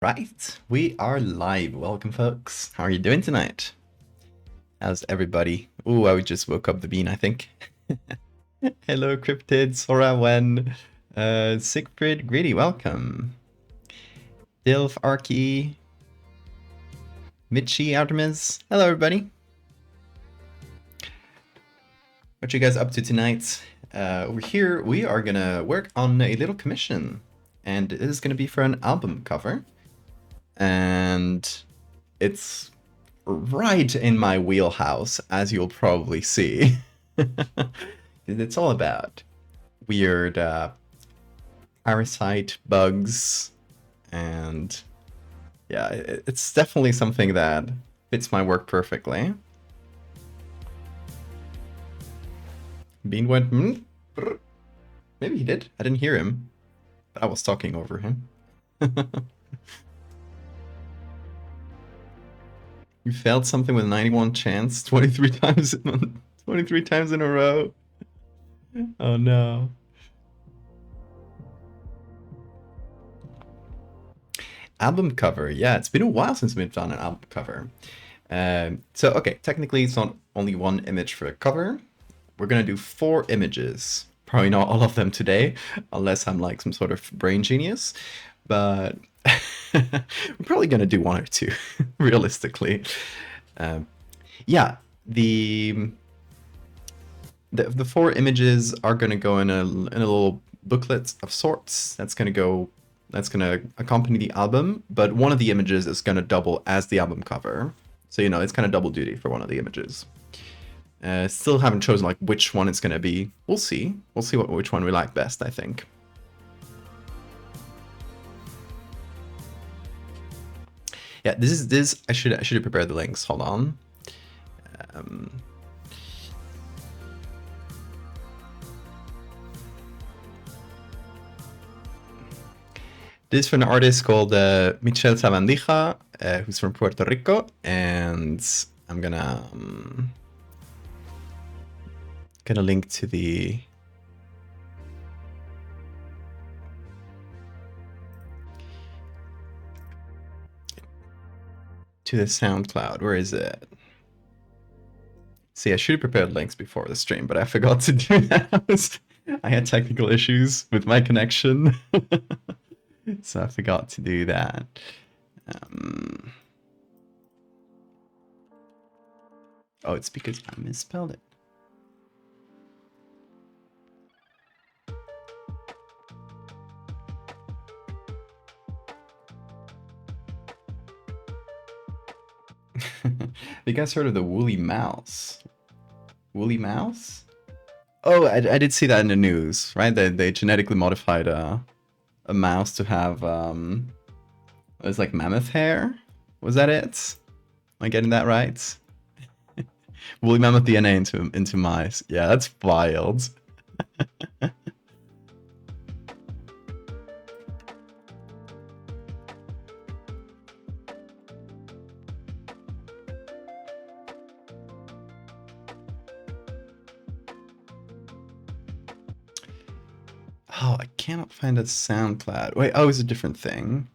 Right, we are live. Welcome, folks. How are you doing tonight? How's everybody? Ooh, I just woke up the bean, I think. Hello, cryptids, Sora Wen, Siegfried, Greedy, welcome. Dilf, Arky, Mitchie, Artemis. Hello, everybody. What you guys up to tonight? Over here, we are gonna work on a little commission, and it is gonna be for an album cover. And it's right in my wheelhouse, as you'll probably see. It's all about weird parasite bugs, and yeah, it's definitely something that fits my work perfectly. Bean went, maybe he did. I didn't hear him, but I was talking over him. You failed something with 91 chance 23 times in a row. Oh no. Album cover. Yeah, it's been a while since we've done an album cover. So, okay, technically it's not only one image for a cover. We're gonna do 4 images. Probably not all of them today, unless I'm like some sort of brain genius. But we're probably gonna do 1 or 2, realistically. Yeah, the 4 images are gonna go in a little booklet of sorts. That's gonna accompany the album, but one of the images is gonna double as the album cover. So you know, it's kind of double duty for one of the images. Still haven't chosen like which one it's gonna be. We'll see. We'll see which one we like best, I think. Yeah, this. I should have prepared the links. Hold on. This is from an artist called Michelle Sabandija, who's from Puerto Rico, and I'm gonna link to the SoundCloud. Where is it? See, I should have prepared links before the stream, but I forgot to do that. I had technical issues with my connection. So I forgot to do that. Oh, it's because I misspelled it. You guys heard of the woolly mouse? Woolly mouse? Oh, I did see that in the news, right? They genetically modified a mouse to have it was like mammoth hair. Was that it? Am I getting that right? Woolly mammoth DNA into mice. Yeah, that's wild. Oh, I cannot find a SoundCloud. Wait, oh, it's a different thing.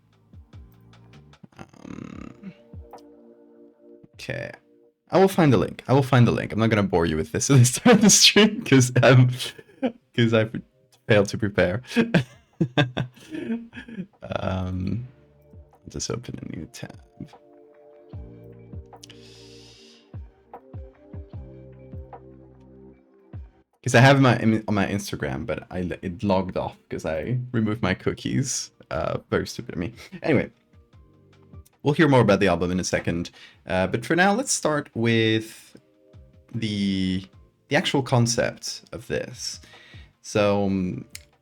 Okay. I will find the link. I'm not gonna bore you with this at this time of the stream because I failed to prepare. Just open a new tab. Because I have on my Instagram, but it logged off because I removed my cookies. Very stupid of me. Anyway, we'll hear more about the album in a second. But for now, let's start with the actual concept of this. So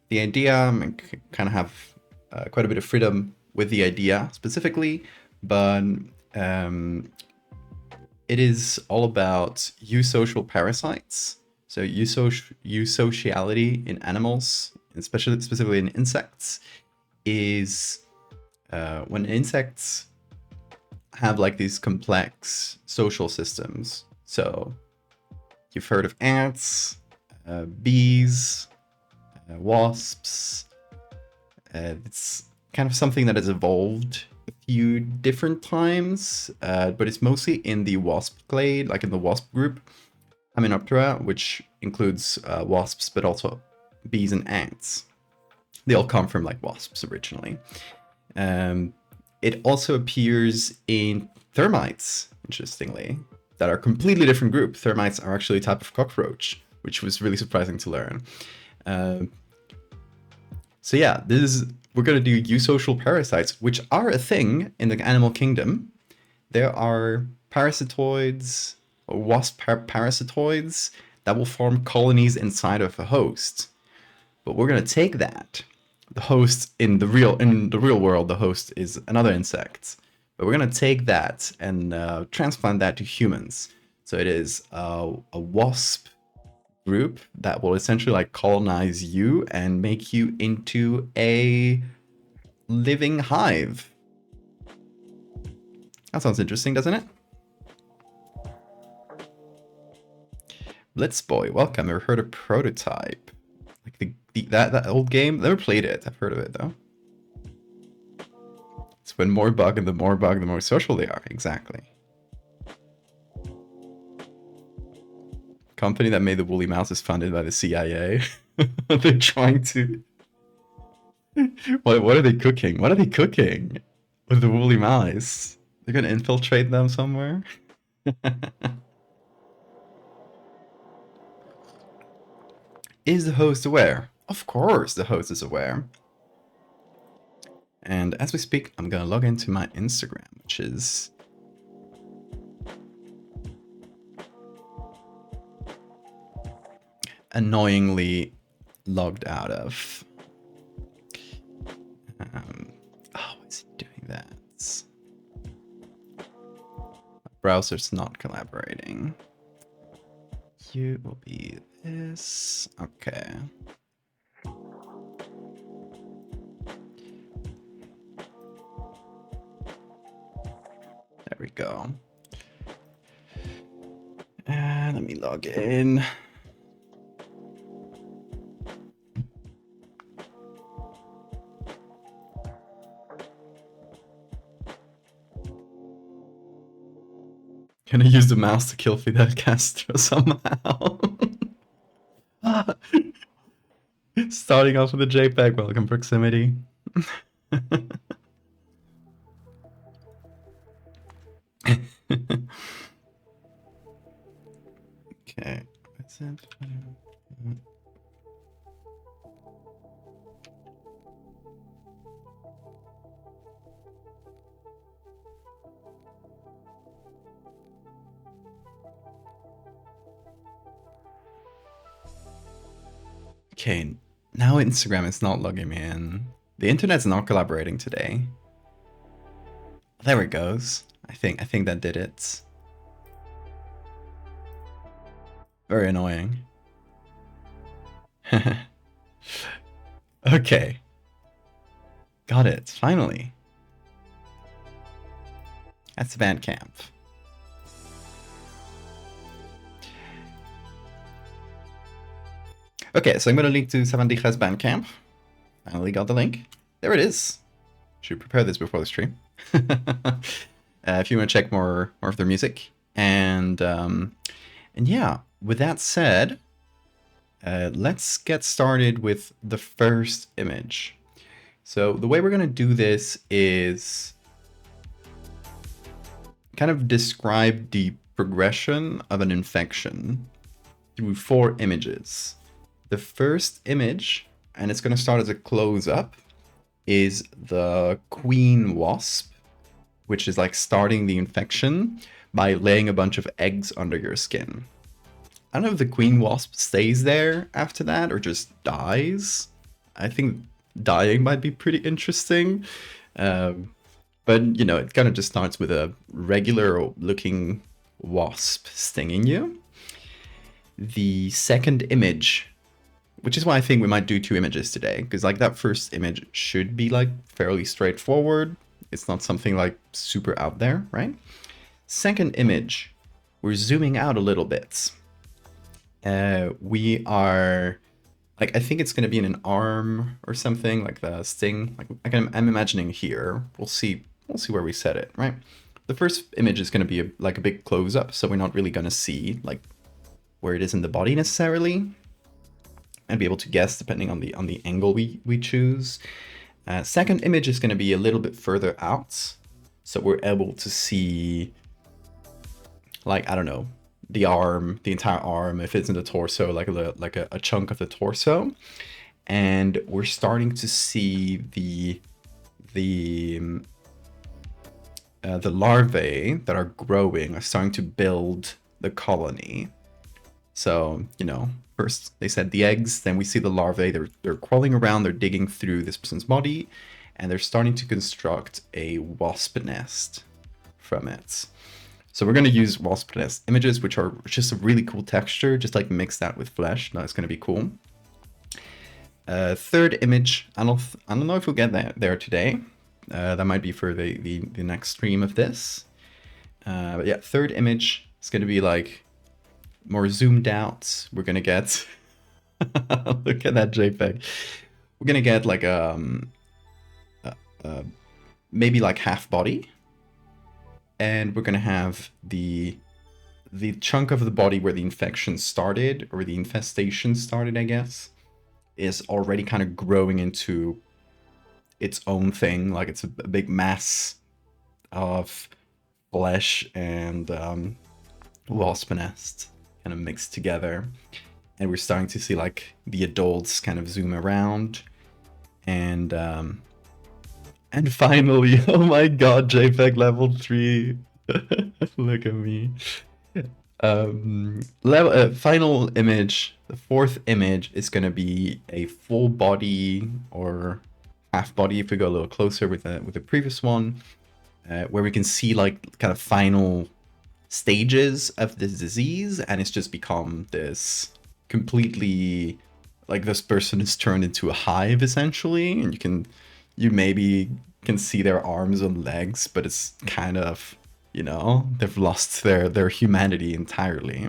the idea, I kind of have quite a bit of freedom with the idea specifically, but it is all about eusocial parasites. So eusociality in animals, specifically in insects, is when insects have like these complex social systems. So you've heard of ants, bees, wasps. It's kind of something that has evolved a few different times, but it's mostly in the wasp clade, like in the wasp group, Hymenoptera, which includes wasps, but also bees and ants. They all come from like wasps originally. It also appears in termites, interestingly, that are a completely different group. Termites are actually a type of cockroach, which was really surprising to learn. So yeah, we're gonna do eusocial parasites, which are a thing in the animal kingdom. There are parasitoids or wasp parasitoids that will form colonies inside of a host. But we're gonna take that. The host in the real world, the host is another insect. But we're gonna take that and transplant that to humans. So it is a wasp group that will essentially like colonize you and make you into a living hive. That sounds interesting, doesn't it? Blitzboy, welcome. Ever heard of Prototype? Like that old game? Never played it. I've heard of it though. It's when more bug, and the more bug, the more social they are. Exactly. Company that made the woolly mouse is funded by the CIA. They're trying to. What are they cooking? What are they cooking with the woolly mice? They're gonna infiltrate them somewhere. Is the host aware? Of course, the host is aware. And as we speak, I'm gonna log into my Instagram, which is annoyingly logged out of. Oh, is it doing that? My browser's not collaborating. You will be this. Okay. There we go. And let me log in. Gonna use the mouse to kill Fidel Castro somehow. Starting off with a JPEG, welcome proximity. Okay, what's that? Okay, now Instagram is not logging me in. The internet's not collaborating today. There it goes. I think that did it. Very annoying. Okay. Got it, finally. That's Bandcamp. Okay, so I'm gonna link to Savandija's Bandcamp. Finally got the link. There it is. Should prepare this before the stream. If you want to check more of their music. And yeah, with that said, let's get started with the first image. So the way we're gonna do this is kind of describe the progression of an infection through 4 images. The first image, and it's going to start as a close-up, is the queen wasp, which is like starting the infection by laying a bunch of eggs under your skin. I don't know if the queen wasp stays there after that or just dies. I think dying might be pretty interesting. But, you know, it kind of just starts with a regular-looking wasp stinging you. The second image, which is why I think we might do 2 images today, because like that first image should be like fairly straightforward. It's not something like super out there, right? Second image, we're zooming out a little bit. We are, like, I think it's going to be in an arm or something, like the sting. Like I'm imagining here. We'll see we'll see where we set it, right? The first image is going to be like a big close-up, so we're not really going to see like where it is in the body necessarily, and be able to guess depending on the angle we choose. Second image is going to be a little bit further out, so we're able to see, like, I don't know, the arm, the entire arm, if it's in the torso, like a chunk of the torso. And we're starting to see the larvae that are growing are starting to build the colony. So, you know, first they said the eggs, then we see the larvae, they're crawling around, they're digging through this person's body, and they're starting to construct a wasp nest from it. So we're going to use wasp nest images, which are just a really cool texture, just like mix that with flesh. Now it's going to be cool. Third image, I don't know if we'll get there today. That might be for the next stream of this. But yeah, third image is going to be like more zoomed out. We're going to get, look at that JPEG. We're going to get like maybe like half body. And we're going to have the chunk of the body where the infection started, or the infestation started, I guess, is already kind of growing into its own thing. Like it's a big mass of flesh and wasp nest kind of mixed together. And we're starting to see like the adults kind of zoom around. And finally, oh my god, JPEG level 3. Look at me. Final image, the fourth image is going to be a full body or half body if we go a little closer with the previous one, where we can see like kind of final stages of this disease, and it's just become this completely, like this person is turned into a hive essentially, and you maybe can see their arms and legs, but it's kind of, you know, they've lost their humanity entirely.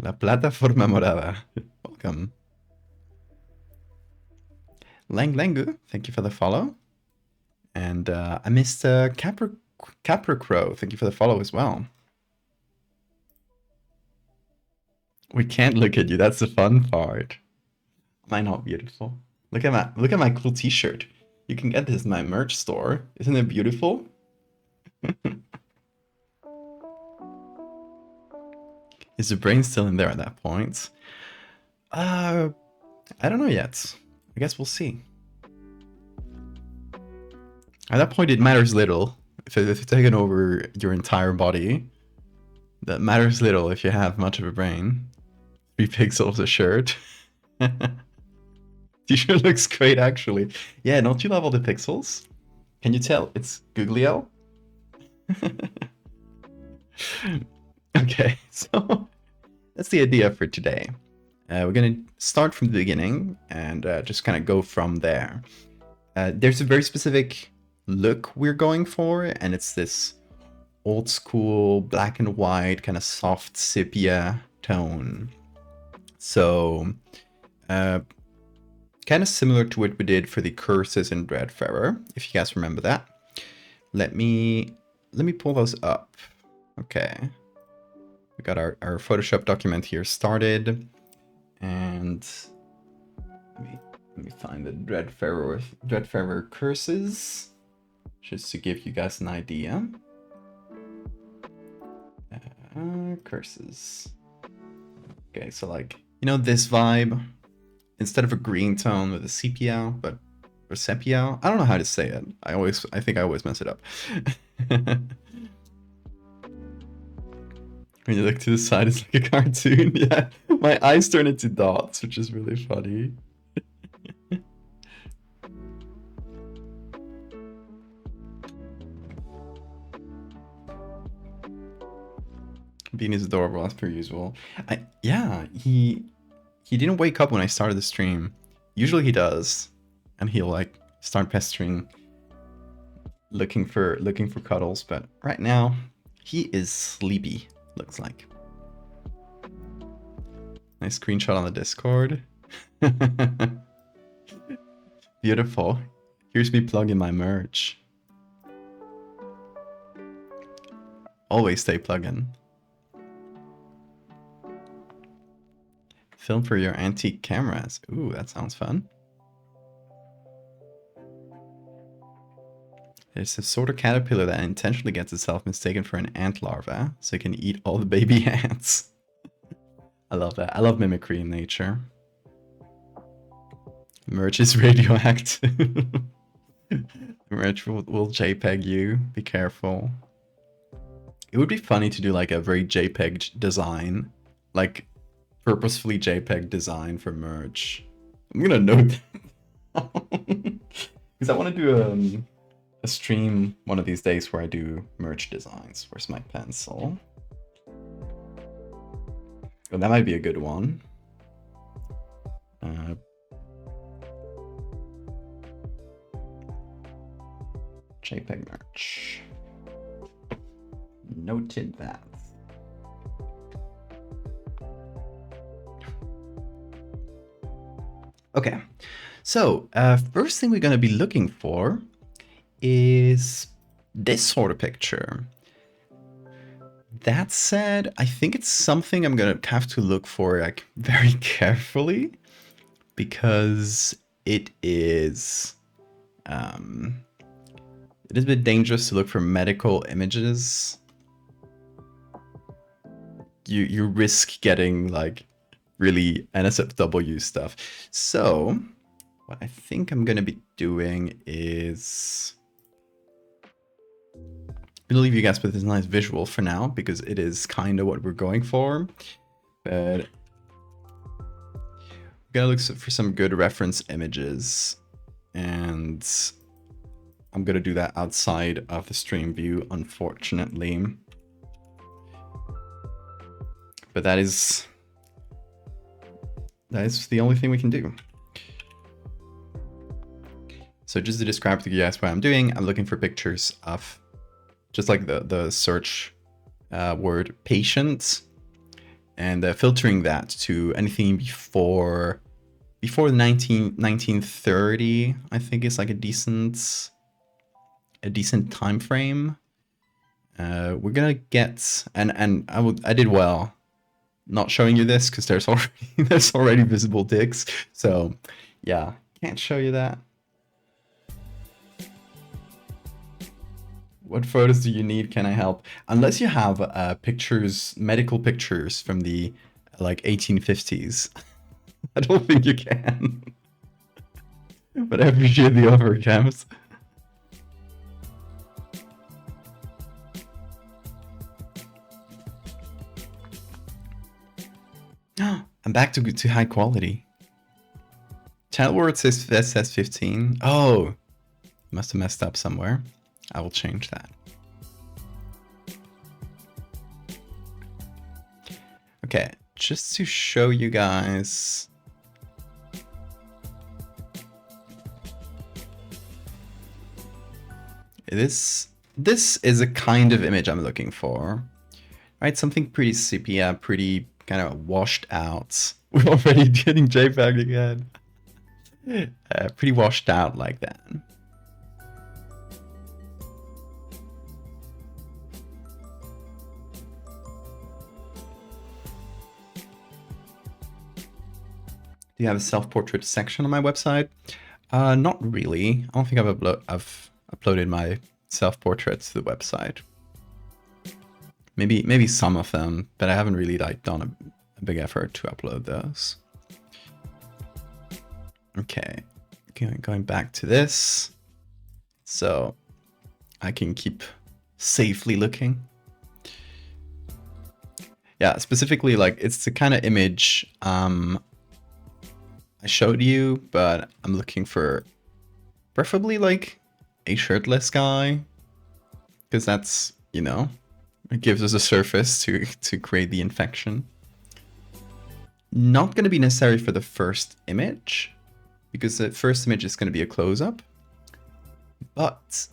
La plataforma morada. Welcome. Lang Langu, thank you for the follow. And I missed Capra Crow, thank you for the follow as well. We can't look at you, that's the fun part. Am I not beautiful? Look at my cool t-shirt. You can get this in my merch store. Isn't it beautiful? Is the brain still in there at that point? I don't know yet. I guess we'll see. At that point, it matters little. If it's taken over your entire body, that matters little if you have much of a brain. 3 pixels a shirt. T-shirt looks great, actually. Yeah, don't you love all the pixels? Can you tell? It's Googlio. Okay, so that's the idea for today. We're going to start from the beginning and just kind of go from there. There's a very specific look we're going for, and it's this old school black and white kind of soft sepia tone. So kind of similar to what we did for the curses in Dreadfarer, if you guys remember that. Let me pull those up. Okay, we got our Photoshop document here started, and let me find the Dreadfarer curses, just to give you guys an idea. Curses. Okay, so like, you know, this vibe, instead of a green tone with a sepia, or sepia. I don't know how to say it. I think I always mess it up. When you look to the side, it's like a cartoon. Yeah, my eyes turn into dots, which is really funny. Bean is adorable as per usual. Yeah, he didn't wake up when I started the stream. Usually he does, and he'll like start pestering, looking for cuddles. But right now, he is sleepy. Looks like. Nice screenshot on the Discord. Beautiful. Here's me plugging my merch. Always stay plugging. Film for your antique cameras. Ooh, that sounds fun. There's a sort of caterpillar that intentionally gets itself mistaken for an ant larva, so it can eat all the baby ants. I love that. I love mimicry in nature. Merch is radioactive. Merch will JPEG you. Be careful. It would be funny to do like a very JPEG design, like purposefully JPEG design for merch. I'm gonna note that because I want to do a stream one of these days where I do merch designs. Where's my pencil? Oh, that might be a good one. JPEG merch. Noted that. Okay, so first thing we're going to be looking for is this sort of picture. That said, I think it's something I'm going to have to look for like very carefully because it is a bit dangerous to look for medical images. You risk getting like really NSFW stuff. So what I think I'm gonna be doing is I'm gonna leave you guys with this nice visual for now because it is kind of what we're going for. But we're gonna look for some good reference images, and I'm gonna do that outside of the stream view, unfortunately. But that is the only thing we can do. So just to describe to you guys what I'm doing, I'm looking for pictures of just like the search word patient, and filtering that to anything before the 1930, I think is like a decent time frame. We're gonna get and I did well not showing you this because there's already visible dicks. So yeah, can't show you that. What photos do you need? Can I help? Unless you have pictures, medical pictures from the like 1850s. I don't think you can. But I appreciate the offer, Cams. I'm back to high quality. Channel word says 15. Oh, must have messed up somewhere. I will change that. Okay, just to show you guys. This is a kind of image I'm looking for. Right, something pretty sepia, pretty kind of washed out. We're already getting JPEG again. Pretty washed out like that. Do you have a self-portrait section on my website? Not really. I don't think I've uploaded my self-portraits to the website. Maybe some of them, but I haven't really like done a big effort to upload those. Okay, going back to this, so I can keep safely looking. Yeah, specifically like it's the kind of image I showed you, but I'm looking for preferably like a shirtless guy, because that's, you know, it gives us a surface to create the infection. Not going to be necessary for the first image, because the first image is going to be a close-up. But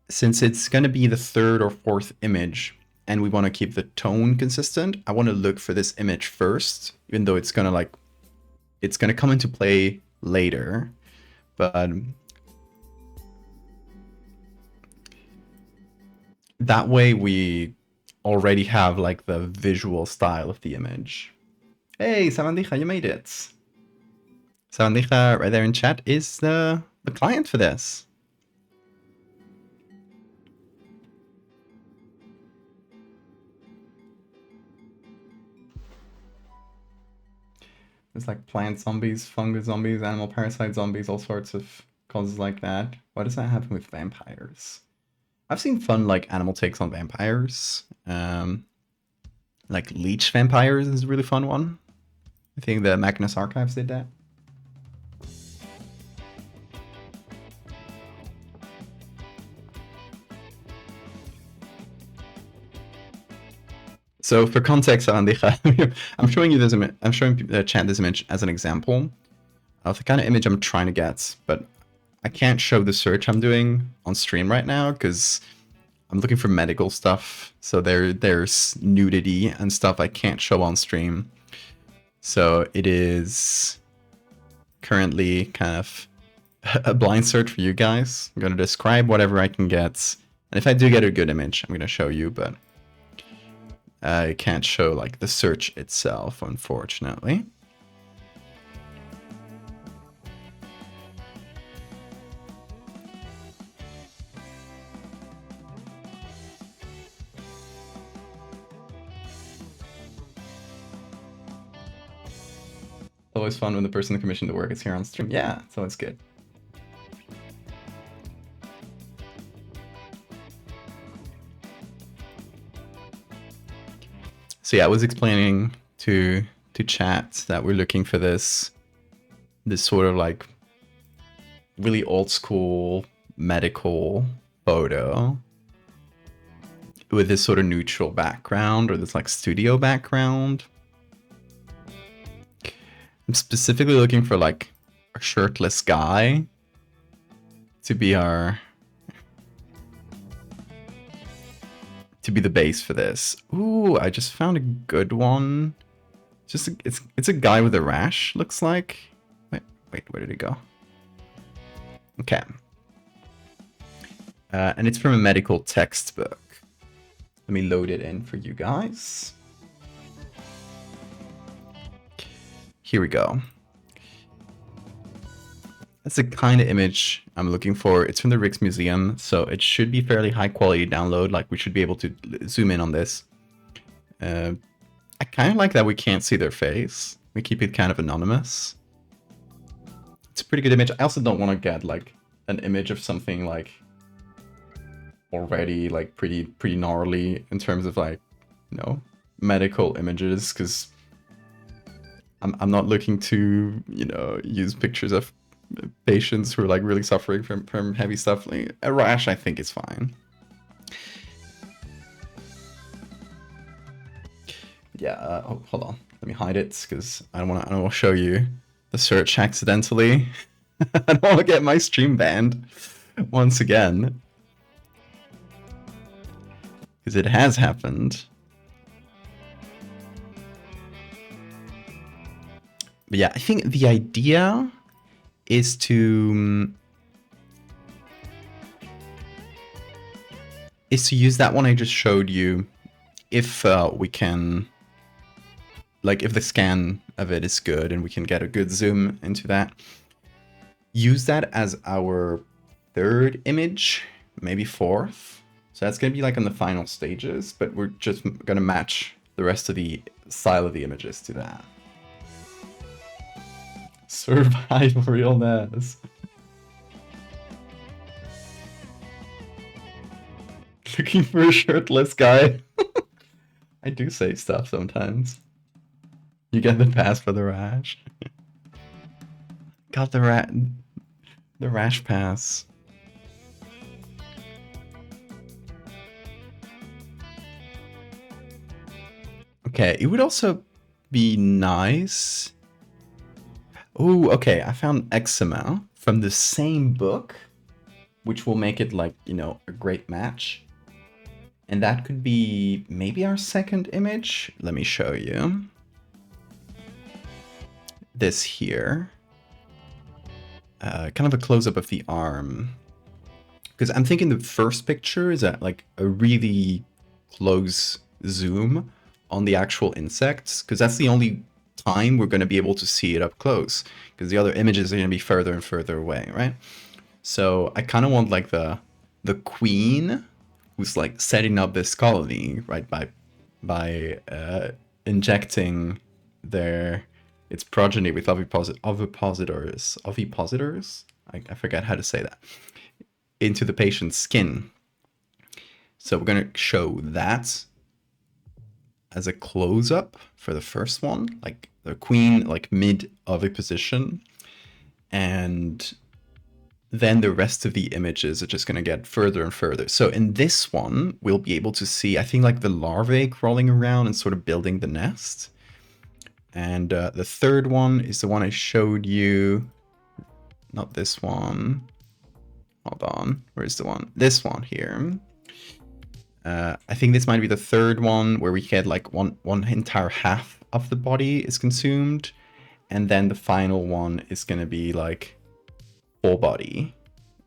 since it's going to be the third or fourth image, and we want to keep the tone consistent, I want to look for this image first, even though it's going to come into play later, but that way we already have like the visual style of the image. Hey, Savandija, you made it. Savandija right there in chat is the client for this. There's like plant zombies, fungus zombies, animal parasite zombies, all sorts of causes like that. Why does that happen with vampires? I've seen fun like animal takes on vampires. Like leech vampires is a really fun one. I think the Magnus Archives did that. So for context, Andija, I'm showing you this image. I'm showing the chat this image as an example of the kind of image I'm trying to get, but I can't show the search I'm doing on stream right now because I'm looking for medical stuff. So there's nudity and stuff I can't show on stream. So it is currently kind of a blind search for you guys. I'm going to describe whatever I can get. And if I do get a good image, I'm going to show you, but I can't show like the search itself, unfortunately. Always fun when the person who commissioned the work is here on stream. Yeah, it's always good. So yeah, I was explaining to chat that we're looking for this sort of like really old school medical photo with this sort of neutral background or this like studio background. I'm specifically looking for like a shirtless guy to be the base for this. Ooh, I just found a good one. It's a guy with a rash, looks like. Wait, where did it go? Okay. And it's from a medical textbook. Let me load it in for you guys. Here we go. That's the kind of image I'm looking for. It's from the Rijksmuseum, so it should be fairly high quality download. Like we should be able to zoom in on this. I kind of like that we can't see their face. We keep it kind of anonymous. It's a pretty good image. I also don't want to get like an image of something like already like pretty gnarly in terms of like, you know, medical images, because I'm not looking to, you know, use pictures of patients who are like really suffering from heavy stuff. Like a rash, I think is fine. Yeah. Oh, hold on. Let me hide it because I don't want to show you the search accidentally. I don't want to get my stream banned once again, because it has happened. But yeah, I think the idea is to use that one I just showed you if we can, like if the scan of it is good and we can get a good zoom into that. Use that as our third image, maybe fourth. So that's going to be like on the final stages, but we're just going to match the rest of the style of the images to that. Survive realness. Looking for a shirtless guy. I do say stuff sometimes. You get the pass for the rash. Got the rash pass. Okay, it would also be nice. Oh, okay, I found eczema from the same book, which will make it like, you know, a great match. And that could be maybe our second image. Let me show you. This here. kind of a close-up of the arm. Because I'm thinking the first picture is at like a really close zoom on the actual insects, because that's the only time we're going to be able to see it up close, because the other images are going to be further and further away, right? So I kind of want like the queen who's like setting up this colony, right, by injecting its progeny with ovipositors. I forget how to say that, into the patient's skin. So we're going to show that as a close-up for the first one, like the queen, like mid-oviposition, and then the rest of the images are just going to get further and further. So in this one, we'll be able to see, I think, like the larvae crawling around and sort of building the nest. And the third one is the one I showed you. Not this one. Hold on. Where's the one? This one here. I think this might be the third one where we get like one entire half of the body is consumed. And then the final one is going to be like full body.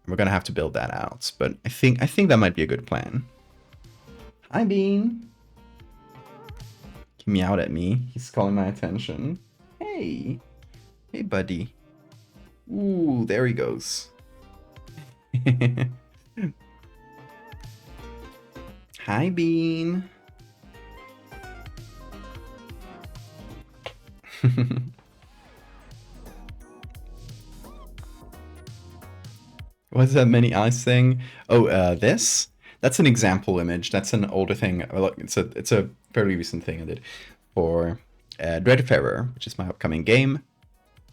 We're going to have to build that out. But I think that might be a good plan. Hi, Bean. He meowed at me. He's calling my attention. Hey. Hey, buddy. Ooh, there he goes. Hi, Bean. What's that many eyes thing? Oh, this? That's an example image. That's an older thing. It's a fairly recent thing I did for Dreadfarer, which is my upcoming game.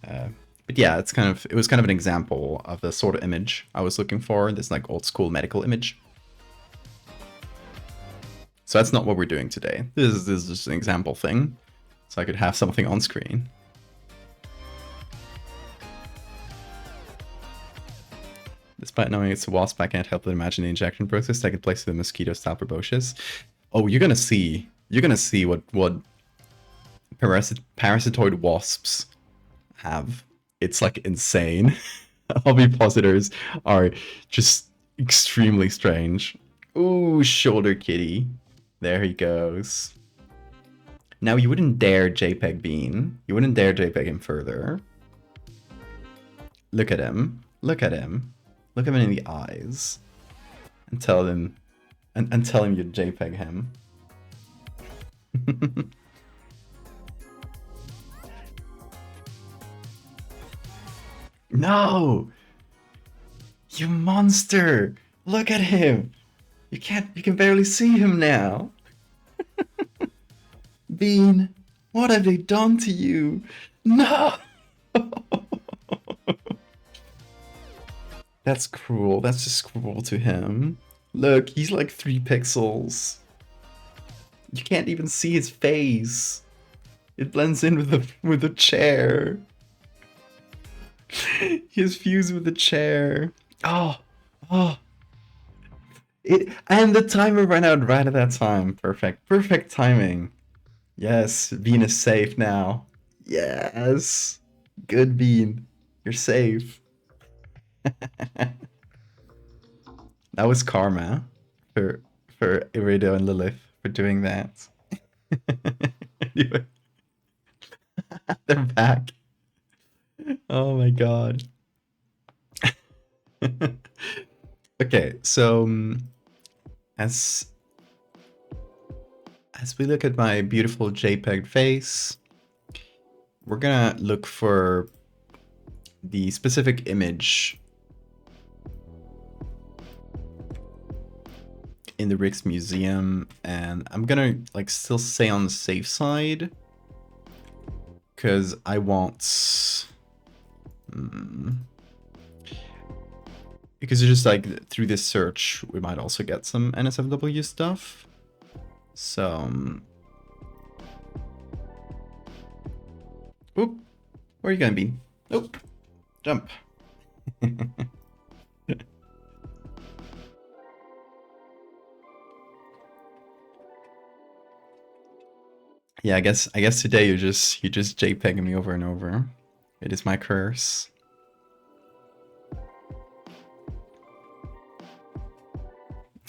But yeah, it was kind of an example of the sort of image I was looking for. This like old school medical image. So that's not what we're doing today. This is just an example thing, so I could have something on screen. Despite knowing it's a wasp, I can't help but imagine the injection process taking place with the mosquito-style proboscis. Oh, you're gonna see what parasitoid wasps have. It's like insane. Ovipositors are just extremely strange. Ooh, shoulder kitty. There he goes. Now you wouldn't dare JPEG Bean. You wouldn't dare JPEG him further. Look at him. Look at him. Look him in the eyes. And tell him and tell him you JPEG him. No! You monster! Look at him! You can barely see him now. Bean, what have they done to you? No! That's cruel. That's just cruel to him. Look, he's like 3 pixels. You can't even see his face. It blends in with the chair. He's fused with the chair. Oh. And the timer ran out right at that time. Perfect timing. Yes, Bean is safe now. Yes. Good, Bean. You're safe. That was karma for Irido and Lilith for doing that. Anyway. They're back. Oh my god. Okay, so as we look at my beautiful JPEG face, we're gonna look for the specific image in the Rijksmuseum, and I'm gonna like still stay on the safe side because I want because it's just like through this search we might also get some NSFW stuff. So oop, where are you gonna be? Oop, jump. Yeah, I guess today you just JPEGing me over and over. It is my curse.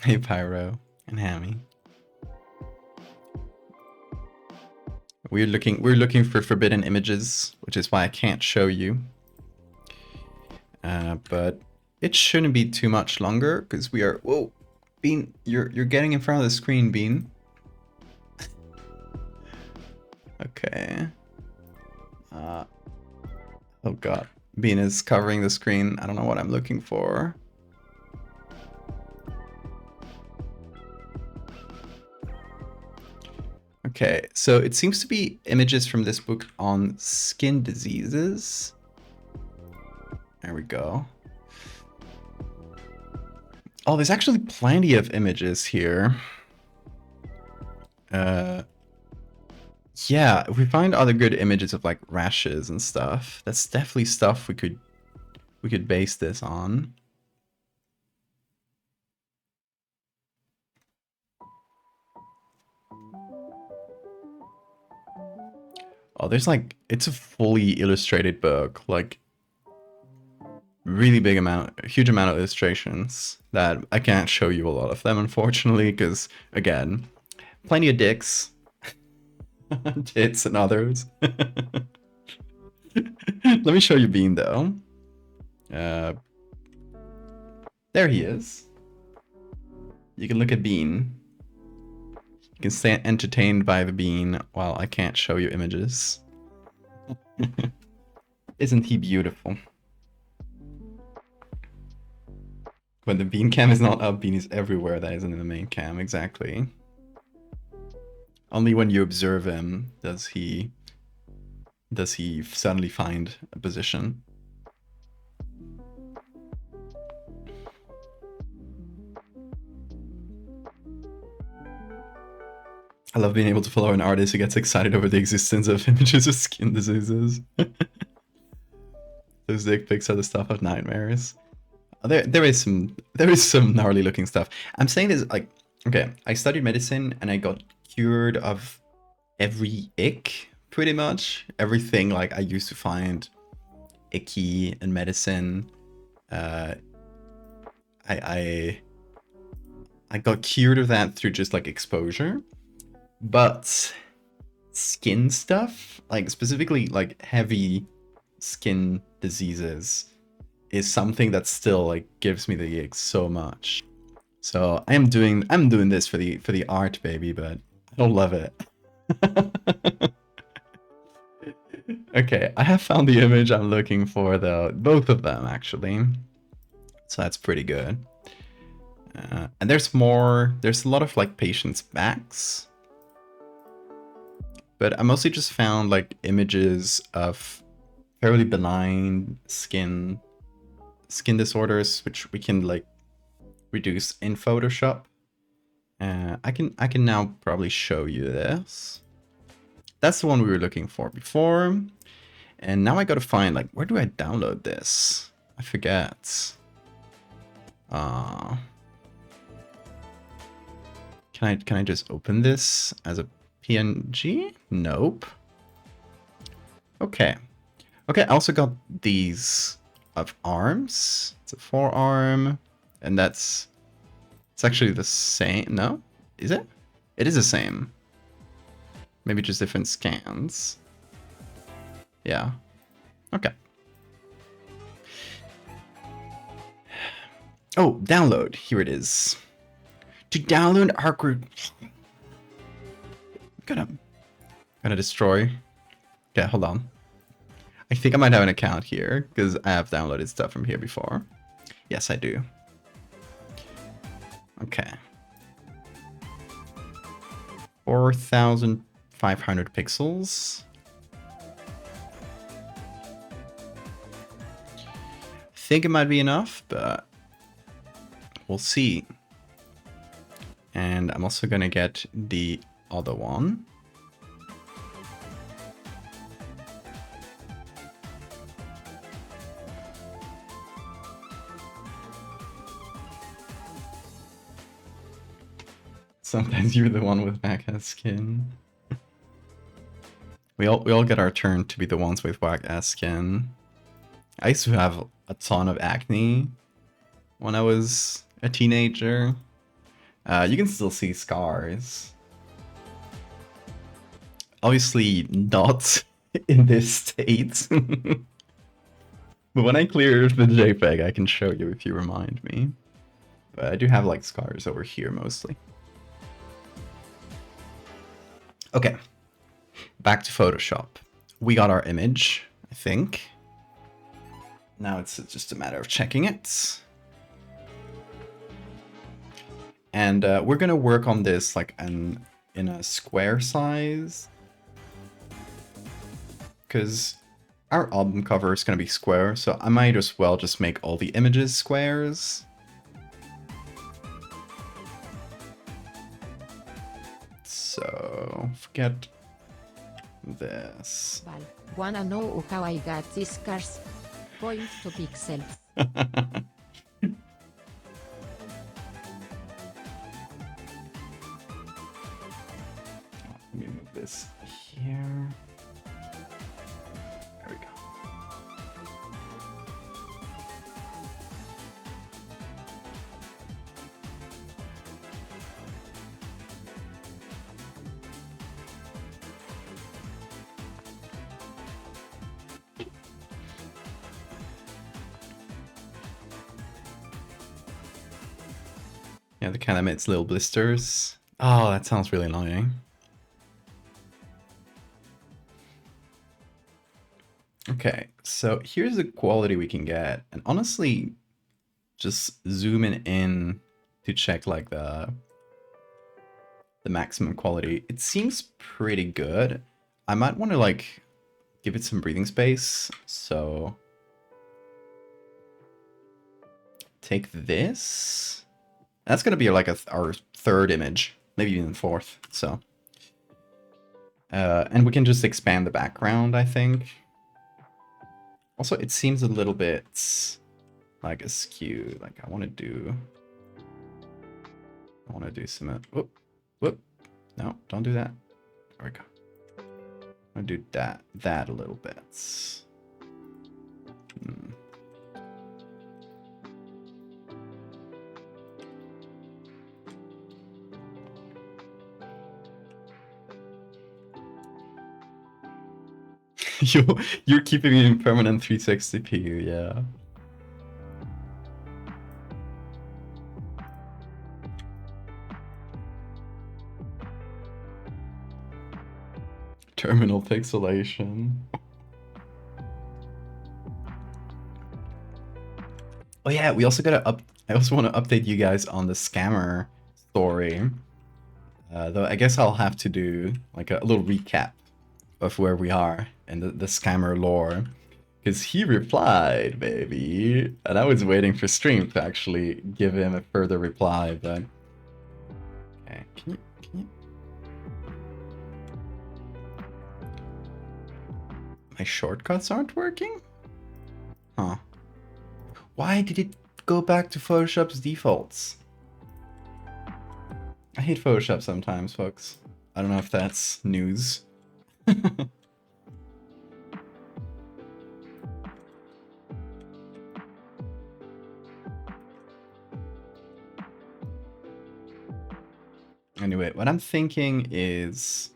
Hey Pyro and Hammy. We're looking for forbidden images, which is why I can't show you. But it shouldn't be too much longer because we are. Whoa, Bean, you're getting in front of the screen, Bean. Okay. Oh god, Bean is covering the screen. I don't know what I'm looking for. Okay, so it seems to be images from this book on skin diseases. There we go. Oh, there's actually plenty of images here. Yeah, if we find other good images of like rashes and stuff, that's definitely stuff we could base this on. Oh, there's like, it's a fully illustrated book, like really big amount, a huge amount of illustrations that I can't show you a lot of them, unfortunately, because again, plenty of dicks, tits and others. Let me show you Bean though. There he is. You can look at Bean. You can stay entertained by the Bean while I can't show you images. Isn't he beautiful? When the Bean cam is not up, Bean is everywhere that isn't in the main cam, exactly. Only when you observe him does he suddenly find a position. I love being able to follow an artist who gets excited over the existence of images of skin diseases. Those dick pics are the stuff of nightmares. There is some gnarly looking stuff. I'm saying this like, okay, I studied medicine and I got cured of every ick, pretty much. Everything like I used to find icky in medicine. I got cured of that through just like exposure. But skin stuff, like specifically like heavy skin diseases, is something that still like gives me the ick so much. So I'm doing this for the art, baby, but I don't love it. Okay, I have found the image I'm looking for though, both of them actually. So that's pretty good. And there's more. There's a lot of like patients' backs. But I mostly just found like images of fairly benign skin disorders, which we can like reduce in Photoshop. I can now probably show you this. That's the one we were looking for before. And now I gotta find like, where do I download this? I forget. Can I just open this as a PNG? Nope. Okay. Okay, I also got these of arms. It's a forearm, and it's actually the same. No? Is it? It is the same. Maybe just different scans. Yeah. Okay. Oh, download. Here it is. To download our group. Gonna destroy. Okay, hold on. I think I might have an account here because I have downloaded stuff from here before. Yes, I do. Okay. 4,500 pixels. I think it might be enough, but we'll see. And I'm also gonna get the other one. Sometimes you're the one with whack ass skin. We all get our turn to be the ones with whack ass skin. I used to have a ton of acne when I was a teenager. You can still see scars. Obviously not in this state. But when I clear the JPEG, I can show you if you remind me. But I do have like scars over here mostly. Okay, back to Photoshop. We got our image, I think. Now it's just a matter of checking it. And we're gonna work on this like in a square size. Because our album cover is gonna be square, so I might as well just make all the images squares. So forget this. Val, wanna know how I got these scars? Point to pixels. Let me move this here. There we go. Yeah, the kind of emits little blisters. Oh, that sounds really annoying. Okay, so here's the quality we can get. And honestly, just zooming in to check like the maximum quality. It seems pretty good. I might want to like give it some breathing space. So take this. That's gonna be like our third image, maybe even fourth. So, and we can just expand the background, I think. Also, it seems a little bit like askew. Like I want to do some. Whoop. No, don't do that. There we go. I'm gonna do that a little bit. You're keeping it in permanent 360p, yeah. Terminal pixelation. Oh yeah, we also gotta I also want to update you guys on the scammer story. Though I guess I'll have to do like a little recap of where we are in the scammer lore. Because he replied, baby. And I was waiting for stream to actually give him a further reply, but... Okay, can you... My shortcuts aren't working? Huh. Why did it go back to Photoshop's defaults? I hate Photoshop sometimes, folks. I don't know if that's news. Anyway, what I'm thinking is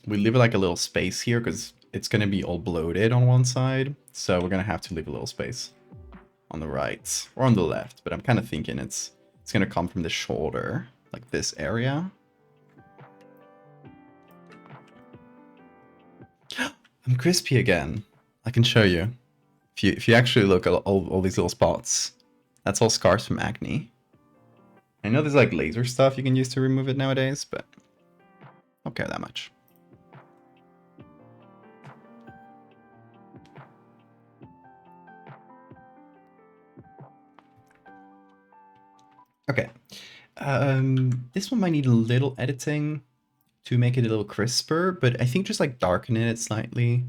we leave like a little space here because it's going to be all bloated on one side. So we're going to have to leave a little space on the right or on the left. But I'm kind of thinking it's going to come from the shoulder, like this area. I'm crispy again. I can show you. If you actually look at all these little spots, that's all scars from acne. I know there's like laser stuff you can use to remove it nowadays, but I don't care that much. Okay. This one might need a little editing to make it a little crisper, but I think just like darkening it slightly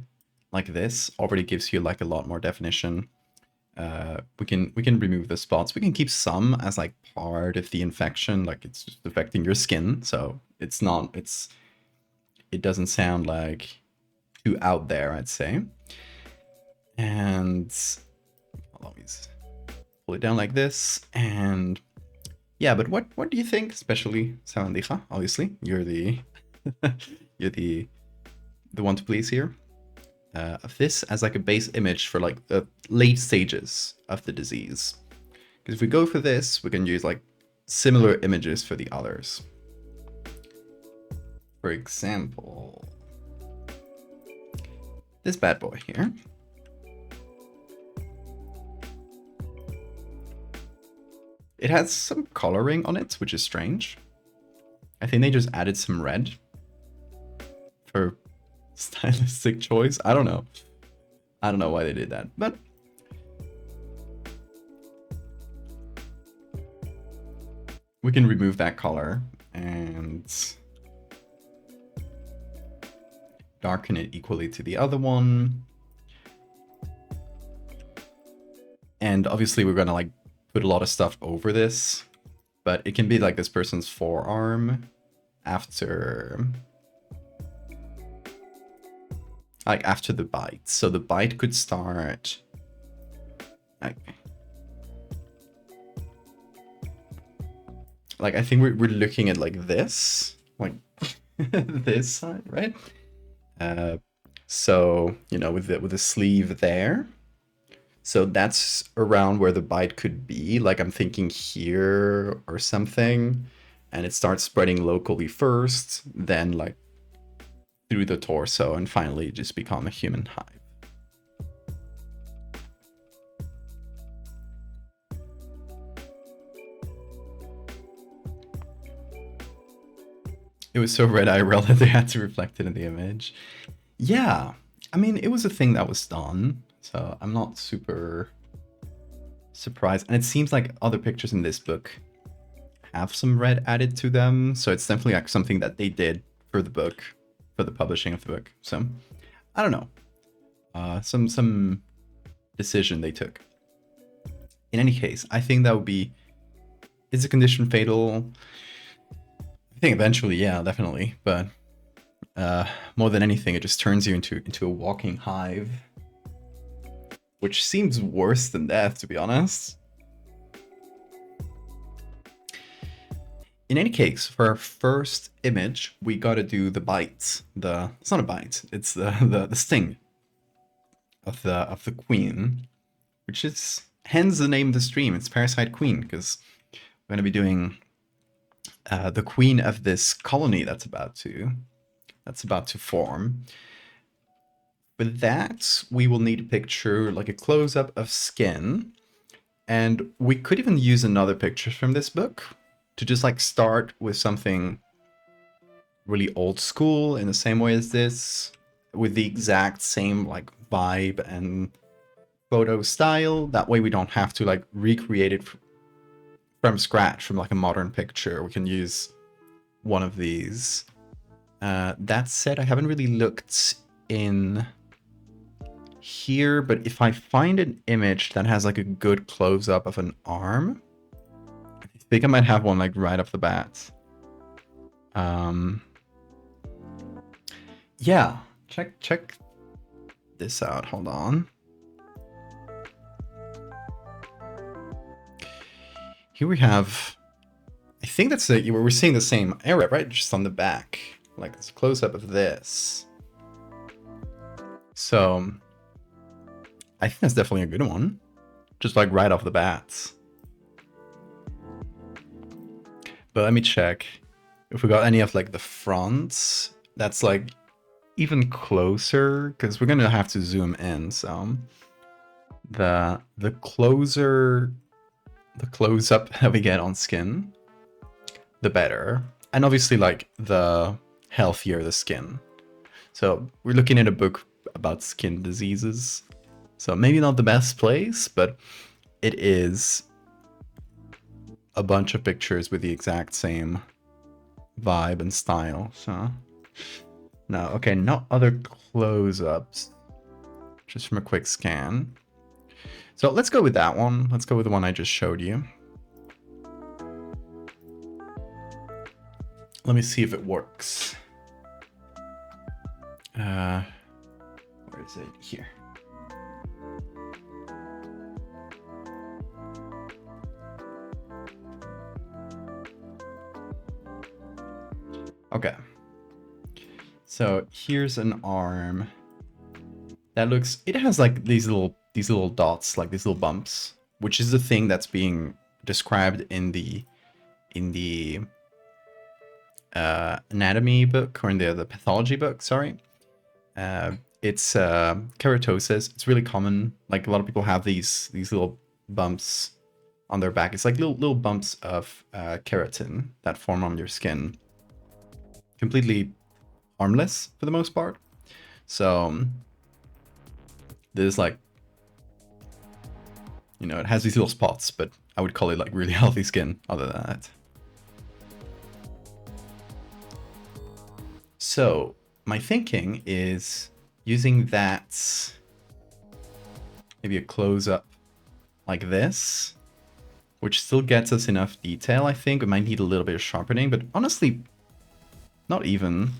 like this already gives you like a lot more definition. We can remove the spots. We can keep some as like part of the infection, like it's just affecting your skin. So it doesn't sound like too out there, I'd say. And let me pull it down like this. And Yeah, but what do you think, especially Samandija? Obviously, you're the you're the one to please here. Of this as like a base image for like the late stages of the disease. Because if we go for this, we can use like similar images for the others. For example, this bad boy here. It has some coloring on it, which is strange. I think they just added some red for stylistic choice. I don't know. I don't know why they did that, but we can remove that color and darken it equally to the other one. And obviously we're gonna like put a lot of stuff over this, but it can be like this person's forearm after the bite. So the bite could start like I think we're looking at like this, like this side, right? So you know, with the sleeve there. So that's around where the bite could be. Like I'm thinking here or something, and it starts spreading locally first, then like through the torso, and finally just become a human hive. It was so red IRL that they had to reflect it in the image. Yeah, I mean, it was a thing that was done, so I'm not super surprised. And it seems like other pictures in this book have some red added to them, so it's definitely like something that they did for the book, for the publishing of the book. So I don't know, some decision they took. In any case, I think that would be, is a condition fatal? I think eventually, yeah, definitely. But more than anything, it just turns you into a walking hive, which seems worse than death, to be honest. In any case, for our first image, we gotta do the bite. It's not a bite, it's the sting of the queen, which is hence the name of the stream. It's Parasite Queen, because we're gonna be doing the queen of this colony that's about to form. With that, we will need a picture, like a close-up of skin, and we could even use another picture from this book to just like start with something really old school in the same way as this, with the exact same like vibe and photo style. That way we don't have to like recreate it from scratch from like a modern picture. We can use one of these. That said, I haven't really looked in here, but if I find an image that has like a good close-up of an arm, I think I might have one like right off the bat. Yeah, check this out. Hold on. Here we have, I think that's it. We're seeing the same area, right? Just on the back. Like it's a close-up of this. So I think that's definitely a good one. Just like right off the bat. But let me check if we got any of like the fronts that's like even closer, because we're gonna have to zoom in. So the closer the close-up that we get on skin, the better. And obviously like the healthier the skin. So we're looking at a book about skin diseases. So maybe not the best place, but it is a bunch of pictures with the exact same vibe and style. So no, okay, not other close-ups, just from a quick scan. So let's go with that one. Let's go with the one I just showed you. Let me see if it works. Where is it? Here. Okay. So here's an arm that looks, it has like these little dots, like these little bumps, which is the thing that's being described in the anatomy book, or in the pathology book, sorry. It's keratosis. It's really common. Like a lot of people have these little bumps on their back. It's like little bumps of keratin that form on your skin. Completely harmless for the most part. So there's like, you know, it has these little spots, but I would call it like really healthy skin other than that. So my thinking is using that, maybe a close-up like this, which still gets us enough detail, I think. We might need a little bit of sharpening, but honestly, not even.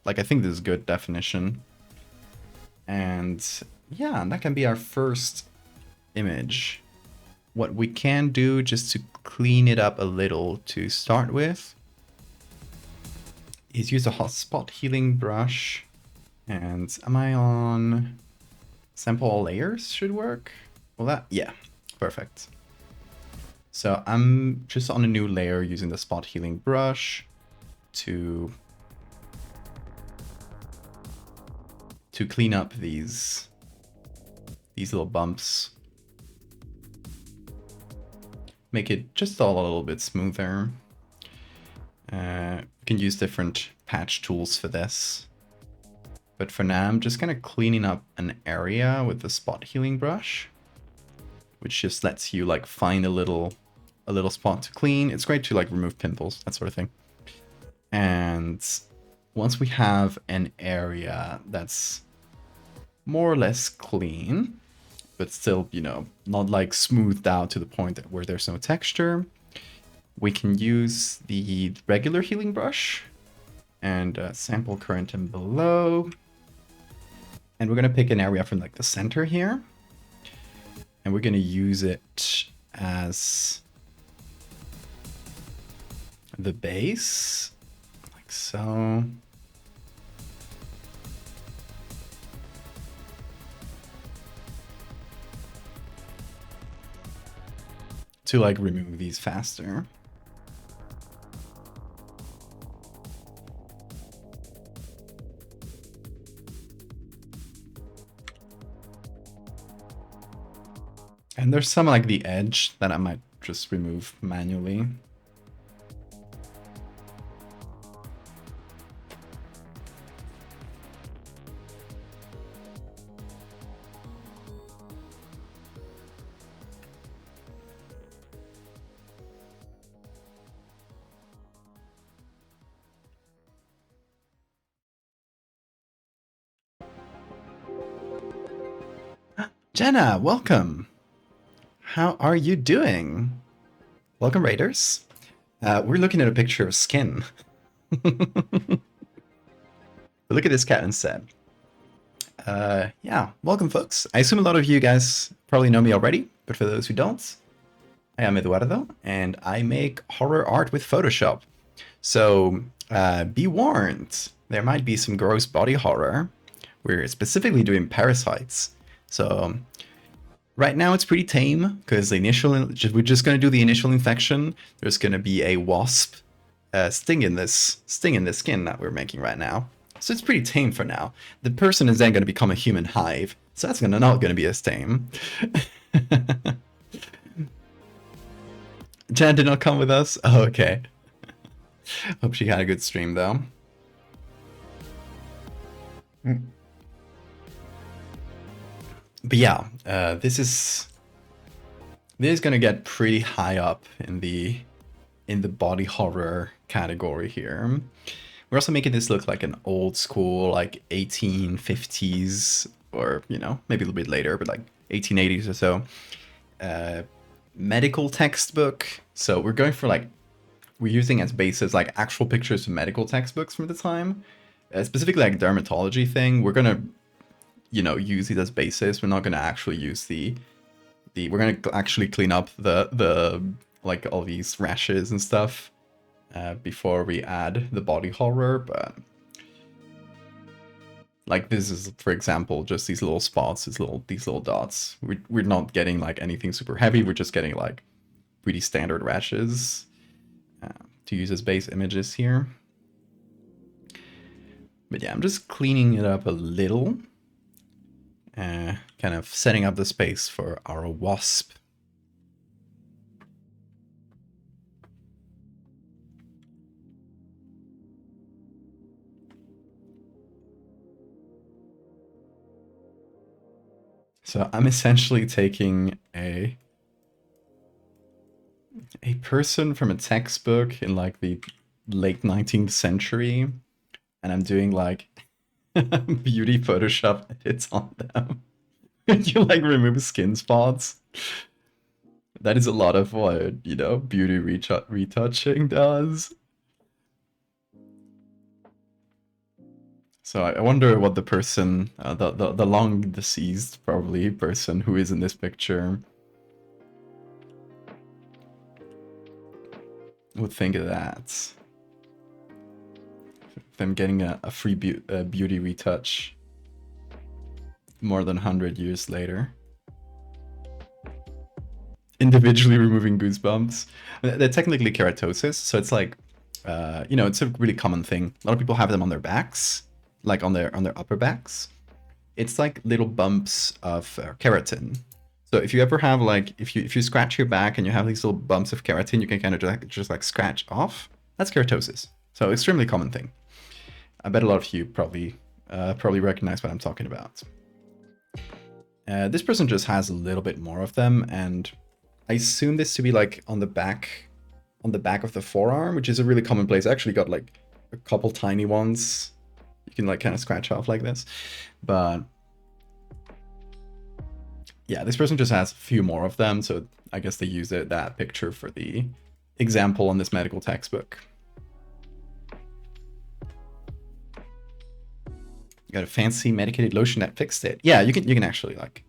Like, I think this is good definition. And yeah, that can be our first image. What we can do, just to clean it up a little to start with, is use a hot spot healing brush. And am I on sample all layers? Should work. Well, that, yeah, perfect. So I'm just on a new layer using the spot healing brush to clean up these little bumps. Make it just all a little bit smoother. You can use different patch tools for this. But for now, I'm just kind of cleaning up an area with the spot healing brush, which just lets you like find a little spot to clean. It's great to like remove pimples, that sort of thing. And once we have an area that's more or less clean, but still, you know, not like smoothed out to the point where there's no texture, we can use the regular healing brush and sample current and below. And we're going to pick an area from like the center here. And we're going to use it as the base, like so. To like remove these faster. And there's some like the edge that I might just remove manually. Jenna, welcome. How are you doing? Welcome, Raiders. We're looking at a picture of skin. Look at this cat instead. Yeah, welcome, folks. I assume a lot of you guys probably know me already, but for those who don't, I am Eduardo, and I make horror art with Photoshop. So be warned, there might be some gross body horror. We're specifically doing parasites. So right now it's pretty tame because we're just going to do the initial infection. There's going to be a wasp sting in this skin that we're making right now. So it's pretty tame for now. The person is then going to become a human hive. So that's not going to be as tame. Jan did not come with us? Oh, okay. Hope she had a good stream though. But yeah, this is gonna get pretty high up in the body horror category here. We're also making this look like an old school, like 1850s, or you know, maybe a little bit later, but like 1880s or so, medical textbook. So we're going for like, we're using as basis like actual pictures from medical textbooks from the time, specifically like dermatology thing. We're gonna, you know, use it as basis. We're not going to actually use we're going to actually clean up the like all these rashes and stuff before we add the body horror, but like this is, for example, just these little spots, these little dots. We're not getting like anything super heavy. We're just getting like pretty standard rashes to use as base images here. But yeah, I'm just cleaning it up a little, kind of setting up the space for our wasp. So I'm essentially taking a person from a textbook in like the late 19th century, and I'm doing like beauty Photoshop edits on them. You like remove skin spots. That is a lot of what, you know, beauty retouching does. So I wonder what the person, the long deceased probably person who is in this picture would think of that. Them getting a free beauty retouch more than 100 years later. Individually removing goosebumps. They're technically keratosis, so it's like, you know, it's a really common thing. A lot of people have them on their backs, like on their upper backs. It's like little bumps of keratin. So if you ever have like, if you scratch your back and you have these little bumps of keratin, you can kind of just like scratch off. That's keratosis. So extremely common thing. I bet a lot of you probably recognize what I'm talking about. This person just has a little bit more of them, and I assume this to be like on the back of the forearm, which is a really common place. I actually got like a couple tiny ones you can like kind of scratch off like this, but yeah, this person just has a few more of them, so I guess they use that picture for the example on this medical textbook. Got a fancy medicated lotion that fixed it. Yeah, you can actually like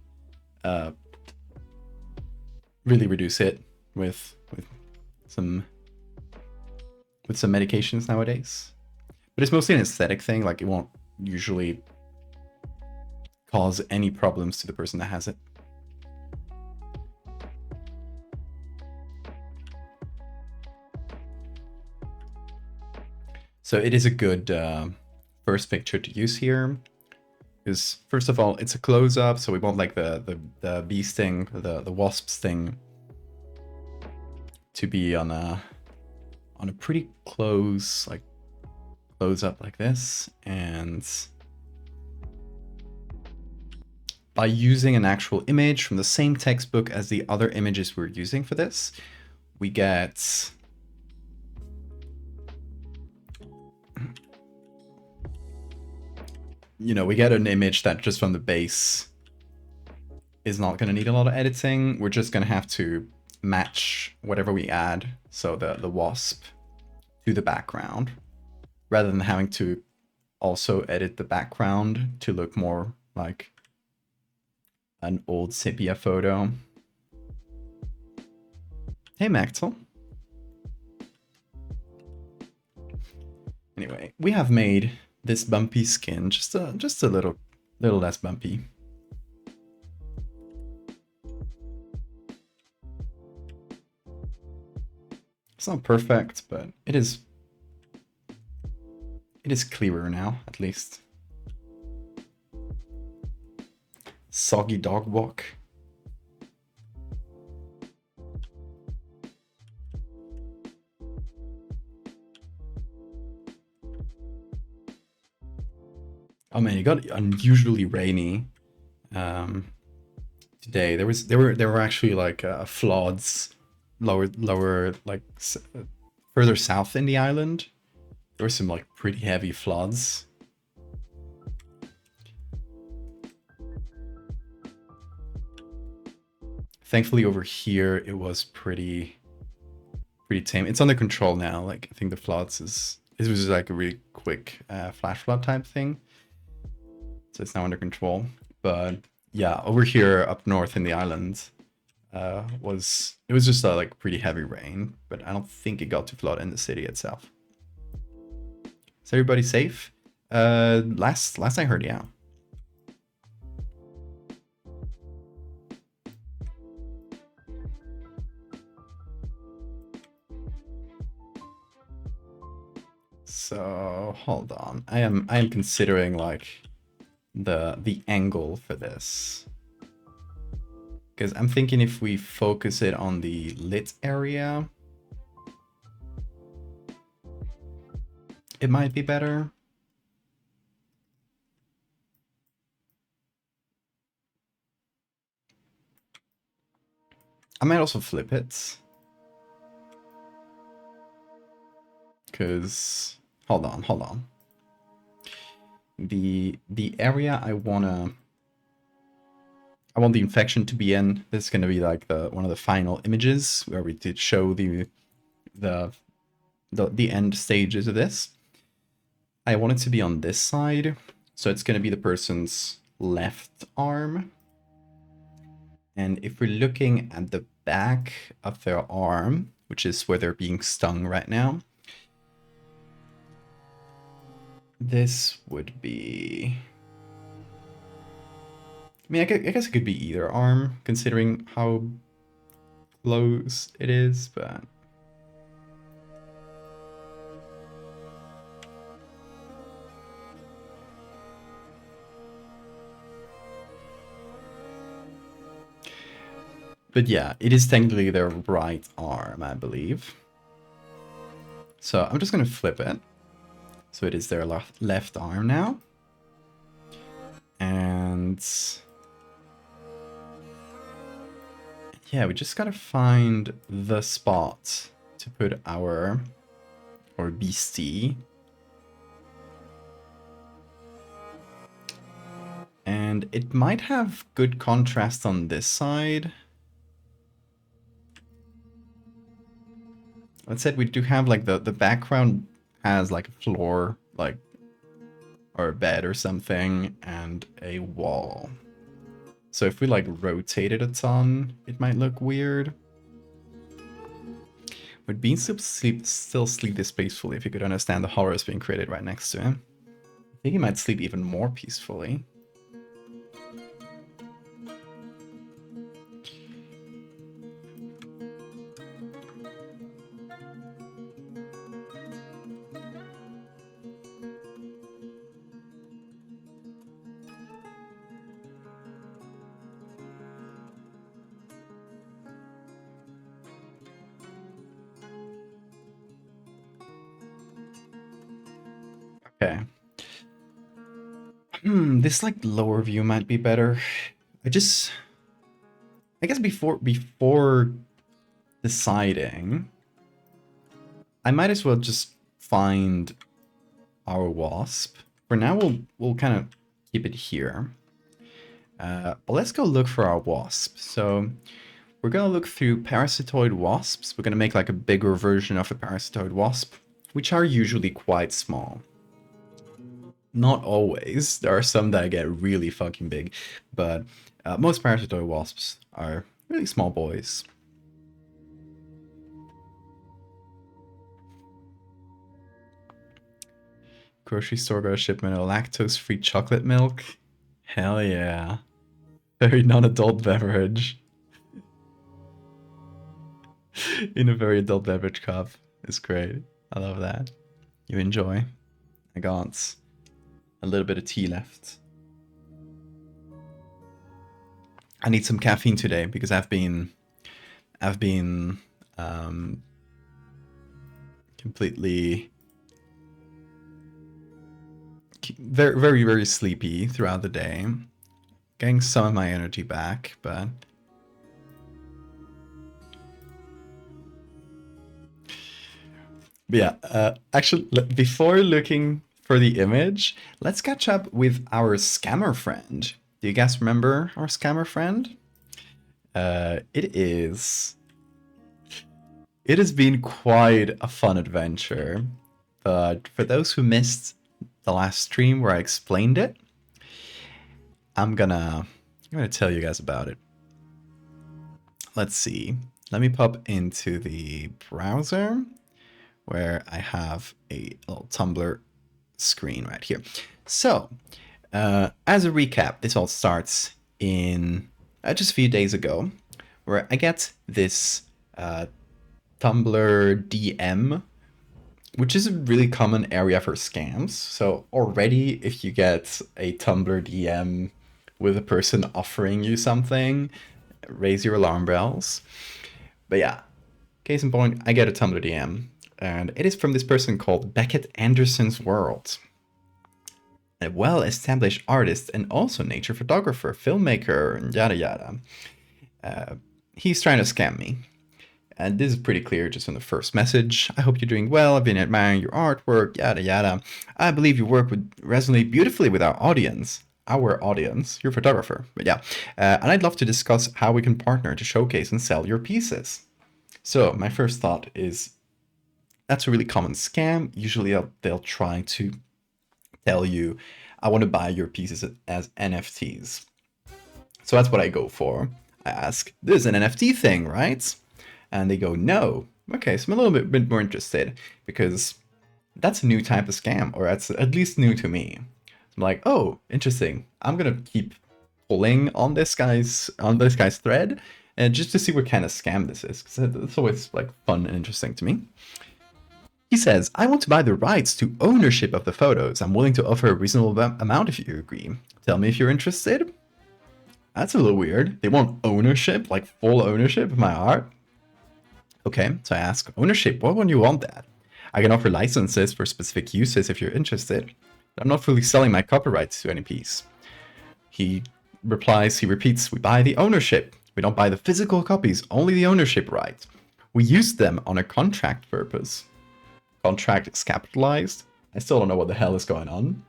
really reduce it with some medications nowadays. But it's mostly an aesthetic thing. Like it won't usually cause any problems to the person that has it. So it is a good first picture to use here, because first of all, it's a close-up, so we want like the bee sting, the wasp sting, to be on a pretty close, like close-up like this. And by using an actual image from the same textbook as the other images we're using for this, we get we get an image that just from the base is not going to need a lot of editing. We're just going to have to match whatever we add, so the wasp, to the background, rather than having to also edit the background to look more like an old sepia photo. Hey, Maxwell. Anyway, we have made this bumpy skin just a little less bumpy. It's not perfect, but it is clearer now, at least. Soggy dog walk. Oh man, it got unusually rainy today. There were actually like floods lower like further south in the island. There were some like pretty heavy floods. Thankfully over here it was pretty tame. It's under control now. Like I think the floods it was like a really quick flash flood type thing. So it's now under control. But yeah, over here up north in the island, was it was just a like pretty heavy rain, but I don't think it got to flood in the city itself. Is everybody safe? Last I heard, yeah. So hold on, I am considering like the angle for this, because I'm thinking if we focus it on the lit area, it might be better. I might also flip it, because hold on. The area I want the infection to be in. This is gonna be like one of the final images where we did show the end stages of this. I want it to be on this side, so it's gonna be the person's left arm. And if we're looking at the back of their arm, which is where they're being stung right now, this would be... I mean, I guess it could be either arm, considering how close it is, but... But yeah, it is technically their right arm, I believe. So I'm just going to flip it. So it is their left arm now. And... yeah, we just got to find the spot to put our beastie. And it might have good contrast on this side. That said, we do have like the background has like a floor, like, or a bed or something, and a wall. So if we like rotate it a ton, it might look weird. Would Bean still sleep this peacefully if he could understand the horrors being created right next to him? I think he might sleep even more peacefully. Okay. This like lower view might be better. I guess before deciding, I might as well just find our wasp. For now, we'll kind of keep it here. But let's go look for our wasp. So we're gonna look through parasitoid wasps. We're gonna make like a bigger version of a parasitoid wasp, which are usually quite small. Not always. There are some that get really fucking big, but most parasitoid wasps are really small boys. Grocery store got a shipment of lactose-free chocolate milk. Hell yeah. Very non-adult beverage. In a very adult beverage cup. It's great. I love that. You enjoy. I got a little bit of tea left. I need some caffeine today because I've been completely very sleepy throughout the day. Getting some of my energy back, but yeah, actually, before looking for the image, let's catch up with our scammer friend. Do you guys remember our scammer friend? It has been quite a fun adventure, but for those who missed the last stream where I explained it, I'm gonna tell you guys about it. let's see. Let me pop into the browser where I have a little Tumblr screen right here. So, as a recap, this all starts in just a few days ago, where I get this Tumblr DM, which is a really common area for scams. So already, if you get a Tumblr DM with a person offering you something, raise your alarm bells. But yeah, case in point, I get a Tumblr DM, and it is from this person called Beckett Anderson's World. A well-established artist and also nature photographer, filmmaker, and yada yada. He's trying to scam me. And this is pretty clear just from the first message. I hope you're doing well. I've been admiring your artwork, yada yada. I believe your work would resonate beautifully with our audience. Our audience, your photographer. But yeah, and I'd love to discuss how we can partner to showcase and sell your pieces. So my first thought is that's a really common scam. Usually they'll try to tell you, I want to buy your pieces as NFTs. So that's what I go for. I ask, this is an NFT thing, right? And they go, no. Okay, so I'm a little bit more interested because that's a new type of scam, or that's at least new to me. I'm like, oh, interesting. I'm gonna keep pulling on this guy's thread, and just to see what kind of scam this is, because it's always like fun and interesting to me. He says, I want to buy the rights to ownership of the photos. I'm willing to offer a reasonable amount if you agree. Tell me if you're interested. That's a little weird. They want ownership, like full ownership of my art. Okay, so I ask, ownership, why would you want that? I can offer licenses for specific uses if you're interested. But I'm not fully selling my copyrights to any piece. He repeats, we buy the ownership. We don't buy the physical copies, only the ownership rights. We use them on a contract purpose. Contract is capitalized. I still don't know what the hell is going on.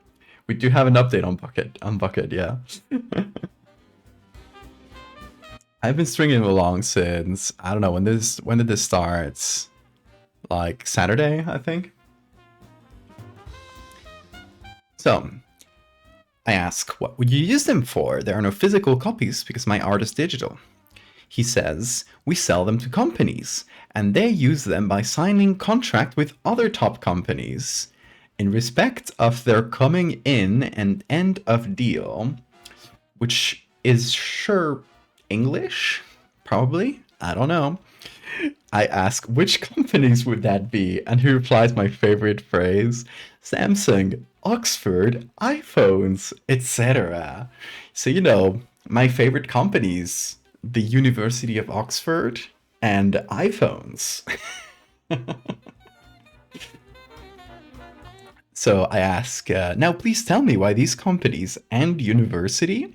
We do have an update on Bucket, yeah. I've been stringing along since, I don't know, when did this start? Like Saturday, I think. So, I ask, what would you use them for? There are no physical copies because my art is digital. He says, we sell them to companies, and they use them by signing contract with other top companies. In respect of their coming in and end of deal, which is sure English? Probably? I don't know. I ask, which companies would that be? And he replies my favorite phrase, Samsung, Oxford, iPhones, etc. So, you know, my favorite companies, the University of Oxford and iPhones. So I ask, now please tell me why these companies and university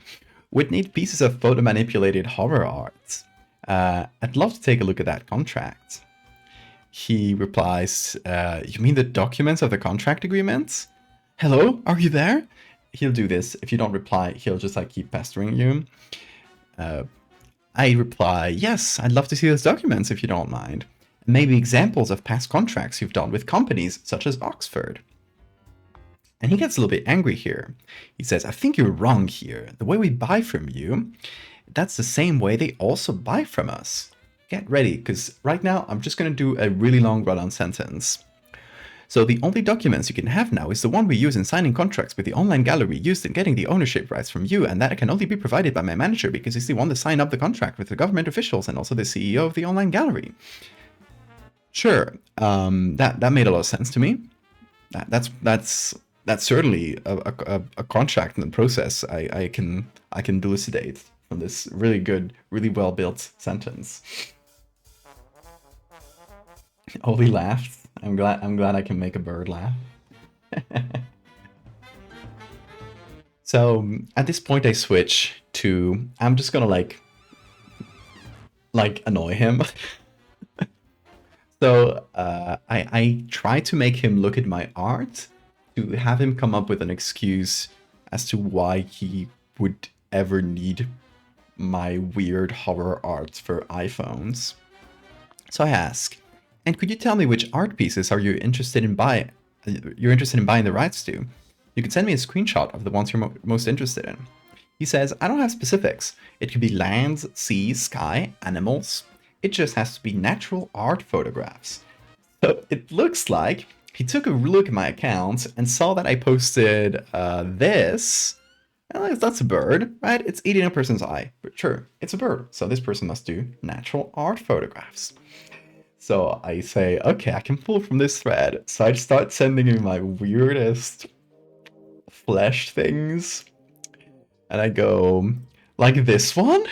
would need pieces of photo manipulated horror art. I'd love to take a look at that contract. He replies, you mean the documents of the contract agreements? Hello, are you there? He'll do this. If you don't reply, he'll just like keep pestering you. I reply, yes, I'd love to see those documents if you don't mind. Maybe examples of past contracts you've done with companies such as Oxford. And he gets a little bit angry here. He says, I think you're wrong here. The way we buy from you, that's the same way they also buy from us. Get ready, because right now I'm just going to do a really long run-on sentence. So the only documents you can have now is the one we use in signing contracts with the online gallery used in getting the ownership rights from you, and that can only be provided by my manager because he's the one to sign up the contract with the government officials and also the CEO of the online gallery. Sure, that made a lot of sense to me. That's certainly a contract and process I can elucidate from this really good, really well built sentence. Oli laughed. I'm glad I can make a bird laugh. So at this point I switch to, I'm just gonna like annoy him. So I try to make him look at my art, to have him come up with an excuse as to why he would ever need my weird horror art for iPhones. So I ask, and could you tell me which art pieces are you interested in buying? You're interested in buying the rights to? You can send me a screenshot of the ones you're most interested in. He says, I don't have specifics. It could be lands, seas, sky, animals. It just has to be natural art photographs. So it looks like he took a look at my account and saw that I posted this. And that's a bird, right? It's eating a person's eye. But sure, it's a bird. So this person must do natural art photographs. So I say, okay, I can pull from this thread. So I start sending him my weirdest flesh things. And I go, like this one?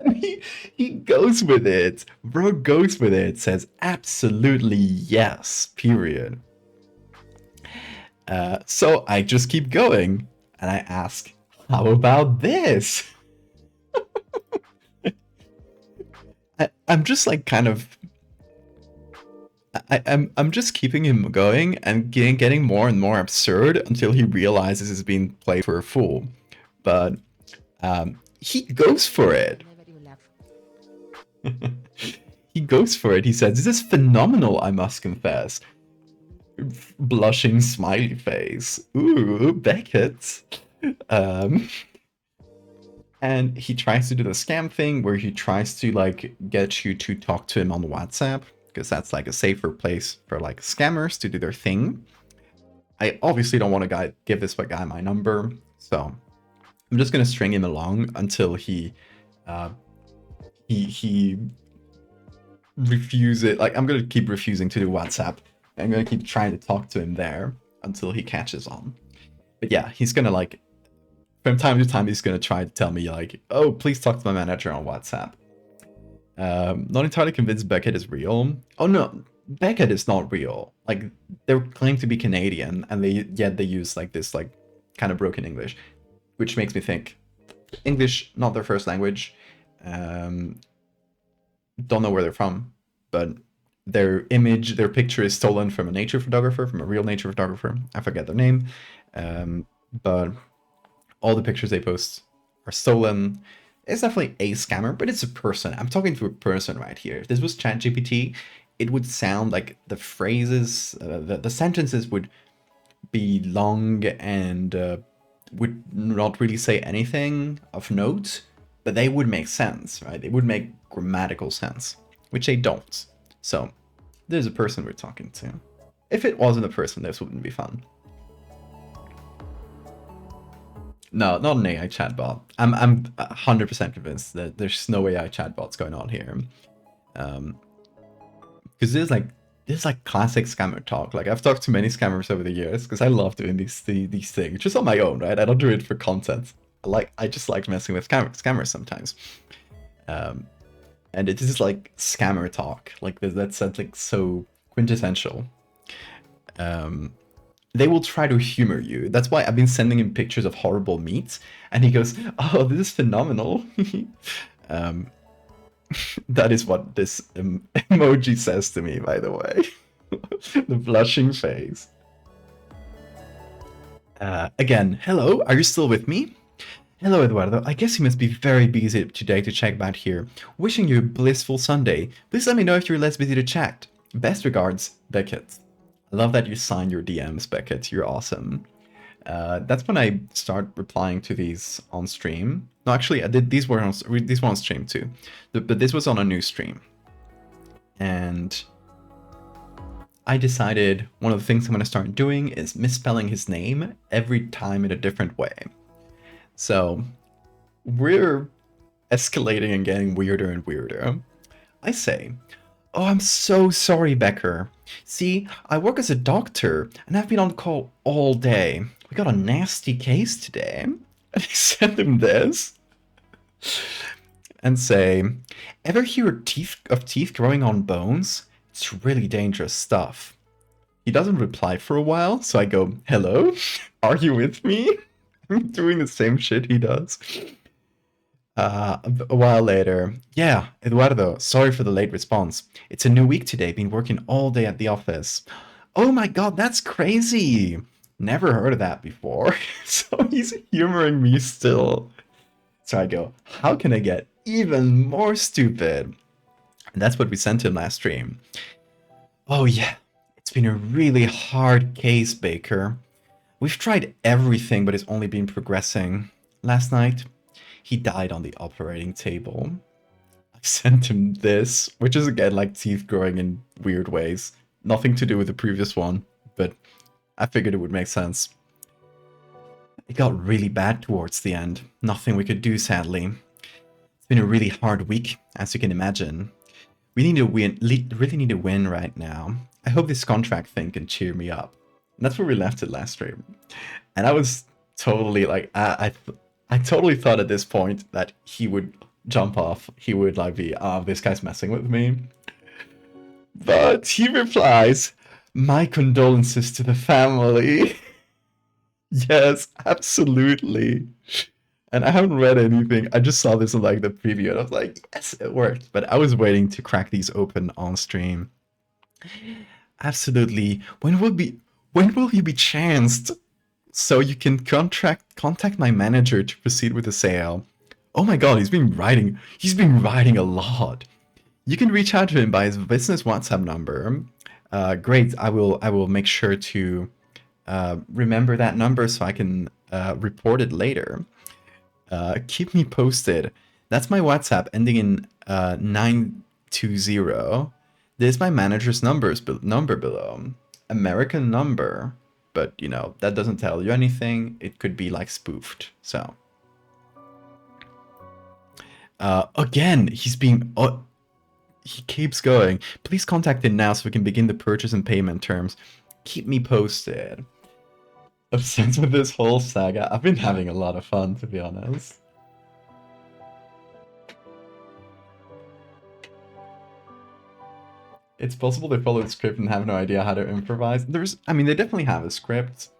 And he goes with it. Bro goes with it. Says, absolutely yes, period. So I just keep going. And I ask, how about this? I'm just like kind of... I'm just keeping him going and getting more and more absurd until he realizes he's being played for a fool. But he goes for it. He goes for it. He says, this is phenomenal, I must confess. Blushing smiley face. Ooh, Beckett. And he tries to do the scam thing where he tries to like get you to talk to him on WhatsApp, because that's like a safer place for like scammers to do their thing. I obviously don't want to give this guy my number, so I'm just gonna string him along until he refuses. Like, I'm gonna keep refusing to do WhatsApp. I'm gonna keep trying to talk to him there until he catches on. But yeah, he's gonna like, from time to time, he's gonna try to tell me like, oh, please talk to my manager on WhatsApp. Not entirely convinced Beckett is real. Oh no, Beckett is not real. Like, they claim to be Canadian, and yet they use like this like kind of broken English, which makes me think English not their first language. Don't know where they're from, but their picture is stolen from a nature photographer, from a real nature photographer. I forget their name, but all the pictures they post are stolen. It's definitely a scammer, but it's a person. I'm talking to a person right here. If this was ChatGPT, it would sound like the phrases, the sentences would be long and would not really say anything of note, but they would make sense, right? They would make grammatical sense, which they don't. So there's a person we're talking to. If it wasn't a person, this wouldn't be fun. No, not an AI chatbot. I'm 100% convinced that there's no AI chatbots going on here. Because there's like classic scammer talk. Like, I've talked to many scammers over the years because I love doing these things just on my own, right? I don't do it for content. I just like messing with scammers sometimes. And it is like scammer talk. Like, that's like so quintessential. They will try to humor you. That's why I've been sending him pictures of horrible meat, and he goes, "Oh, this is phenomenal." That is what this emoji says to me, by the way. The blushing face. Again, hello, are you still with me? Hello, Eduardo. I guess you must be very busy today to check back here. Wishing you a blissful Sunday. Please let me know if you're less busy to chat. Best regards, Beckett. I love that you signed your DMs, Beckett. You're awesome. That's when I start replying to these on stream. No, actually, I did these were on stream too, but this was on a new stream, and I decided one of the things I'm going to start doing is misspelling his name every time in a different way. So we're escalating and getting weirder and weirder. I say, "Oh, I'm so sorry, Becker. See, I work as a doctor, and I've been on call all day. We got a nasty case today." And I send him this. And say, "Ever hear of teeth growing on bones? It's really dangerous stuff." He doesn't reply for a while, so I go, "Hello? Are you with me?" I'm doing the same shit he does. A while later, "Yeah, Eduardo, sorry for the late response. It's a new week today, been working all day at the office." Oh my god, that's crazy! Never heard of that before. So he's humoring me still. So I go, how can I get even more stupid? And that's what we sent him last stream. "Oh yeah, it's been a really hard case, Baker. We've tried everything, but it's only been progressing. Last night, he died on the operating table. I sent him this, which is again like teeth growing in weird ways. Nothing to do with the previous one, but I figured it would make sense. It got really bad towards the end. Nothing we could do, sadly. It's been a really hard week, as you can imagine. We need to win, really need to win right now. I hope this contract thing can cheer me up. And that's where we left it last stream. And I was totally like, I totally thought at this point that he would jump off. He would like be, oh, this guy's messing with me. But he replies, my condolences to the family. Yes, absolutely. And I haven't read anything. I just saw this in like the preview and I was like, yes, it worked. But I was waiting to crack these open on stream. Absolutely. When will you be chanced? So you can contact my manager to proceed with the sale. Oh my god, he's been writing a lot. You can reach out to him by his business WhatsApp number. Great, I will make sure to remember that number so I can report it later. Keep me posted. That's my WhatsApp ending in 920. There's my manager's number below. American number, but you know, that doesn't tell you anything. It could be like spoofed. So again, he keeps going. Please contact him now so we can begin the purchase and payment terms. Keep me posted. Obsessed with this whole saga. I've been having a lot of fun, to be honest. It's possible they follow the script and have no idea how to improvise. I mean, they definitely have a script,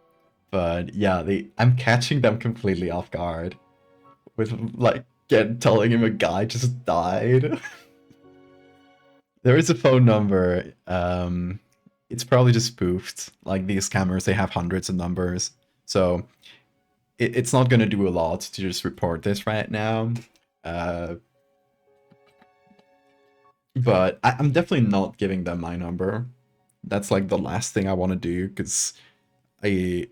but yeah, I'm catching them completely off guard with like telling him a guy just died. There is a phone number. It's probably just spoofed. Like these scammers, they have hundreds of numbers, so it's not gonna do a lot to just report this right now. But I'm definitely not giving them my number. That's like the last thing I want to do, because if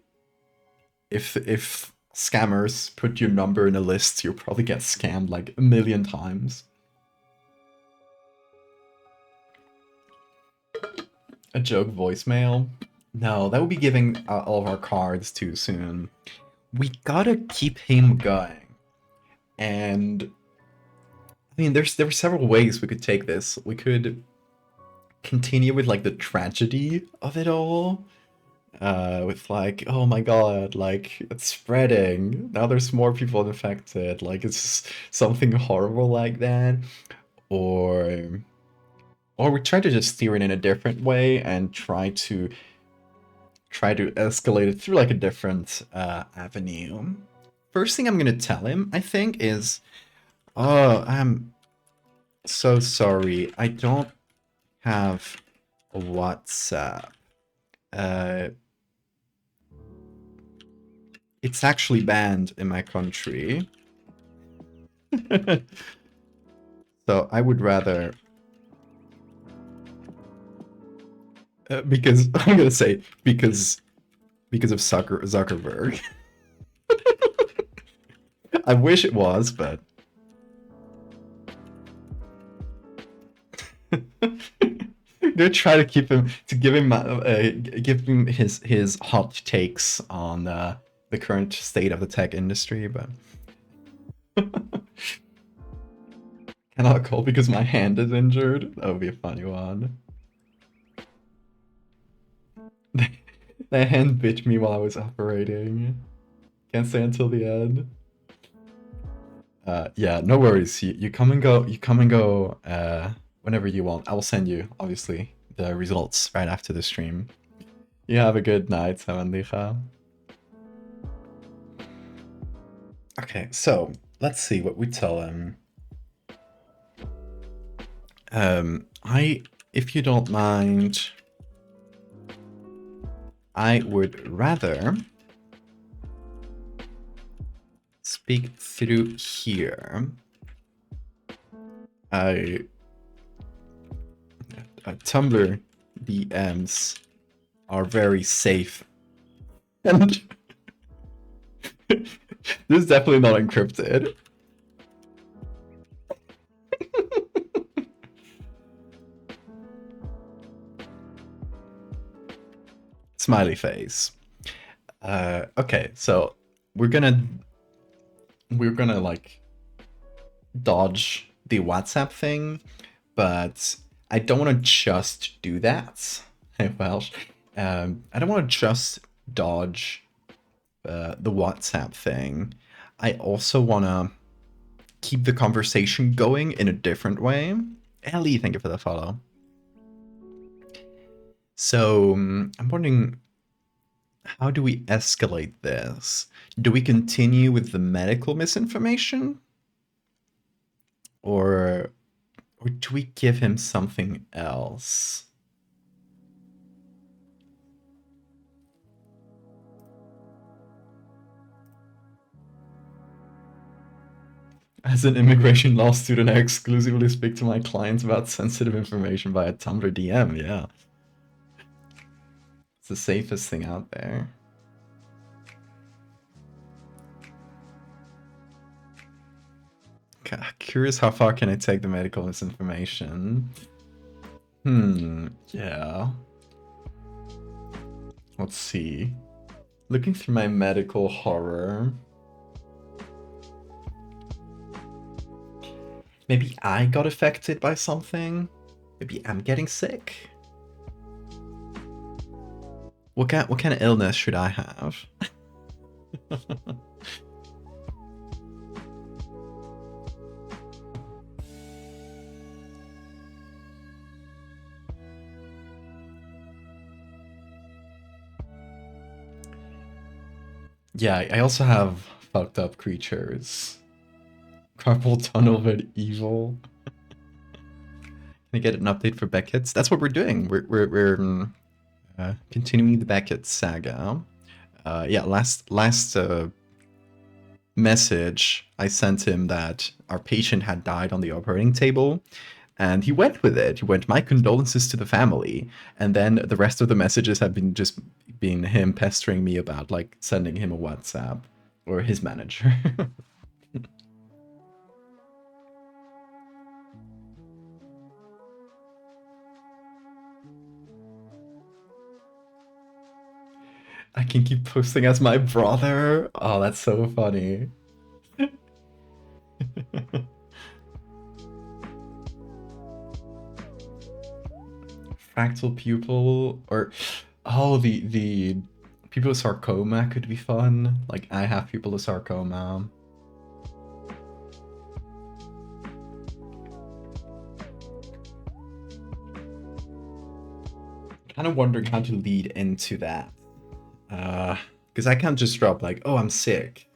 scammers put your number in a list, you'll probably get scammed like a million times. A joke voicemail? No, that would be giving all of our cards too soon. We gotta keep him going. And I mean, there were several ways we could take this. We could continue with like the tragedy of it all, with like, oh my god, like it's spreading. Now there's more people infected. Like it's just something horrible like that, or we try to just steer it in a different way and try to escalate it through like a different avenue. First thing I'm gonna tell him, I think, is, oh, I'm so sorry. I don't have a WhatsApp. It's actually banned in my country. So I would rather... because I'm gonna say because of Zuckerberg. I wish it was, but gonna try to give him his hot takes on the current state of the tech industry, but cannot call because my hand is injured. That would be a funny one. The hand bit me while I was operating. Can't stay until the end. Yeah, no worries. You come and go. You come and go whenever you want. I will send you, obviously, the results right after the stream. You have a good night, Samandija. Okay, so let's see what we tell him. If you don't mind, I would rather speak through here. Tumblr DMs are very safe and This is definitely not encrypted. Smiley face. Okay, so we're gonna like dodge the WhatsApp thing, but I don't want to just do that. Well, I don't want to just dodge the WhatsApp thing. I also want to keep the conversation going in a different way. Ellie, thank you for the follow. So I'm wondering, how do we escalate this? Do we continue with the medical misinformation? Or do we give him something else? As an immigration law student, I exclusively speak to my clients about sensitive information via Tumblr DM, yeah. It's the safest thing out there. Curious how far can I take the medical misinformation? Yeah. Let's see. Looking through my medical horror. Maybe I got affected by something? Maybe I'm getting sick? What kind of illness should I have? Yeah, I also have fucked up creatures. Carpal tunnel but evil. Can I get an update for Beckett's? That's what we're doing. We're continuing the Beckett saga. Yeah, last message I sent him that our patient had died on the operating table, and he went with it. He went, "My condolences to the family," and then the rest of the messages have been just been him pestering me about like sending him a WhatsApp or his manager. I can keep posting as my brother. Oh, that's so funny. Fractal pupil, or the people with sarcoma could be fun. Like I have people with sarcoma. Kind of wondering how to lead into that. Because I can't just drop like, "Oh, I'm sick."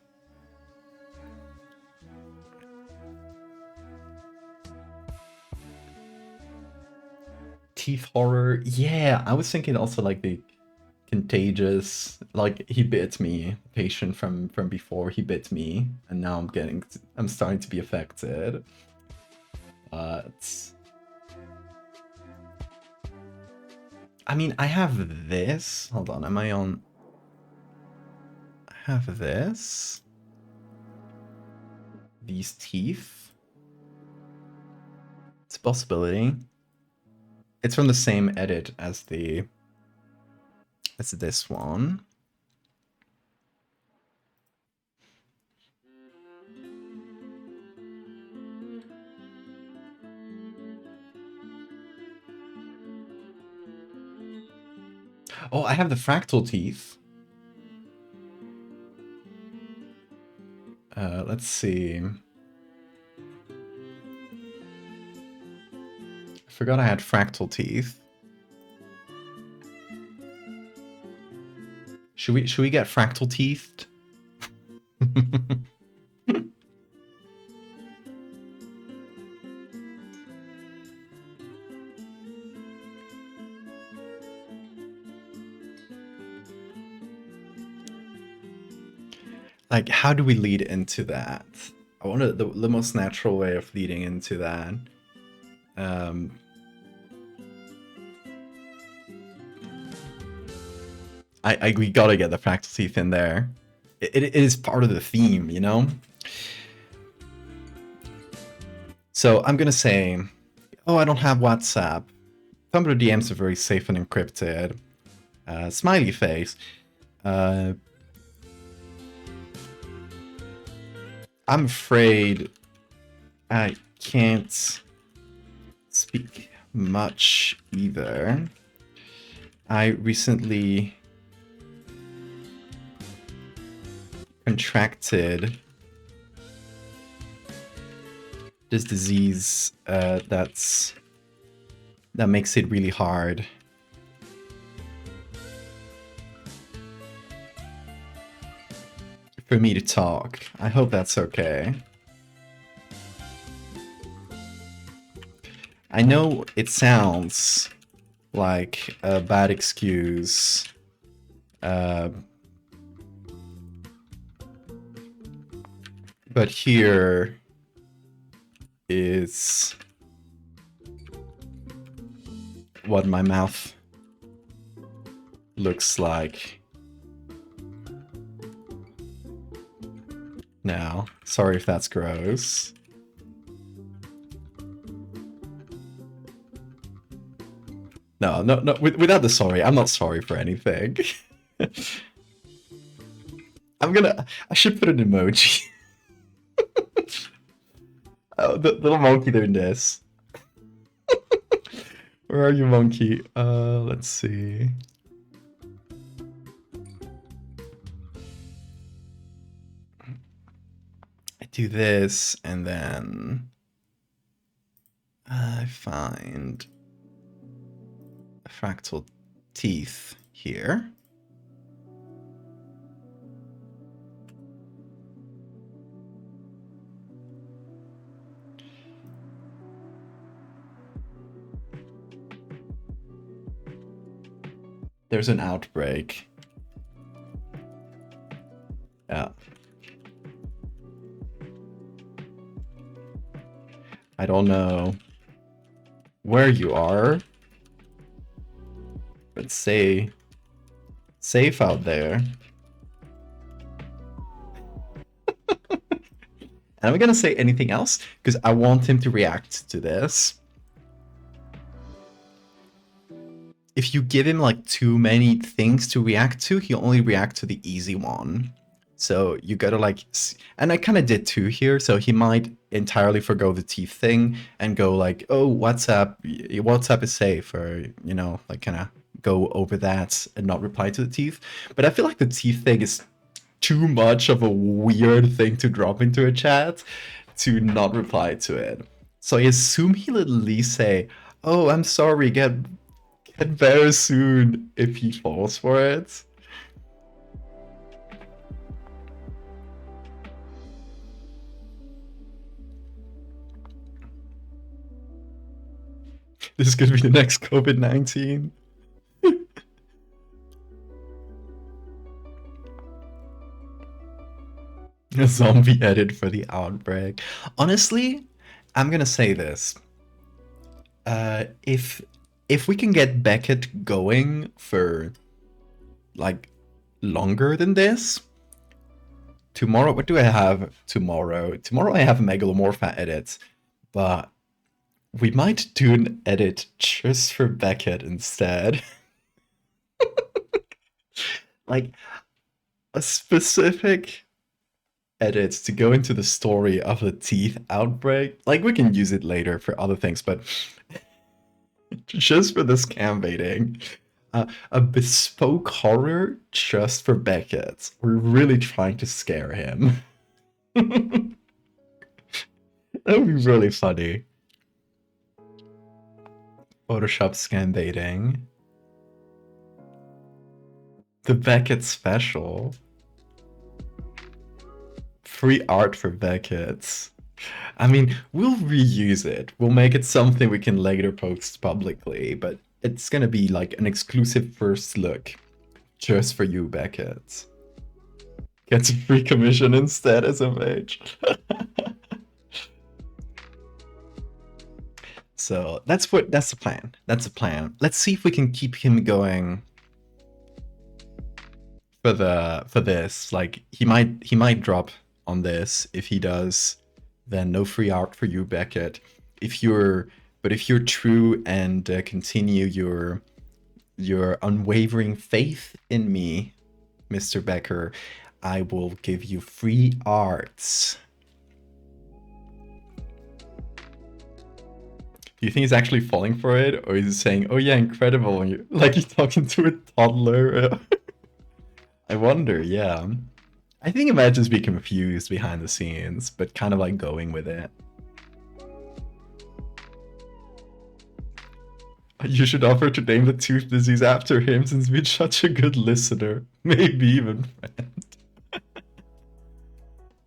Teeth horror. Yeah, I was thinking also like the contagious, like he bit me, patient from before, he bit me, and now I'm starting to be affected. But I mean, I have this. Hold on, am I on? I have this. These teeth. It's a possibility. It's from the same edit as this one. Oh, I have the fractal teeth. Let's see. I forgot I had fractal teeth. Should we get fractal teethed? Like, how do we lead into that? I want the most natural way of leading into that. We gotta get the fractal teeth in there. it is part of the theme, you know? So I'm gonna say, oh, I don't have WhatsApp. Tumblr DMs are very safe and encrypted. Smiley face. I'm afraid I can't speak much either. I recently contracted this disease that makes it really hard for me to talk. I hope that's okay. I know it sounds like a bad excuse, but here is what my mouth looks like now. Sorry if that's gross. No, without the sorry, I'm not sorry for anything. I should put an emoji. Oh, the little monkey doing this. Where are you, monkey? Let's see. I do this, and then I find fractal teeth here. There's an outbreak. Yeah. I don't know where you are, but stay safe out there. Am I gonna say anything else? Because I want him to react to this. If you give him like too many things to react to, he'll only react to the easy one. So you gotta like, and I kind of did too here. So he might entirely forgo the teeth thing and go like, oh, WhatsApp is safe, or you know, like kind of go over that and not reply to the teeth. But I feel like the teeth thing is too much of a weird thing to drop into a chat to not reply to it. So I assume he'll at least say, oh, I'm sorry, get better soon if he falls for it. This could be the next COVID-19. A zombie edit for the outbreak. Honestly, I'm gonna say this. If we can get Beckett going for like longer than this, tomorrow, what do I have tomorrow? Tomorrow I have Megalomorpha edits, but we might do an edit just for Beckett instead. Like a specific edit to go into the story of the teeth outbreak. Like we can use it later for other things, but just for the scam baiting. A bespoke horror just for Beckett. We're really trying to scare him. That would be really funny. Photoshop scam baiting. The Beckett special. Free art for Beckett. I mean, we'll reuse it. We'll make it something we can later post publicly, but it's gonna be like an exclusive first look just for you, Beckett. Gets a free commission instead, SMH. So that's the plan. That's the plan. Let's see if we can keep him going for this. Like he might drop on this. If he does, then no free art for you, Beckett. If you're if you're true and continue your unwavering faith in me, Mr. Becker, I will give you free arts. Do you think he's actually falling for it, or is he saying, "Oh yeah, incredible," when you like he's talking to a toddler? I wonder. Yeah, I think he might just be confused behind the scenes, but kind of like going with it. You should offer to name the tooth disease after him, since we're such a good listener. Maybe even friend.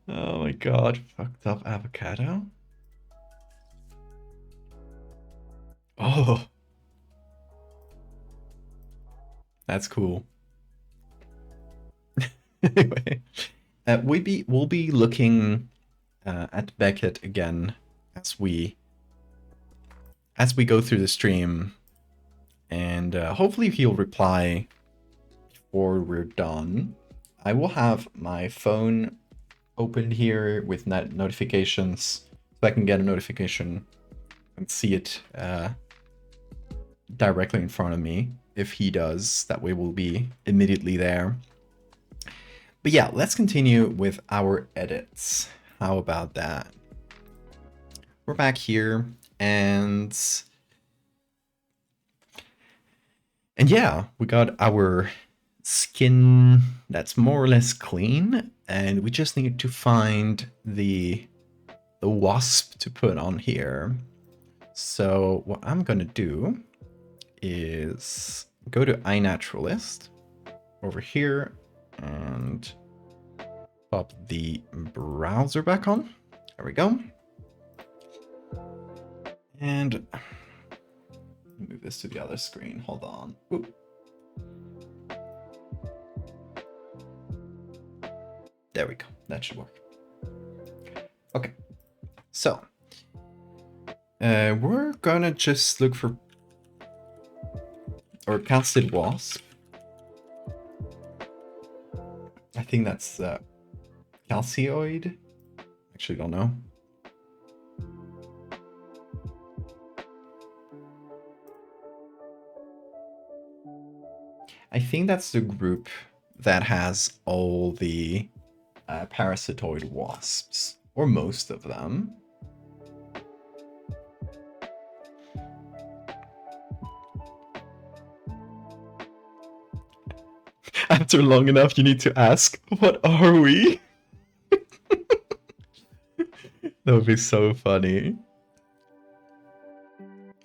Oh my god, fucked up avocado? Oh, that's cool. Anyway, we'll be looking at Beckett again as we go through the stream, and hopefully he'll reply before we're done. I will have my phone opened here with notifications, so I can get a notification and see it directly in front of me. If he does, that way we'll be immediately there. But yeah, let's continue with our edits. How about that? We're back here, and yeah, we got our skin that's more or less clean, and we just need to find the wasp to put on here. So what I'm gonna do is go to iNaturalist over here and pop the browser back on. There we go. And move this to the other screen. Hold on. Ooh. There we go. That should work. Okay. So we're gonna just look for casted wasp. I think that's calcioid. Actually, don't know. I think that's the group that has all the parasitoid wasps, or most of them. After long enough, you need to ask, what are we? That would be so funny.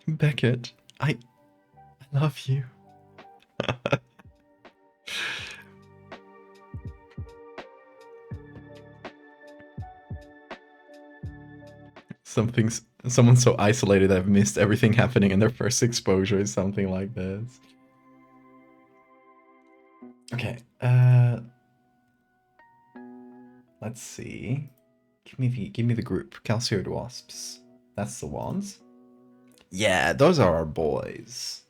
Beckett, I love you. Someone so isolated that I've missed everything happening in their first exposure is something like this. Okay, let's see. Give me the group. Calcioid wasps. That's the ones. Yeah, those are our boys.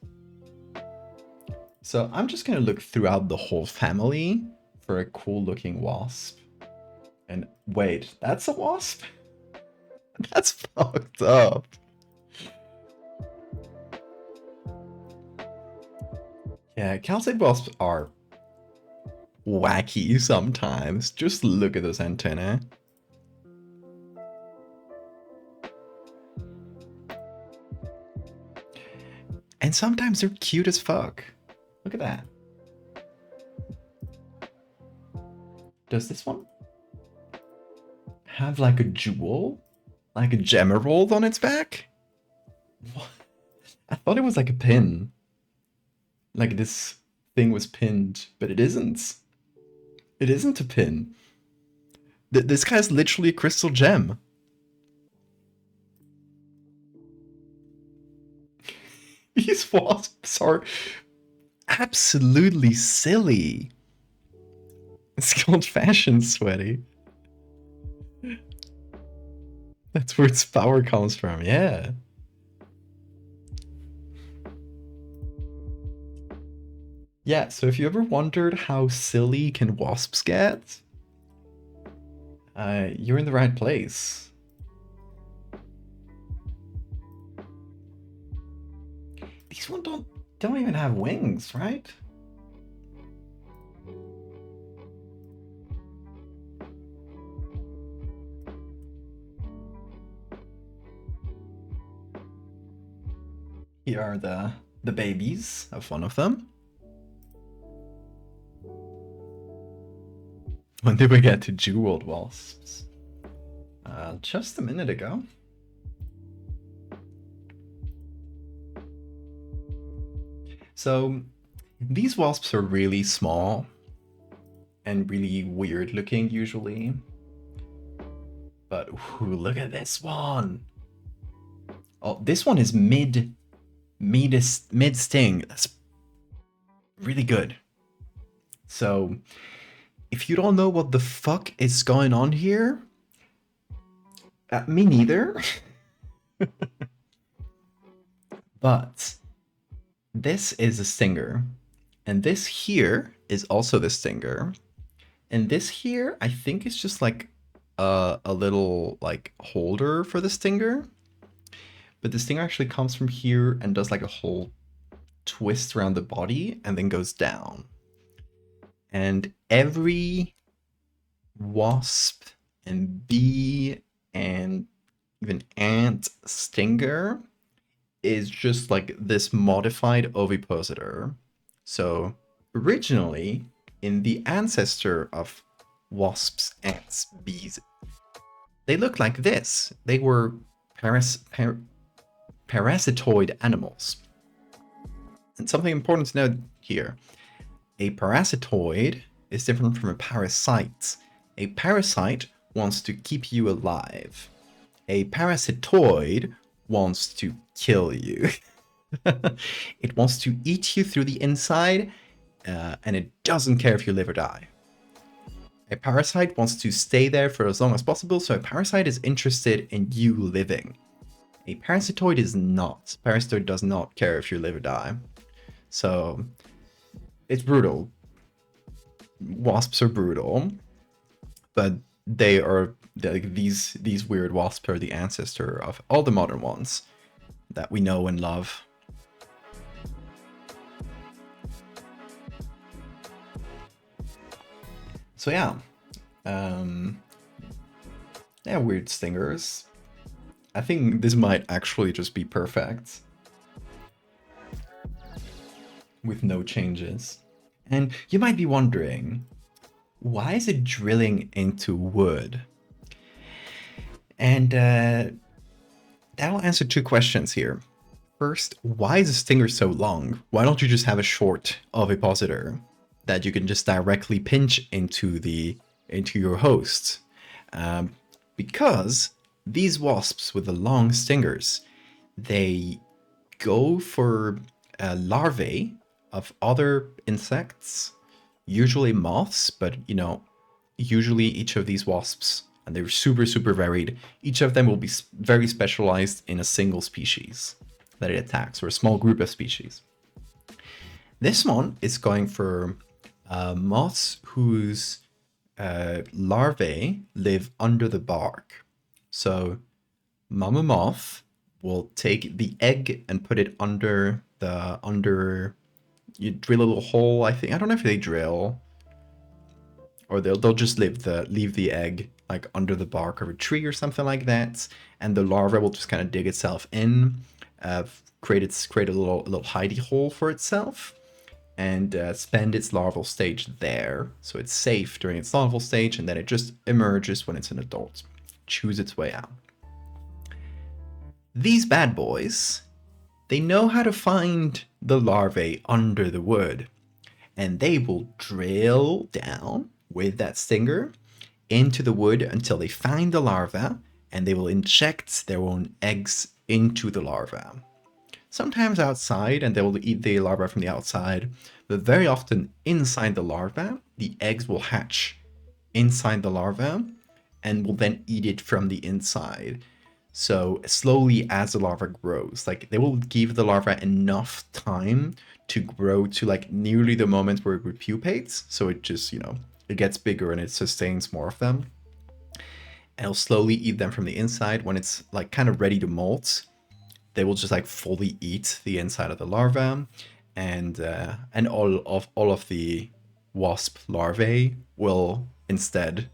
So I'm just gonna look throughout the whole family for a cool looking wasp. And wait, that's a wasp? That's fucked up. Yeah, calcite wasps are wacky sometimes. Just look at those antennae. And sometimes they're cute as fuck. Look at that. Does this one have like a jewel? Like a gemerald on its back? What? I thought it was like a pin. Like this thing was pinned, but it isn't. It isn't a pin. This guy's literally a crystal gem. These wasps are absolutely silly. It's called fashion sweaty. That's where its power comes from, yeah. Yeah, so if you ever wondered how silly can wasps get, you're in the right place. These ones don't even have wings, right? Here are the babies of one of them. When did we get to jeweled wasps? Just a minute ago. So these wasps are really small and really weird looking usually. But ooh, look at this one. Oh, this one is mid sting. That's really good. So if you don't know what the fuck is going on here, me neither. But this is a stinger, and this here is also the stinger, and this here I think is just like a little like holder for the stinger, but the stinger actually comes from here and does like a whole twist around the body and then goes down. And every wasp and bee and even ant stinger is just like this modified ovipositor. So originally, in the ancestor of wasps, ants, bees, they looked like this. They were parasitoid animals. And something important to note here, a parasitoid is different from a parasite. A parasite wants to keep you alive. A parasitoid wants to kill you. It wants to eat you through the inside, and it doesn't care if you live or die. A parasite wants to stay there for as long as possible, so a parasite is interested in you living. A parasitoid is not. Parasitoid does not care if you live or die. So it's brutal. Wasps are brutal, but they are like these weird wasps are the ancestor of all the modern ones that we know and love. So yeah, weird stingers. I think this might actually just be perfect with no changes. And you might be wondering, why is it drilling into wood? And that'll answer two questions here. First, why is a stinger so long? Why don't you just have a short ovipositor that you can just directly pinch into your host? Because these wasps with the long stingers, they go for larvae of other insects, usually moths, but usually each of these wasps, and they're super, super varied, each of them will be very specialized in a single species that it attacks, or a small group of species. This one is going for moths whose larvae live under the bark. So mama moth will take the egg and put it under you drill a little hole, I think. I don't know if they drill, or they'll just leave the egg like under the bark of a tree or something like that, and the larva will just kind of dig itself in, create a little hidey hole for itself, and spend its larval stage there, so it's safe during its larval stage, and then it just emerges when it's an adult, chews its way out. These bad boys, they know how to find the larvae under the wood, and they will drill down with that stinger into the wood until they find the larva, and they will inject their own eggs into the larva. Sometimes outside, and they will eat the larva from the outside, but very often inside the larva, the eggs will hatch inside the larva and will then eat it from the inside. So slowly as the larva grows, like they will give the larva enough time to grow to like nearly the moment where it repupates. So it just, it gets bigger and it sustains more of them. And it'll slowly eat them from the inside. When it's like kind of ready to molt, they will just like fully eat the inside of the larva, and all of the wasp larvae will instead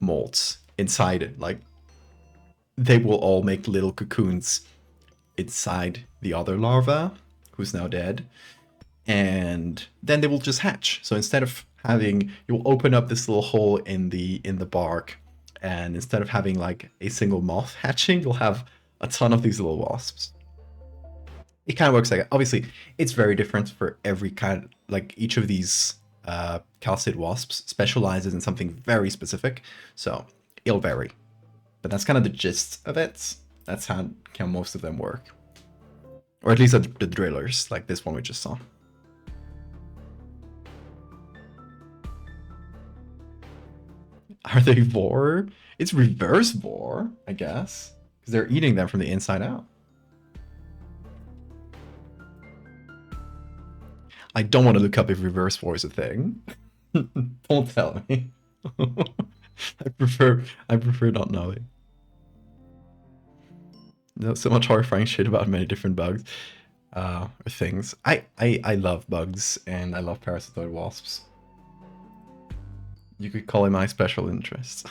molt inside it. Like they will all make little cocoons inside the other larva, who's now dead, and then they will just hatch. So instead of having, you'll open up this little hole in the bark, and instead of having like a single moth hatching, you'll have a ton of these little wasps. It kind of works like, obviously it's very different for every kind, like each of these calcid wasps specializes in something very specific, so it'll vary. But that's kind of the gist of it. That's how most of them work. Or at least the drillers, like this one we just saw. Are they vor? It's reverse vor, I guess. Because they're eating them from the inside out. I don't want to look up if reverse vor is a thing. Don't tell me. I prefer not knowing. There's so much horrifying shit about many different bugs or things. I love bugs and I love parasitoid wasps. You could call it my special interest.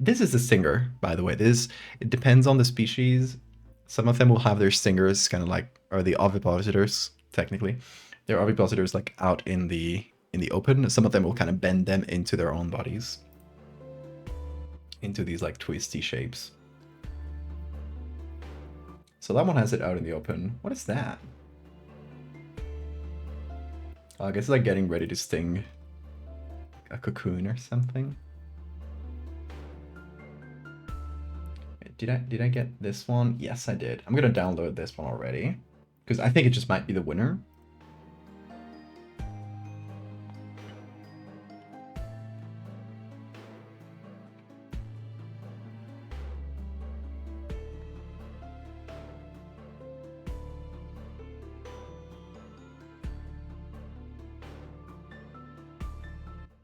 This is a stinger, by the way. It depends on the species. Some of them will have their stingers kind of like, or the ovipositors, technically. They're ovipositors like out in the open. Some of them will kind of bend them into their own bodies. Into these like twisty shapes. So that one has it out in the open. What is that? I guess it's like getting ready to sting a cocoon or something. Did I get this one? Yes, I did. I'm gonna download this one already because I think it just might be the winner.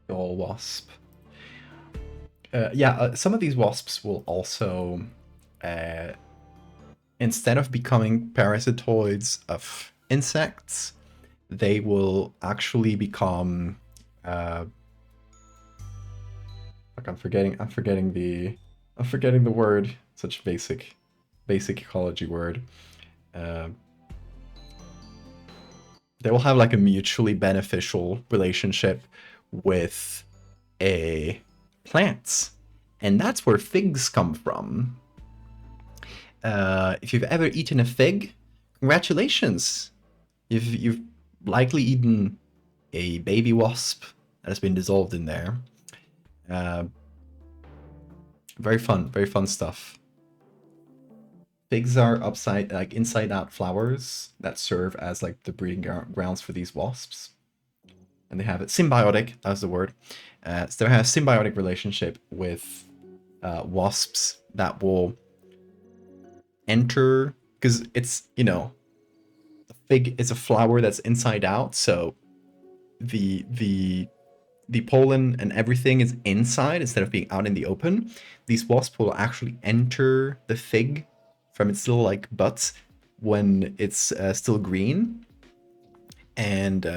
All wasp. Some of these wasps will also, instead of becoming parasitoids of insects, they will actually become. Like I'm forgetting the word. Such basic ecology word. They will have like a mutually beneficial relationship with a plants, and that's where figs come from. If you've ever eaten a fig, congratulations. You've likely eaten a baby wasp that has been dissolved in there. Very fun stuff. Figs are inside out flowers that serve as like the breeding grounds for these wasps. And they have a symbiotic, that's the word. So they have a symbiotic relationship with wasps that will enter, because it's, the fig is a flower that's inside out, so the pollen and everything is inside instead of being out in the open. These wasps will actually enter the fig from its little like butts when it's still green, and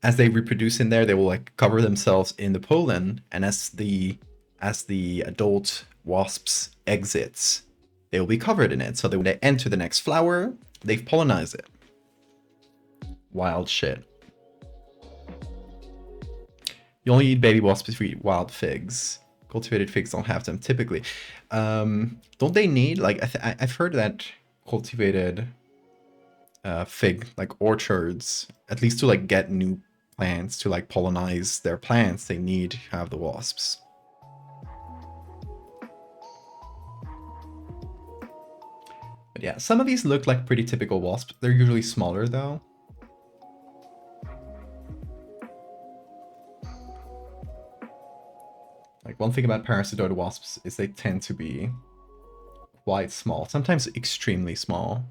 as they reproduce in there, they will like cover themselves in the pollen, and as the adult wasps exits, they will be covered in it. So when they enter the next flower, they've pollinized it. Wild shit. You only eat baby wasps if you eat wild figs. Cultivated figs don't have them typically. Don't they need like I've heard that cultivated fig like orchards, at least to like get new plants to like pollinize their plants, they need to have the wasps. But yeah, some of these look like pretty typical wasps. They're usually smaller though. Like One thing about parasitoid wasps is they tend to be quite small, sometimes extremely small.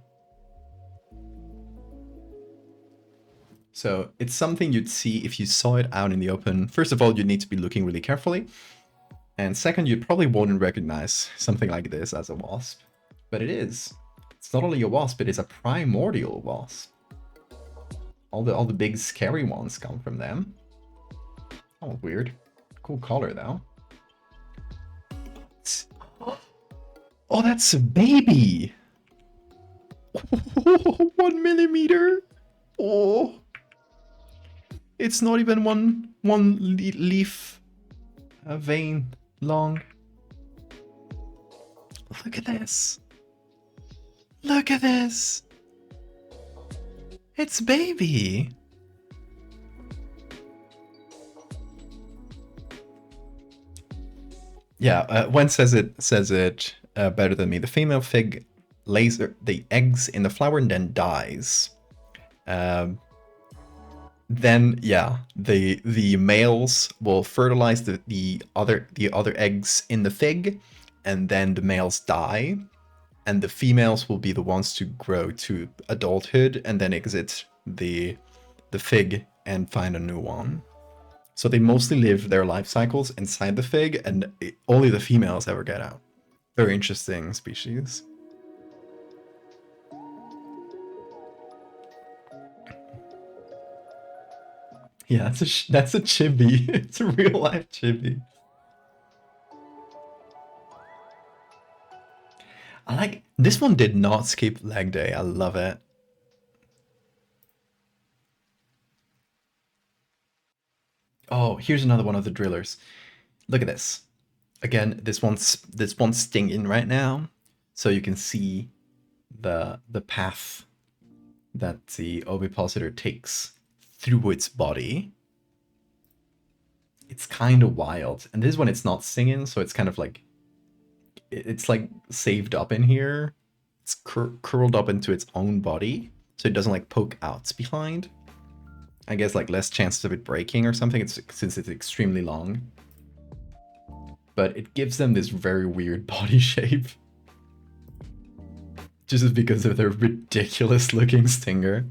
So it's something you'd see if you saw it out in the open. First of all, you'd need to be looking really carefully. And second, you probably wouldn't recognize something like this as a wasp. But it is. It's not only a wasp, it is a primordial wasp. All the big scary ones come from them. Oh, weird. Cool color though. Oh, that's a baby! 1 millimeter! Oh! It's not even one leaf vein long. Look at this. Look at this. It's baby. Yeah, Wen says it better than me. The female fig lays the eggs in the flower and then dies. Then yeah, the males will fertilize the other eggs in the fig, and then the males die, and the females will be the ones to grow to adulthood and then exit the fig and find a new one. So they mostly live their life cycles inside the fig, and only the females ever get out. Very interesting species. Yeah, that's a chibi. It's a real life chibi. I like this one. Did not skip leg day. I love it. Oh, here's another one of the drillers. Look at this. Again, this one's stinging right now, so you can see the path that the ovipositor takes through its body. It's kind of wild, and this is when it's not stinging, so it's kind of like it's like saved up in here. It's curled up into its own body, so it doesn't like poke out behind. I guess like less chances of it breaking or something, since it's extremely long. But it gives them this very weird body shape. Just because of their ridiculous looking stinger.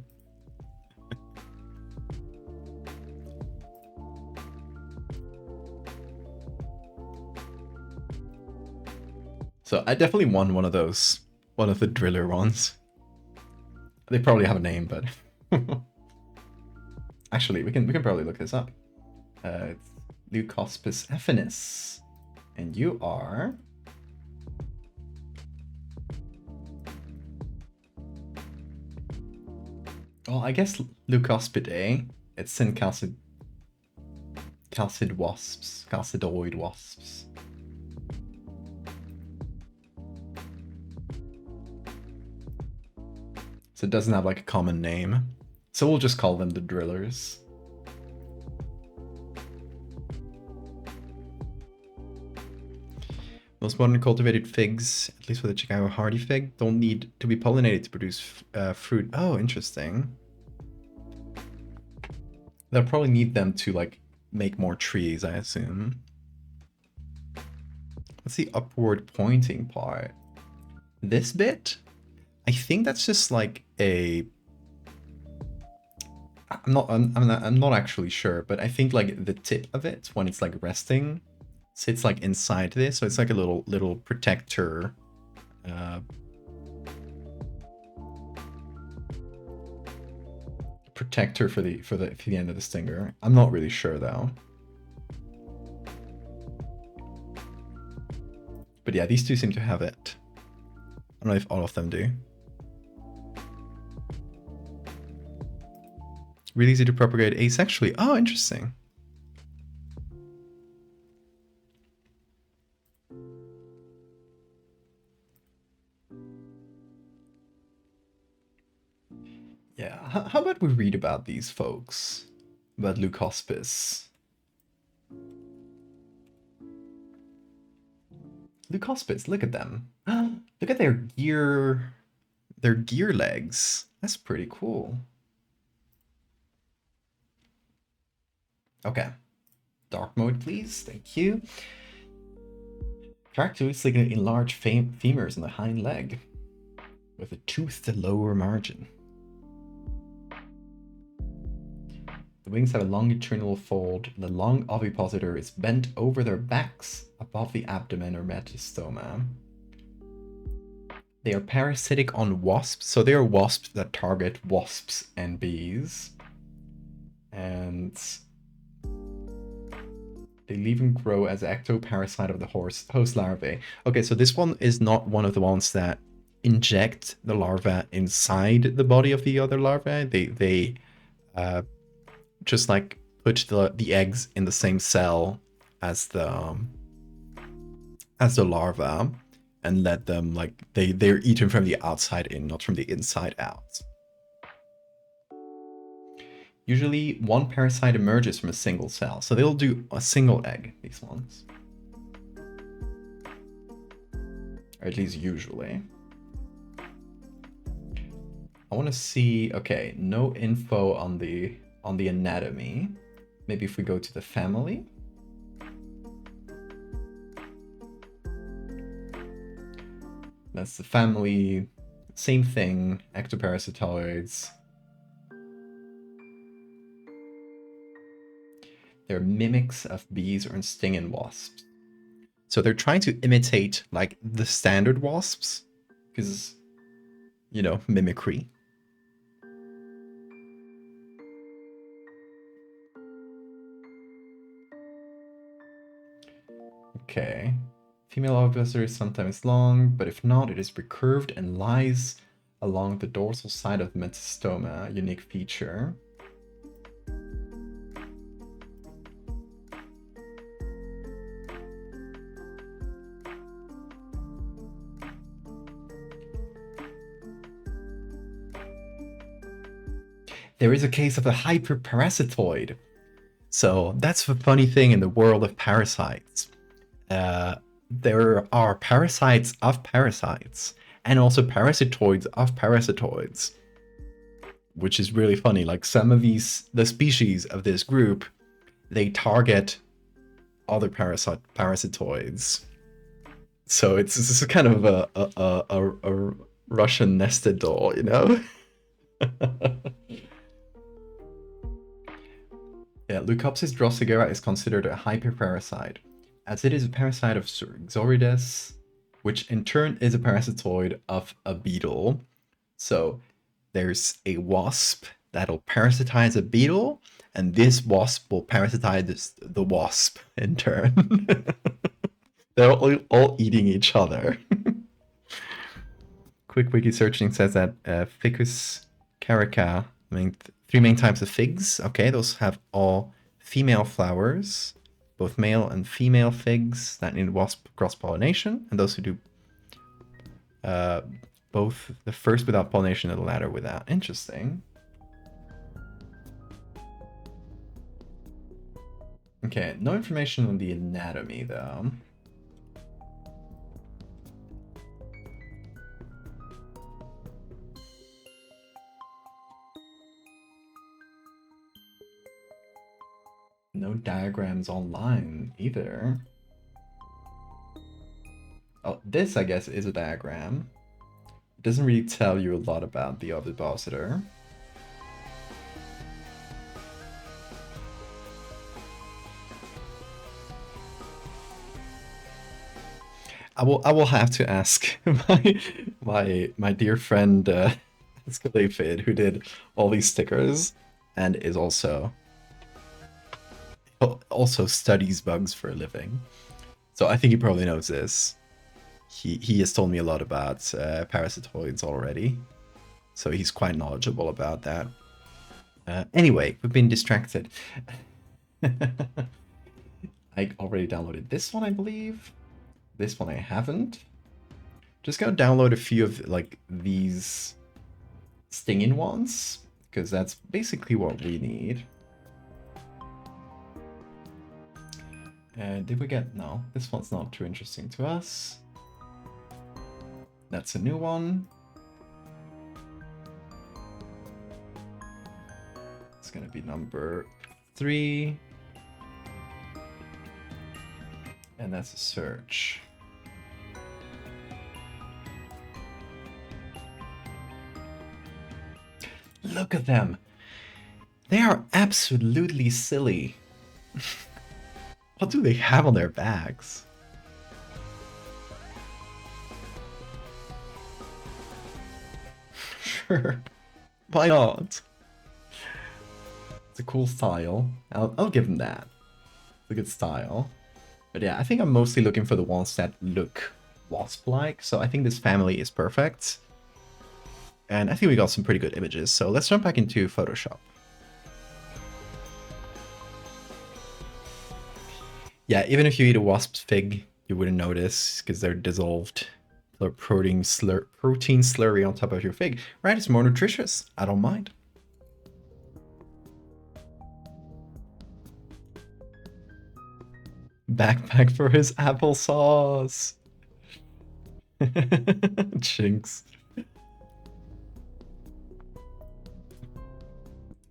So I definitely won one of those. One of the driller ones. They probably have a name, but... Actually, we can probably look this up. It's Leucospis ephinus. And you are... Well, I guess Leucospidae. It's in calcid wasps. Calcidoid wasps. So it doesn't have like a common name. So we'll just call them the drillers. Most modern cultivated figs, at least for the Chicago hardy fig, don't need to be pollinated to produce fruit. Oh, interesting. They'll probably need them to like make more trees, I assume. What's the upward pointing part? This bit? I think that's just like a... I'm not actually sure, but I think like the tip of it, when it's like resting, sits like inside this, so it's like a little protector. Protector for the end of the stinger. I'm not really sure though. But yeah, these two seem to have it. I don't know if all of them do. Really easy to propagate asexually. Oh, interesting. Yeah, how about we read about these folks? About Leucospis. Leucospis, look at them. Look at their gear legs. That's pretty cool. Okay. Dark mode, please. Thank you. Characteristically enlarged femurs in the hind leg, with a toothed lower margin. The wings have a longitudinal fold. The long ovipositor is bent over their backs above the abdomen or metastoma. They are parasitic on wasps, so they are wasps that target wasps and bees. And they leave and grow as ectoparasite of the host larvae. Okay, so this one is not one of the ones that inject the larva inside the body of the other larvae. They just like put the eggs in the same cell as the larva and let them, like, they're eaten from the outside in, not from the inside out. Usually one parasite emerges from a single cell, so they'll do a single egg, these ones. Or at least usually. I want to see, okay, no info on the anatomy. Maybe if we go to the family. That's the family, same thing, ectoparasitoids. They're mimics of bees or stinging wasps. So they're trying to imitate like the standard wasps, because, you know, mimicry. Okay. Female ovipositor is sometimes long, but if not, it is recurved and lies along the dorsal side of the metastoma, a unique feature. There is a case of a hyperparasitoid. So that's the funny thing in the world of parasites. There are parasites of parasites, and also parasitoids of parasitoids, which is really funny. Like some of the species of this group, they target other parasitoids. So this is kind of a Russian nested doll, you know? Yeah, Leucopsis drossigera is considered a hyperparasite, as it is a parasite of Xorides, which in turn is a parasitoid of a beetle. So there's a wasp that'll parasitize a beetle, and this wasp will parasitize the wasp in turn. They're all eating each other. Quick wiki searching says that Ficus carica, I mean, 3 main types of figs. Okay, those have all female flowers, both male and female figs that need wasp cross-pollination, and those who do both the first without pollination and the latter without. Interesting. Okay, no information on the anatomy though. No diagrams online either. Oh, this I guess is a diagram. It doesn't really tell you a lot about the ovipositor. I will have to ask my dear friend Scalafid, who did all these stickers and is also studies bugs for a living. So I think he probably knows this. He has told me a lot about parasitoids already, so he's quite knowledgeable about that. Anyway, we've been distracted. I already downloaded this one, I believe. This one I haven't. Just gonna download a few of like these stinging ones, because that's basically what we need. Did we get... No, this one's not too interesting to us. That's a new one. It's gonna be number 3. And that's a search. look at them. They are absolutely silly. What do they have on their bags? Sure. Why not? It's a cool style. I'll give them that. It's a good style. But yeah, I think I'm mostly looking for the ones that look wasp-like. So I think this family is perfect. And I think we got some pretty good images. So let's jump back into Photoshop. Yeah, even if you eat a wasp fig, you wouldn't notice because they're dissolved. The protein slurry on top of your fig. Right, it's more nutritious. I don't mind. Backpack for his applesauce. Chinks.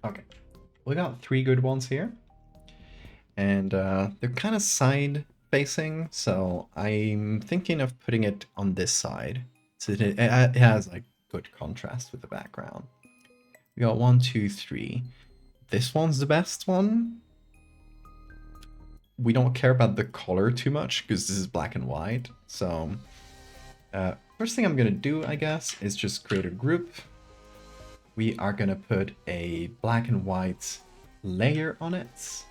Okay, we got 3 good ones here. And they're kind of side facing, so I'm thinking of putting it on this side. So it has like good contrast with the background. We got 1, 2, 3. This one's the best one. We don't care about the color too much because this is black and white. So first thing I'm gonna do, I guess, is just create a group. We are gonna put a black and white layer on it.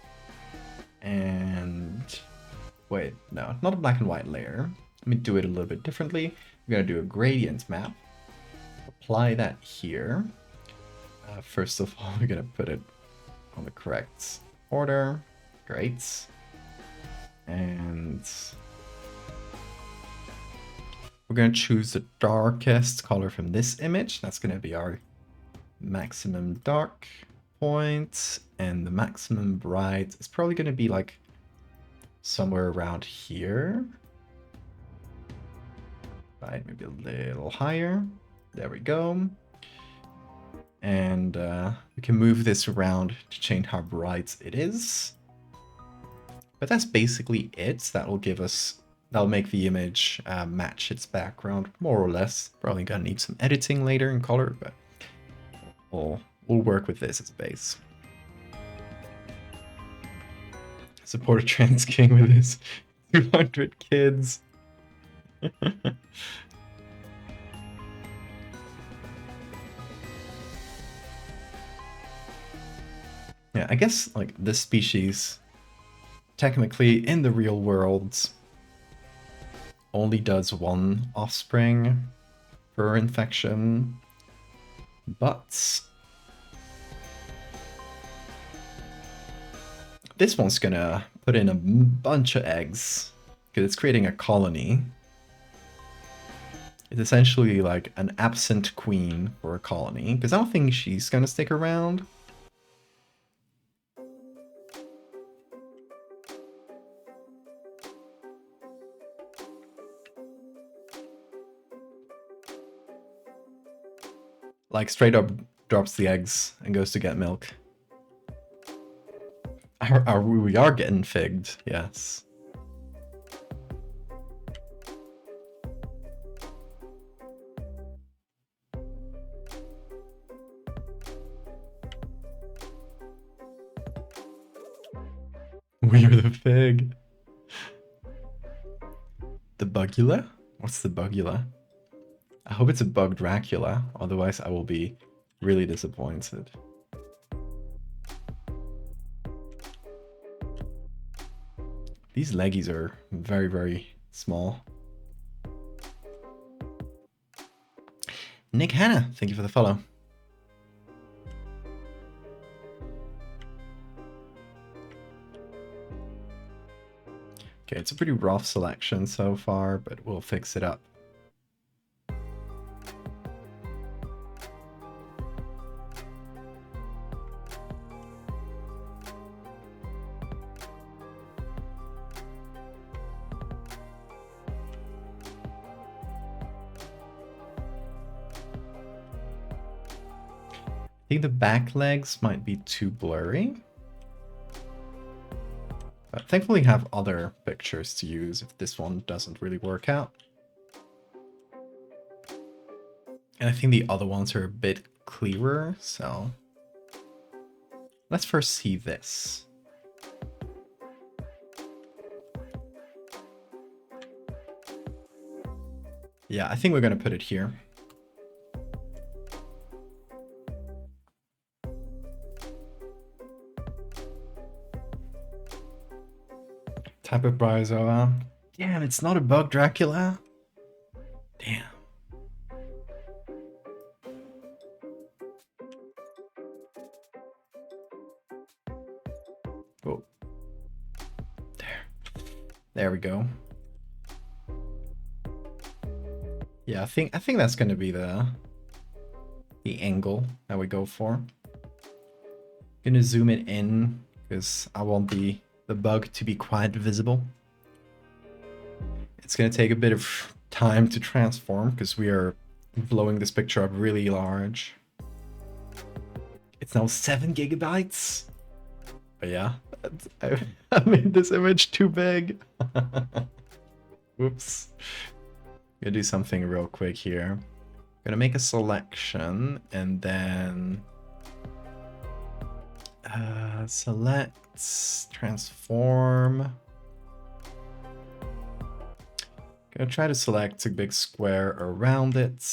And wait, no, not a black and white layer. Let me do it a little bit differently. We're gonna do a gradient map. Apply that here. First of all, we're gonna put it on the correct order. Great. And we're gonna choose the darkest color from this image. That's gonna be our maximum dark point, and the maximum bright is probably going to be like somewhere around here. Right, maybe a little higher. There we go. And we can move this around to change how bright it is. But that's basically it. That'll make the image match its background more or less. Probably gonna need some editing later in color, but we'll work with this as a base. Support a trans king with his 200 kids. Yeah, I guess like this species technically in the real world only does 1 offspring per infection, but this one's gonna put in a bunch of eggs because it's creating a colony. It's essentially like an absent queen for a colony because I don't think she's gonna stick around. Like straight up drops the eggs and goes to get milk. We are getting figged, yes. We are the fig. The bugula? What's the bugula? I hope it's a bug Dracula, otherwise I will be really disappointed. These leggies are very, very small. Nick Hanna, thank you for the follow. Okay, it's a pretty rough selection so far, but we'll fix it up. I think the back legs might be too blurry. But thankfully we have other pictures to use if this one doesn't really work out. And I think the other ones are a bit clearer, so let's first see this. Yeah, I think we're gonna put it here. Type of bryozoa. Damn, it's not a bug Dracula. Damn. Oh. There we go. Yeah, I think that's gonna be the angle that we go for. Gonna zoom it in because I want the bug to be quite visible. It's gonna take a bit of time to transform because we are blowing this picture up really large. It's now 7 gigabytes. But yeah, I made this image too big. Whoops. Gonna do something real quick here. Gonna make a selection and then select, transform. Gonna try to select a big square around it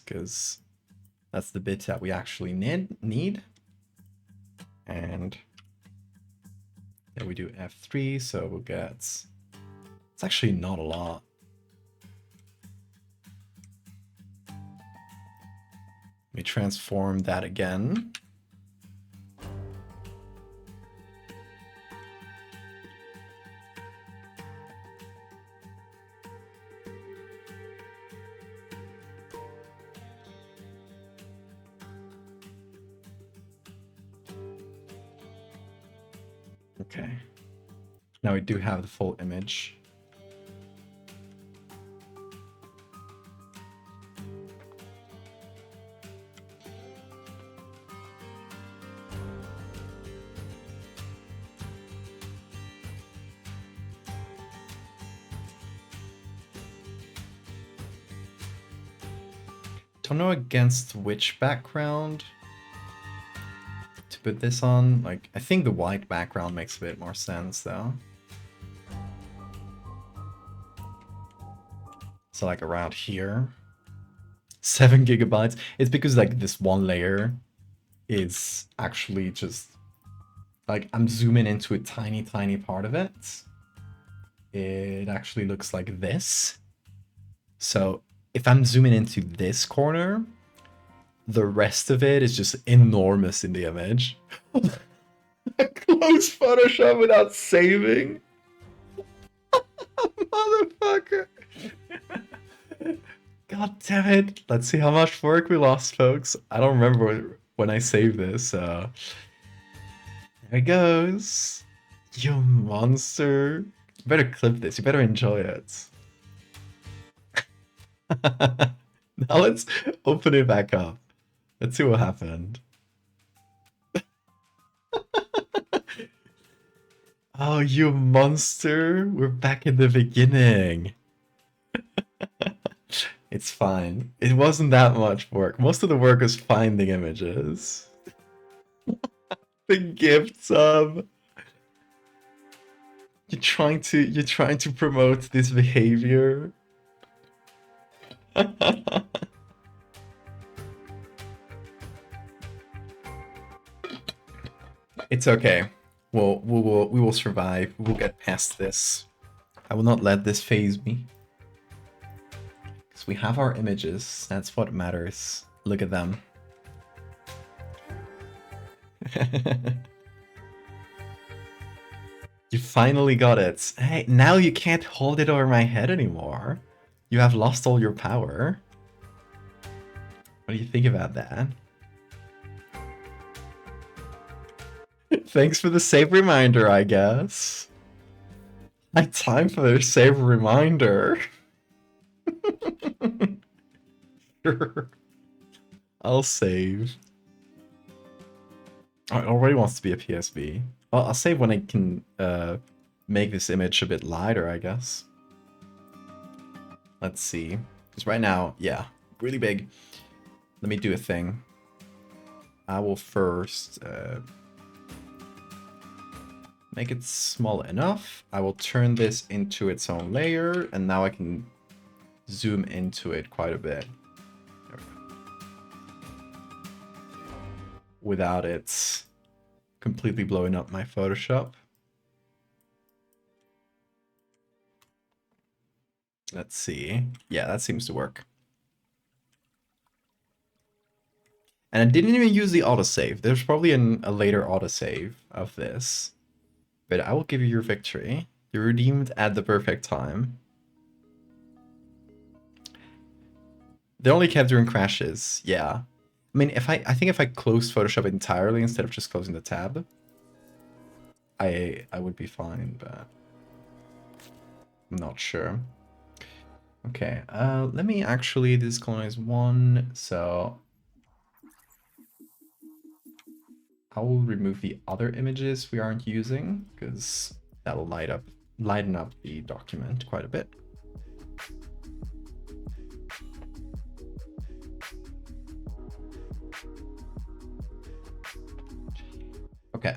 because that's the bit that we actually need. And then we do F3, so we'll get, it's actually not a lot. Let me transform that again. Okay. Now we do have the full image. Don't know against which background to put this on. Like, I think the white background makes a bit more sense though. So like around here. 7 gigabytes. It's because like this one layer is actually just like I'm zooming into a tiny part of it. It actually looks like this. So if I'm zooming into this corner, the rest of it is just enormous in the image. Close Photoshop without saving. Motherfucker. God damn it. Let's see how much work we lost, folks. I don't remember when I saved this, so there it goes. You monster. You better clip this. You better enjoy it. Now let's open it back up. Let's see what happened. Oh, you monster. We're back in the beginning. It's fine. It wasn't that much work. Most of the work was finding images. The gift sub. You're trying to promote this behavior. It's okay. We will survive. We will get past this. I will not let this phase me. Because we have our images. That's what matters. Look at them. You finally got it. Hey, now you can't hold it over my head anymore. You have lost all your power. What do you think about that? Thanks for the save reminder, I guess. I time for the save reminder. Sure. I'll save. Oh, it already wants to be a PSV. Well, I'll save when I can make this image a bit lighter, I guess. Let's see. Because right now, yeah, really big. Let me do a thing. I will first make it small enough. I will turn this into its own layer, and now I can zoom into it quite a bit. There we go. Without it completely blowing up my Photoshop. Let's see. Yeah, that seems to work. And I didn't even use the autosave. There's probably a later autosave of this. But I will give you your victory. You redeemed at the perfect time. They only kept during crashes. Yeah. I mean, I think if I closed Photoshop entirely instead of just closing the tab, I would be fine, but I'm not sure. Okay, let me actually discolonize one, so I will remove the other images we aren't using, because that'll lighten up the document quite a bit. Okay.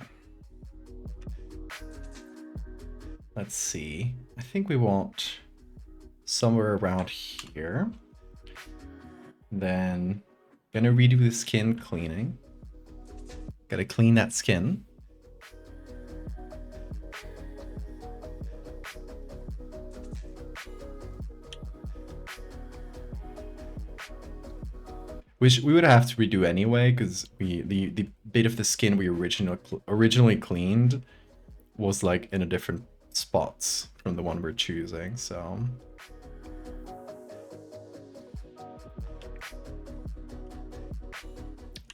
Let's see. I think we want somewhere around here. Then gonna redo the skin cleaning. Gotta clean that skin. Which we would have to redo anyway, because the bit of the skin we originally cleaned was like in a different spots from the one we're choosing, so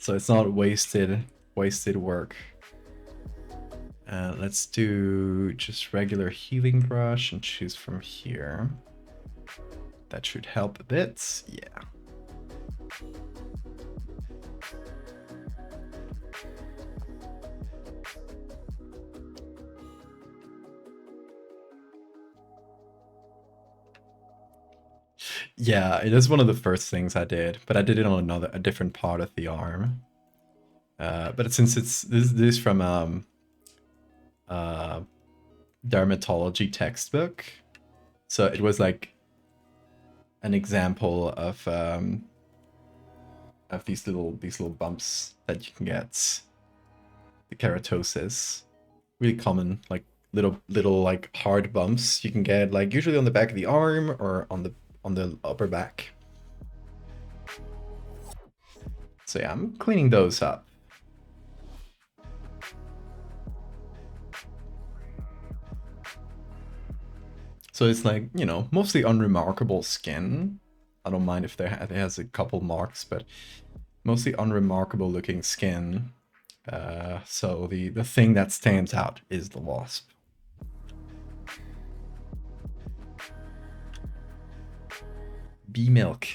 it's not wasted work. Let's do just regular healing brush and choose from here. That should help a bit. Yeah. Yeah, it is one of the first things I did, but I did it on a different part of the arm. But since this is from dermatology textbook, so it was like an example of these little bumps that you can get, the keratosis, really common, like little like hard bumps you can get, like usually on the back of the arm or on the upper back. So yeah, I'm cleaning those up. So it's like, you know, mostly unremarkable skin. I don't mind if it has a couple marks, but mostly unremarkable looking skin. So the thing that stands out is the wasp. Bee milk.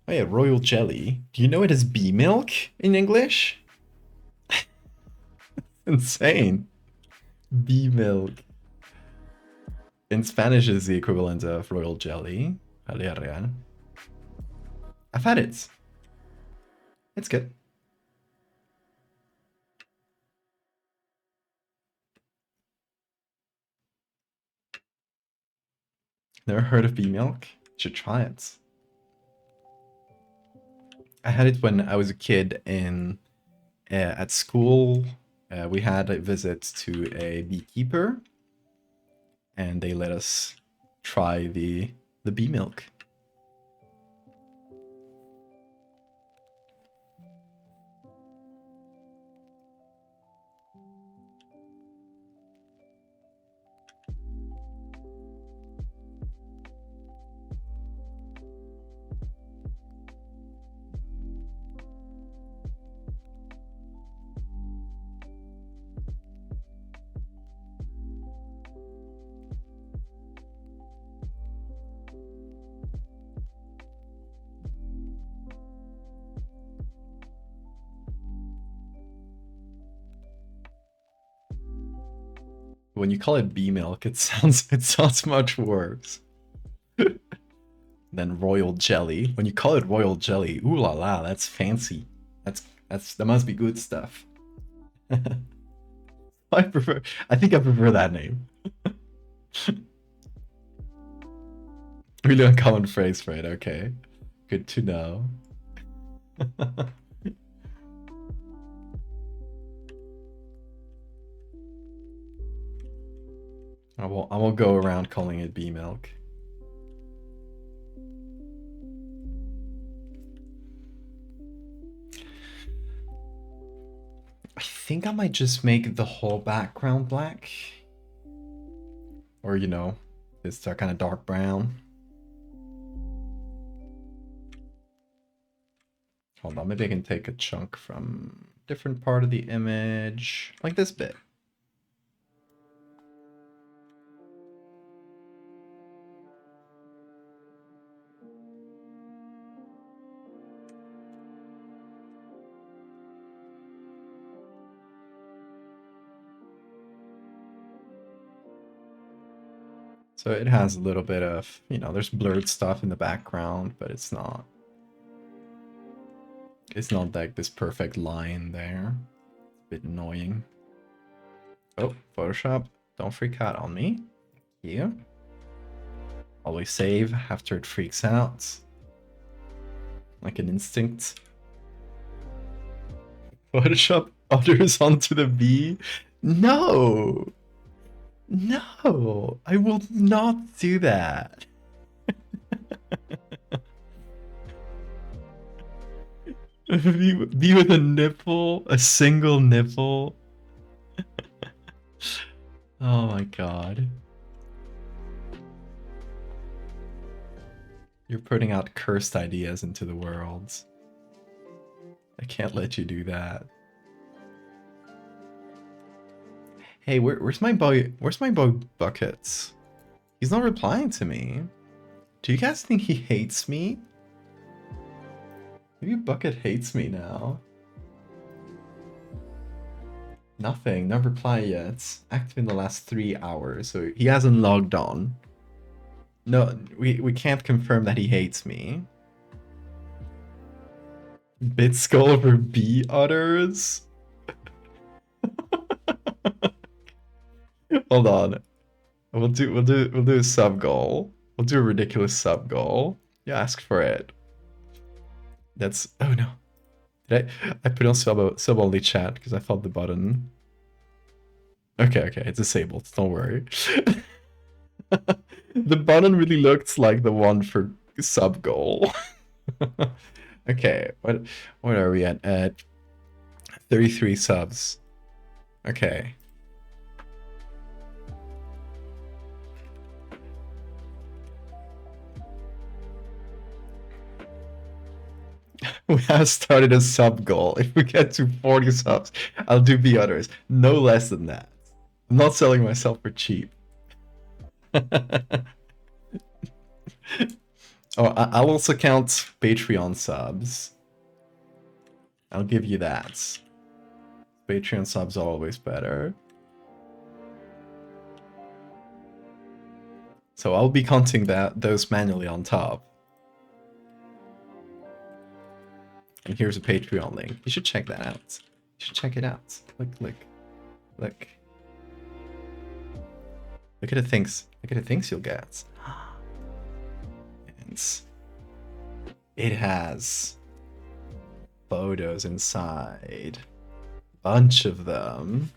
Oh yeah, royal jelly. Do you know it is bee milk in English? Insane. Bee milk. In Spanish is the equivalent of royal jelly. Jalea real. I've had it. It's good. Never heard of bee milk? Should try it. I had it when I was a kid at school. We had a visit to a beekeeper, and they let us try the bee milk. When you call it bee milk, it sounds much worse than royal jelly. When you call it royal jelly, ooh la la, that's fancy. That must be good stuff. I think I prefer that name. Really uncommon phrase, Fred. Okay, good to know. I won't go around calling it bee milk. I think I might just make the whole background black. Or, you know, it's kind of dark brown. Hold on, maybe I can take a chunk from a different part of the image, like this bit. So it has a little bit of, you know, there's blurred stuff in the background, but it's not like this perfect line there. It's a bit annoying. Oh, Photoshop, don't freak out on me. Thank you. Always save after it freaks out. Like an instinct. Photoshop others onto the bee? No! No! I will not do that. Bee with a nipple? A single nipple? Oh my god. You're putting out cursed ideas into the world. I can't let you do that. Hey, where's my boy? Where's my boy Buckets? He's not replying to me. Do you guys think he hates me? Maybe Bucket hates me now. Nothing, no reply yet. Active in the last 3 hours, so he hasn't logged on. No, we can't confirm that he hates me. Bit skull over bee udders? Hold on. We'll do a sub goal. We'll do a ridiculous sub goal. You ask for it. That's, oh no. Did I put on sub only chat because I thought the button. Okay, it's disabled. Don't worry. The button really looks like the one for sub goal. Okay, what are we at? At 33 subs. Okay. We have started a sub goal. If we get to 40 subs, I'll do the others. No less than that. I'm not selling myself for cheap. Oh, I'll also count Patreon subs. I'll give you that. Patreon subs are always better. So I'll be counting those manually on top. And here's a Patreon link. You should check that out. You should check it out. Look. Look at the things. Look at the things you'll get. And it has photos inside. Bunch of them.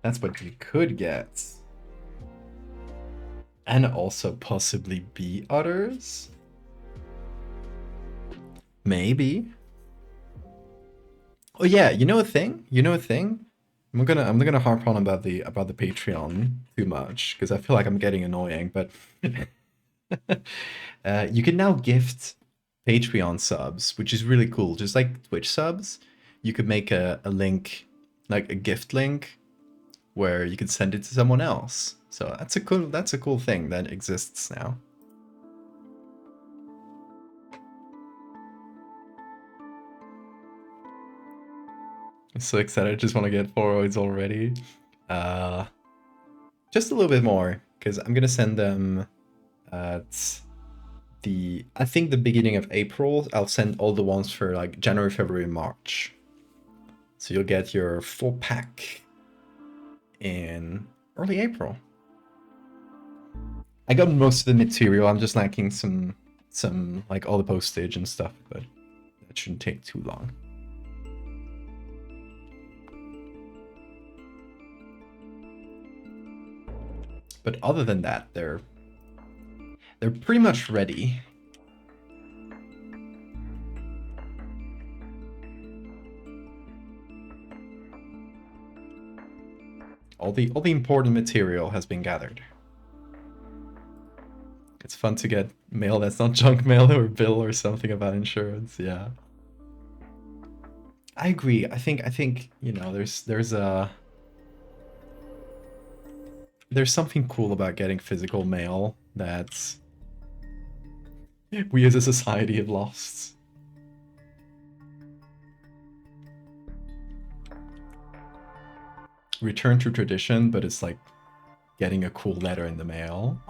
That's what you could get. And also possibly bee udders? Maybe. Oh yeah, you know a thing? I'm gonna harp on about the Patreon too much because I feel like I'm getting annoying, but you can now gift Patreon subs, which is really cool. Just like Twitch subs, you could make a link, like a gift link, where you can send it to someone else. So that's a cool thing that exists now. I'm so excited. I just want to get Polaroids already. Just a little bit more, because I'm gonna send them at I think the beginning of April, I'll send all the ones for like January, February, March. So you'll get your full pack in early April. I got most of the material. I'm just lacking some like all the postage and stuff, but that shouldn't take too long. But other than that, they're pretty much ready. All the important material has been gathered. It's fun to get mail that's not junk mail or bill or something about insurance. Yeah. I agree. I think, you know, there's something cool about getting physical mail that we as a society have lost. Return to tradition, but it's like getting a cool letter in the mail.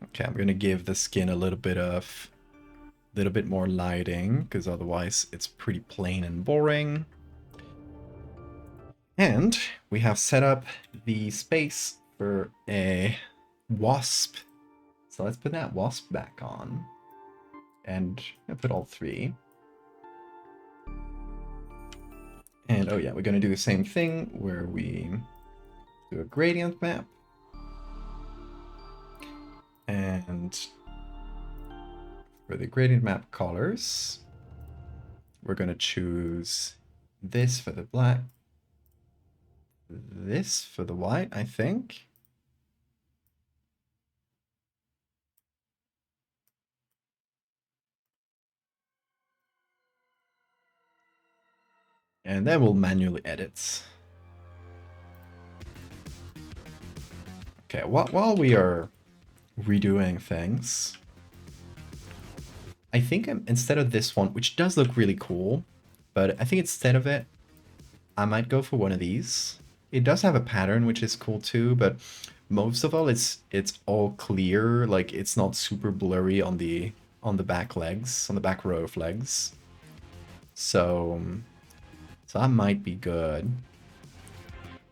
Okay, I'm gonna give the skin a little bit more lighting, because otherwise it's pretty plain and boring. And we have set up the space for a wasp. So let's put that wasp back on. And I put all three. And oh yeah, we're gonna do the same thing where we do a gradient map. And for the gradient map colors, we're gonna choose this for the black, this for the white, I think. And then we'll manually edit. Okay, while we are redoing things, I think instead of this one, which does look really cool, but I think instead of it, I might go for one of these. It does have a pattern, which is cool too, but most of all, it's all clear. Like it's not super blurry on the back legs, on the back row of legs. So that might be good.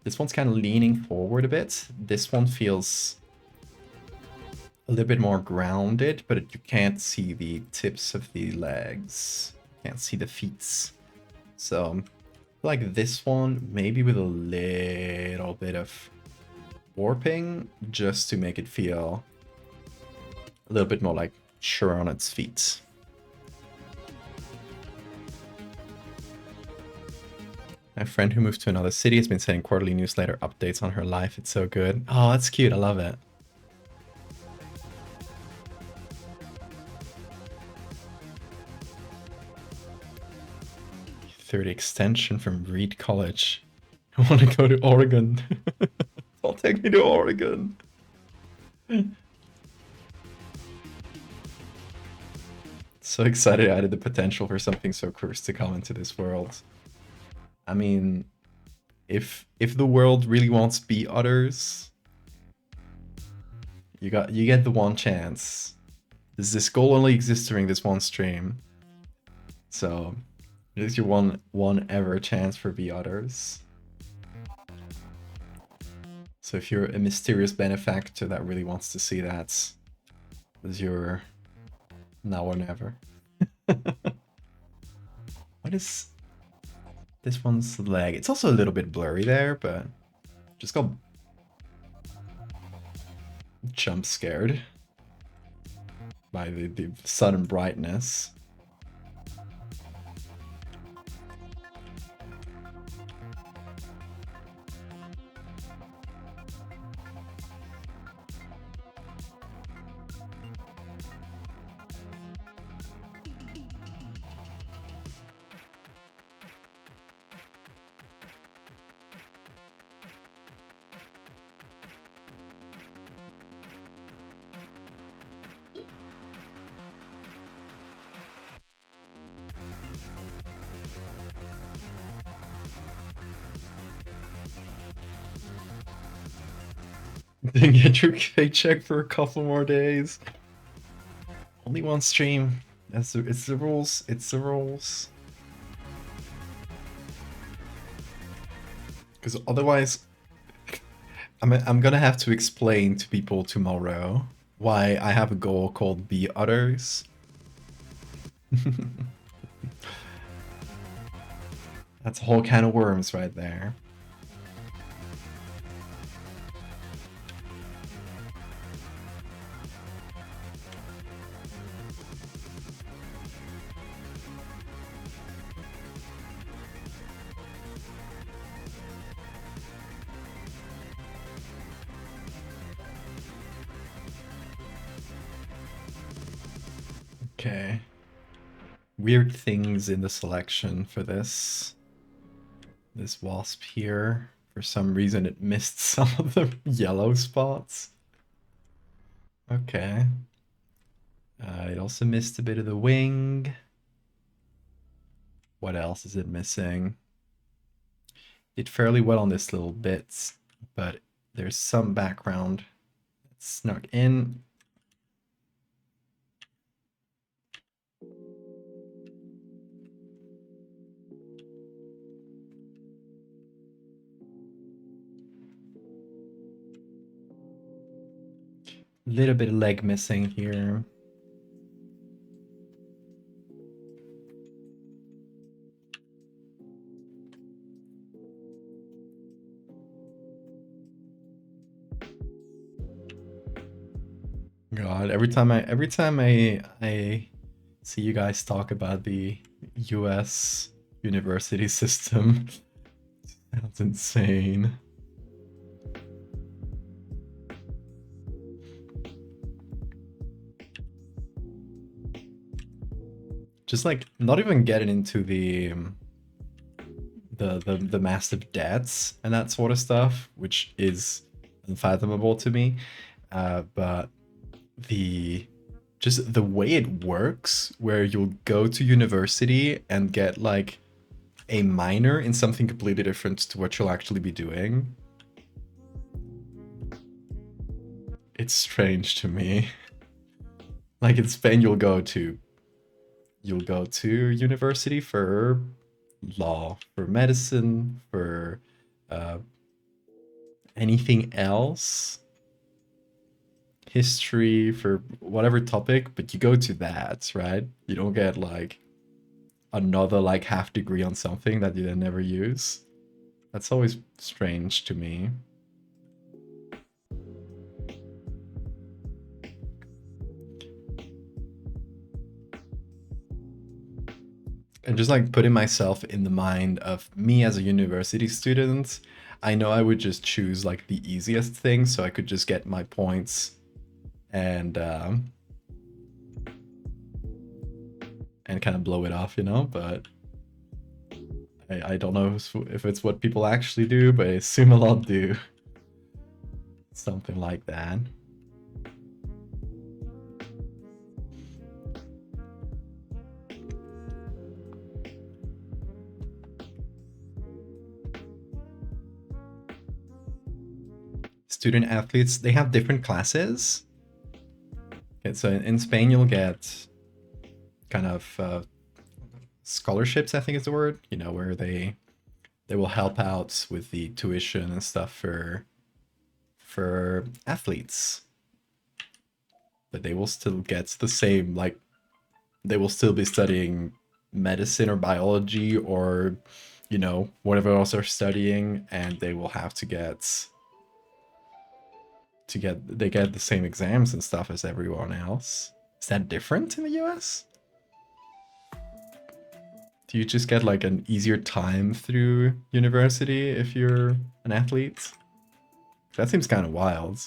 This one's kind of leaning forward a bit. This one feels a little bit more grounded, but you can't see the tips of the legs. Can't see the feet. So like this one, maybe with a little bit of warping, just to make it feel a little bit more like sure on its feet. My friend who moved to another city has been sending quarterly newsletter updates on her life. It's so good. Oh, that's cute. I love it. Third extension from Reed College. I want to go to Oregon. Don't take me to Oregon. So excited I added the potential for something so cursed to come into this world. I mean, if the world really wants bee otters, you get the one chance. This goal only exists during this one stream. So it is your one ever chance for bee otters. So if you're a mysterious benefactor that really wants to see that, is your now or never. What is this one's leg? It's also a little bit blurry there, but just got jump scared by the sudden brightness. Didn't get your paycheck for a couple more days. Only one stream. It's the rules. It's the rules. Because otherwise, I'm gonna have to explain to people tomorrow why I have a goal called Be Others. That's a whole can of worms right there. Okay. Weird things in the selection for this wasp here. For some reason it missed some of the yellow spots. Okay. It also missed a bit of the wing. What else is it missing? Did fairly well on this little bits, but there's some background that snuck in. Little bit of leg missing here. God, every time I see you guys talk about the US university system, sounds insane. Just like not even getting into the massive debts and that sort of stuff, which is unfathomable to me. But just the way it works, where you'll go to university and get like a minor in something completely different to what you'll actually be doing. It's strange to me. Like in Spain, you'll go to university for law, for medicine, for anything else, history, for whatever topic, but you go to that, right? You don't get like another like half degree on something that you then never use. That's always strange to me. And just like putting myself in the mind of me as a university student, I know I would just choose like the easiest thing so I could just get my points and kind of blow it off, you know, but I don't know if it's what people actually do, but I assume a lot do. Something like that. Student athletes, they have different classes. Okay, so in Spain, you'll get kind of scholarships, I think is the word, you know, where they will help out with the tuition and stuff for athletes. But they will still get the same, like, they will still be studying medicine or biology or, you know, whatever else they're studying, and they will have to get they get the same exams and stuff as everyone else. Is that different in the US? Do you just get like an easier time through university if you're an athlete? That seems kind of wild.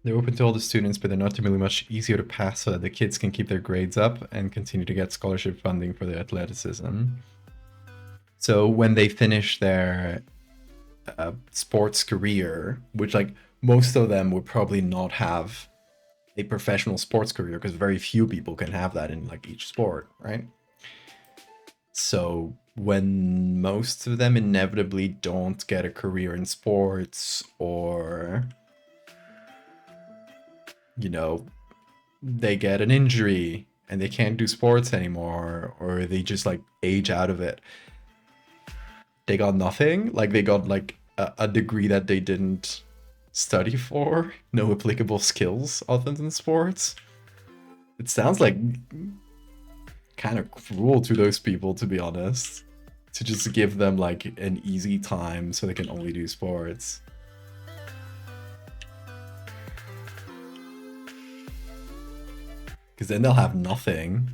They're open to all the students, but they're not really much easier to pass so that the kids can keep their grades up and continue to get scholarship funding for their athleticism. So when they finish their sports career, which like most of them would probably not have a professional sports career because very few people can have that in like each sport, right? So when most of them inevitably don't get a career in sports, or you know, they get an injury and they can't do sports anymore, or they just like age out of it, they got nothing. Like they got like a degree that they didn't study for, no applicable skills other than sports. It sounds like kind of cruel to those people, to be honest, to just give them like an easy time so they can only do sports. Because then they'll have nothing.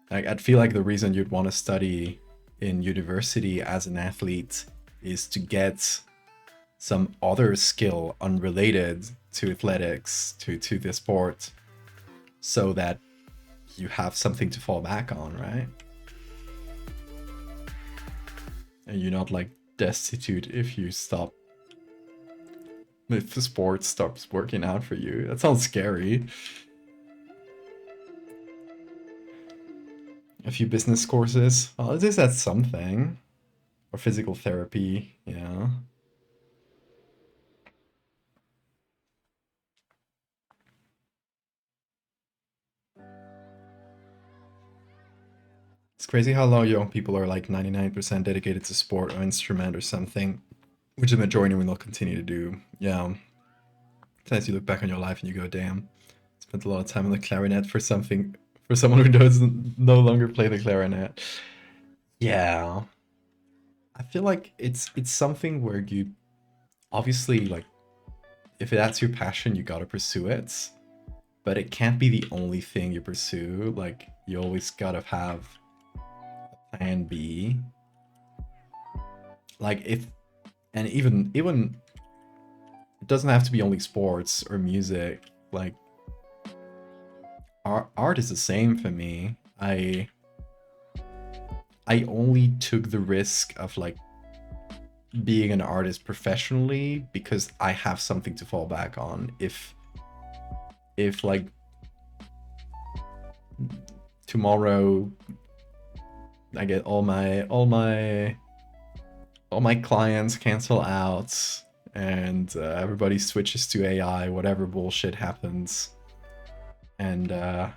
Like, I'd feel like the reason you'd want to study in university as an athlete is to get some other skill unrelated to athletics, to the sport, so that you have something to fall back on, right? And you're not like destitute if you stop, if the sport stops working out for you. That sounds scary. A few business courses. Well, at least that's something. Or physical therapy, yeah. It's crazy how a lot of young people are like 99% dedicated to sport or instrument or something, which the majority will continue to do. Yeah. Sometimes you look back on your life and you go, damn, spent a lot of time on the clarinet for something, for someone who doesn't no longer play the clarinet. Yeah. I feel like it's something where you obviously like, if that's your passion, you gotta pursue it, but it can't be the only thing you pursue. Like you always gotta have a plan B. Like if, and even it doesn't have to be only sports or music. Like art is the same for me. I only took the risk of like being an artist professionally because I have something to fall back on. If like tomorrow I get all my clients cancel out and everybody switches to AI, whatever bullshit happens, and I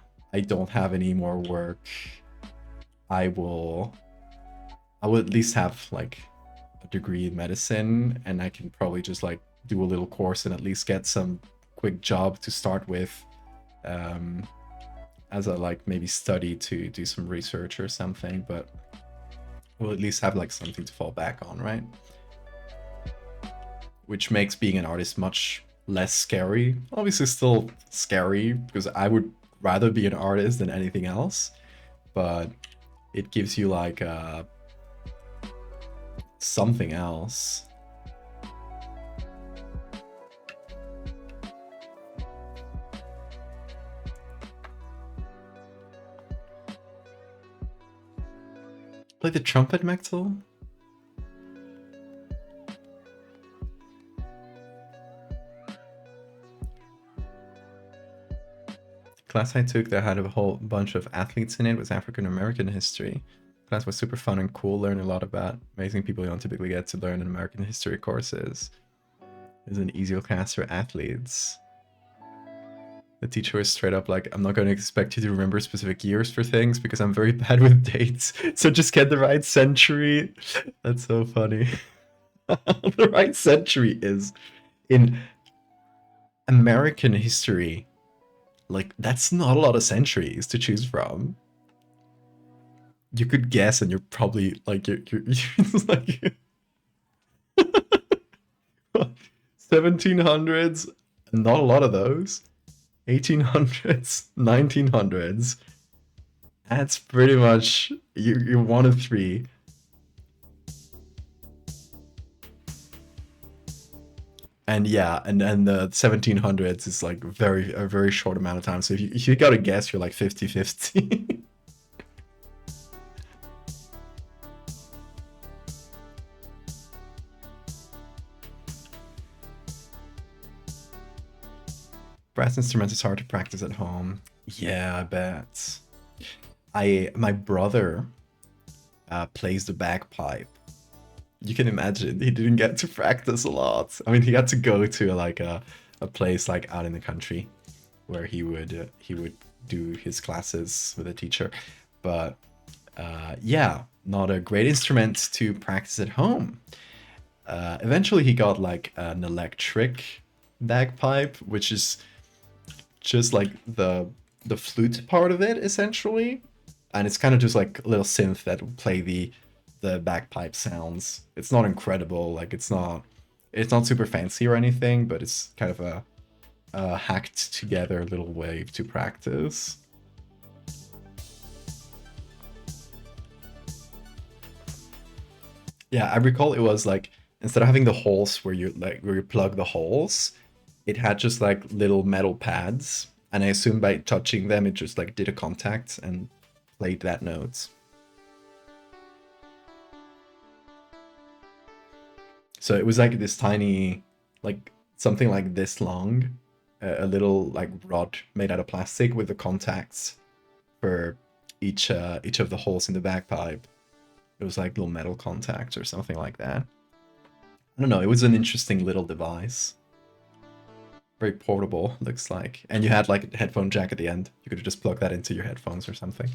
don't have any more work, I will at least have like a degree in medicine, and I can probably just like do a little course and at least get some quick job to start with, as a like maybe study to do some research or something, but we'll at least have like something to fall back on, right? Which makes being an artist much less scary. Obviously still scary because I would rather be an artist than anything else, but it gives you like something else. Play the trumpet, Maxwell? Class I took that had a whole bunch of athletes in it was African American history. Class was super fun and cool, learned a lot about amazing people you don't typically get to learn in American history courses. It's an easier class for athletes. The teacher was straight up like, I'm not going to expect you to remember specific years for things because I'm very bad with dates. So just get the right century. That's so funny. The right century is in American history. Like, that's not a lot of centuries to choose from. You could guess, and you're probably like, you're like 1700s, not a lot of those. 1800s, 1900s. That's pretty much, you're one of three. And yeah, and the 1700s is like a very short amount of time. So if you gotta guess, you're like 50-50. Brass instruments is hard to practice at home. Yeah, I bet. My brother plays the bagpipe. You can imagine he didn't get to practice a lot. I mean, he got to go to like a place like out in the country where he would do his classes with a teacher, but yeah, not a great instrument to practice at home. Eventually, he got like an electric bagpipe, which is just like the flute part of it essentially, and it's kind of just like a little synth that will play the bagpipe sounds. It's not incredible, like it's not super fancy or anything, but it's kind of a hacked together little way to practice. Yeah, I recall it was like instead of having the holes where you plug the holes, it had just like little metal pads, and I assume by touching them it just like did a contact and played that note. So it was like this tiny, like something like this long, a little like rod made out of plastic with the contacts for each of the holes in the bagpipe. It was like little metal contacts or something like that. I don't know. It was an interesting little device. Very portable, looks like. And you had like a headphone jack at the end. You could just plug that into your headphones or something.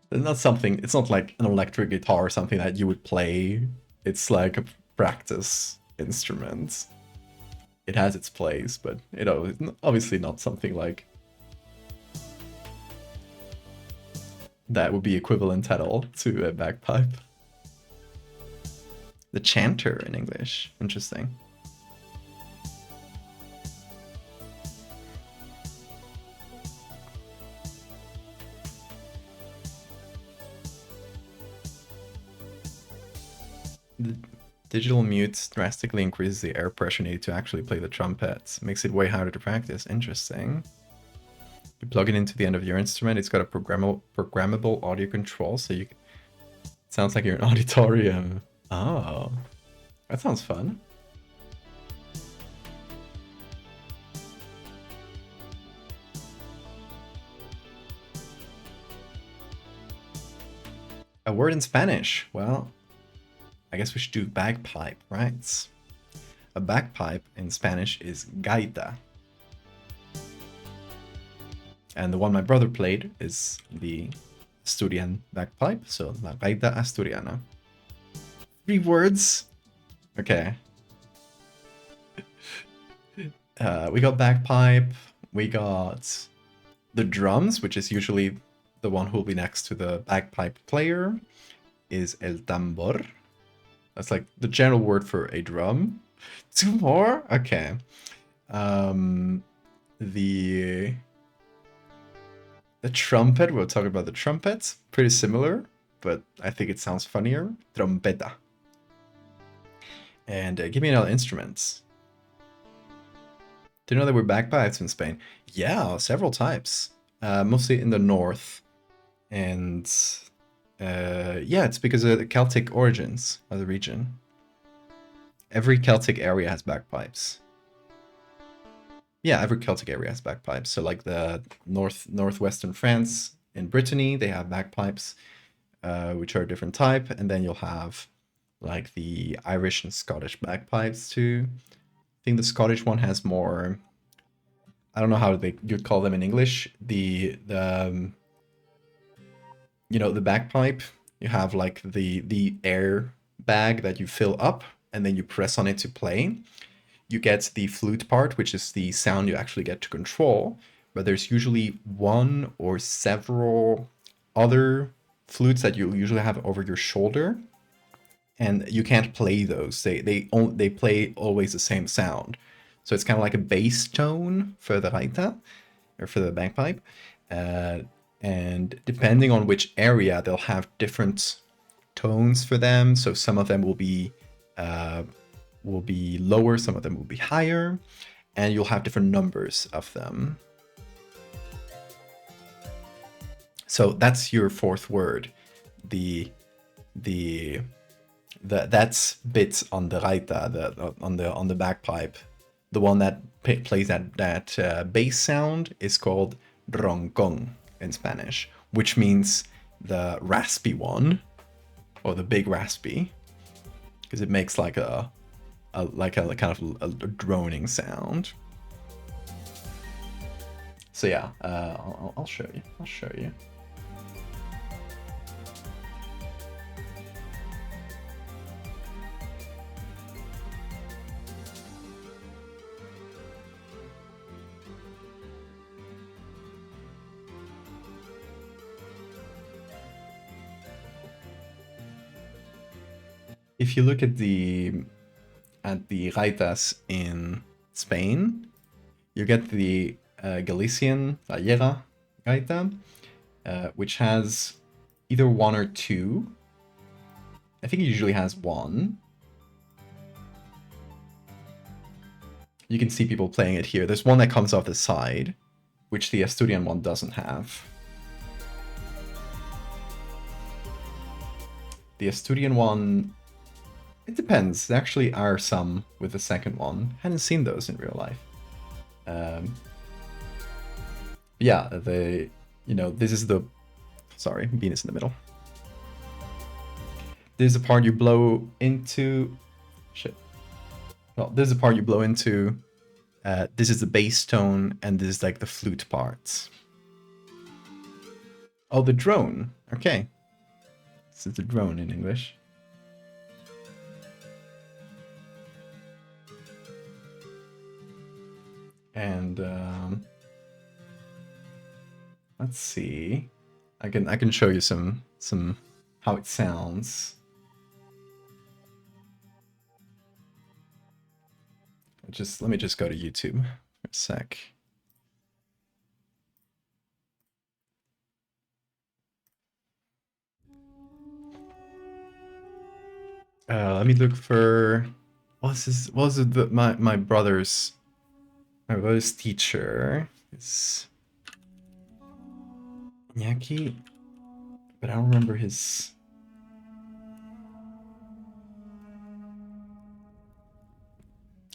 It's not something. It's not like an electric guitar or something that you would play. It's like a practice instrument. It has its place, but you know, it's obviously not something like that would be equivalent at all to a bagpipe. The chanter in English. Interesting. The digital mute drastically increases the air pressure needed to actually play the trumpet. Makes it way harder to practice. Interesting. You plug it into the end of your instrument. It's got a programmable audio control, so you. It sounds like you're in an auditorium. Oh, that sounds fun. A word in Spanish. Well, I guess we should do bagpipe, right? A bagpipe in Spanish is gaita. And the one my brother played is the Asturian bagpipe, so la gaita asturiana. 3 words? Okay. We got bagpipe, we got the drums, which is usually the one who will be next to the bagpipe player, is el tambor. That's like the general word for a drum. 2 more? Okay. The trumpet, we'll talk about the trumpet. Pretty similar, but I think it sounds funnier. Trompeta. And give me another instrument. Did you know there were bagpipes in Spain? Yeah, several types. Mostly in the north. And yeah, it's because of the Celtic origins of the region. Every Celtic area has bagpipes. Yeah, every Celtic area has bagpipes. So like the northwestern France in Brittany, they have bagpipes, which are a different type. And then you'll have like the Irish and Scottish bagpipes too. I think the Scottish one has more. I don't know how you'd call them in English. The you know, the bagpipe. You have like the air bag that you fill up, and then you press on it to play. You get the flute part, which is the sound you actually get to control. But there's usually one or several other flutes that you usually have over your shoulder, and you can't play those. They play always the same sound. So it's kind of like a bass tone for the gaita, or for the bagpipe. And depending on which area, they'll have different tones for them. So some of them will be lower, some of them will be higher, and you'll have different numbers of them. So that's your 4th word. That's bit on the gaita, on the bagpipe. the one that plays that bass sound is called roncón in Spanish, which means the raspy one, or the big raspy, because it makes like a kind of a droning sound. So yeah, I'll show you. I'll show you. If you look at the gaitas in Spain, you get the Galician gallega gaita, which has either one or two. I think it usually has one. You can see people playing it here. There's one that comes off the side, which the Asturian one doesn't have. The Asturian one, it depends. There actually are some with the second one. Hadn't seen those in real life. Yeah, this is the, sorry, Venus in the middle. This is the part you blow into, shit. Well, this is the part you blow into. This is the bass tone, and this is like the flute parts. Oh, the drone. Okay. This is the drone in English. And let's see. I can show you some how it sounds. Let me just go to YouTube for a sec. Let me look for what was it my brother's teacher is Iñaki, but I don't remember his.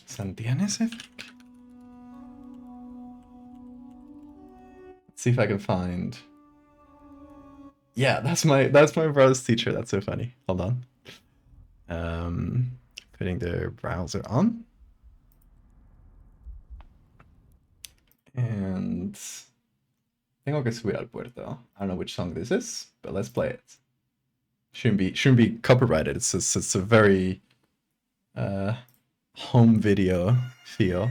Santianes, I think. Let's see if I can find. Yeah, that's my brother's teacher. That's so funny. Hold on. Putting the browser on. And tengo que subir al puerto. I don't know which song this is, but let's play it. Shouldn't be copyrighted. It's a very home video feel.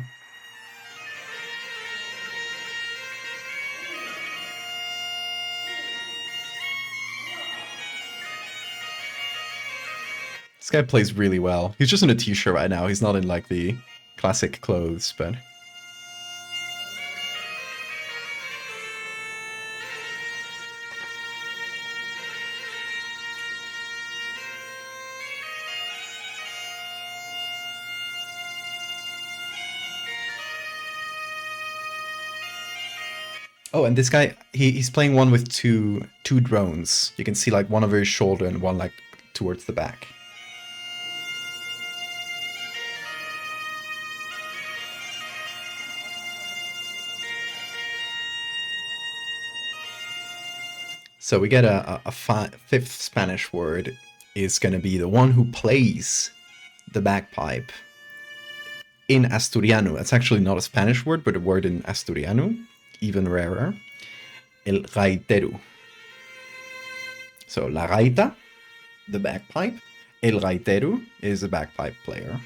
This guy plays really well. He's just in a t-shirt right now. He's not in like the classic clothes, but oh, and this guy, he's playing one with two drones. You can see like one over his shoulder and one like towards the back. So we get a fifth Spanish word is going to be the one who plays the bagpipe in Asturiano. It's actually not a Spanish word, but a word in Asturiano, even rarer. El gaitero. So la gaita, the bagpipe. El gaitero is a bagpipe player.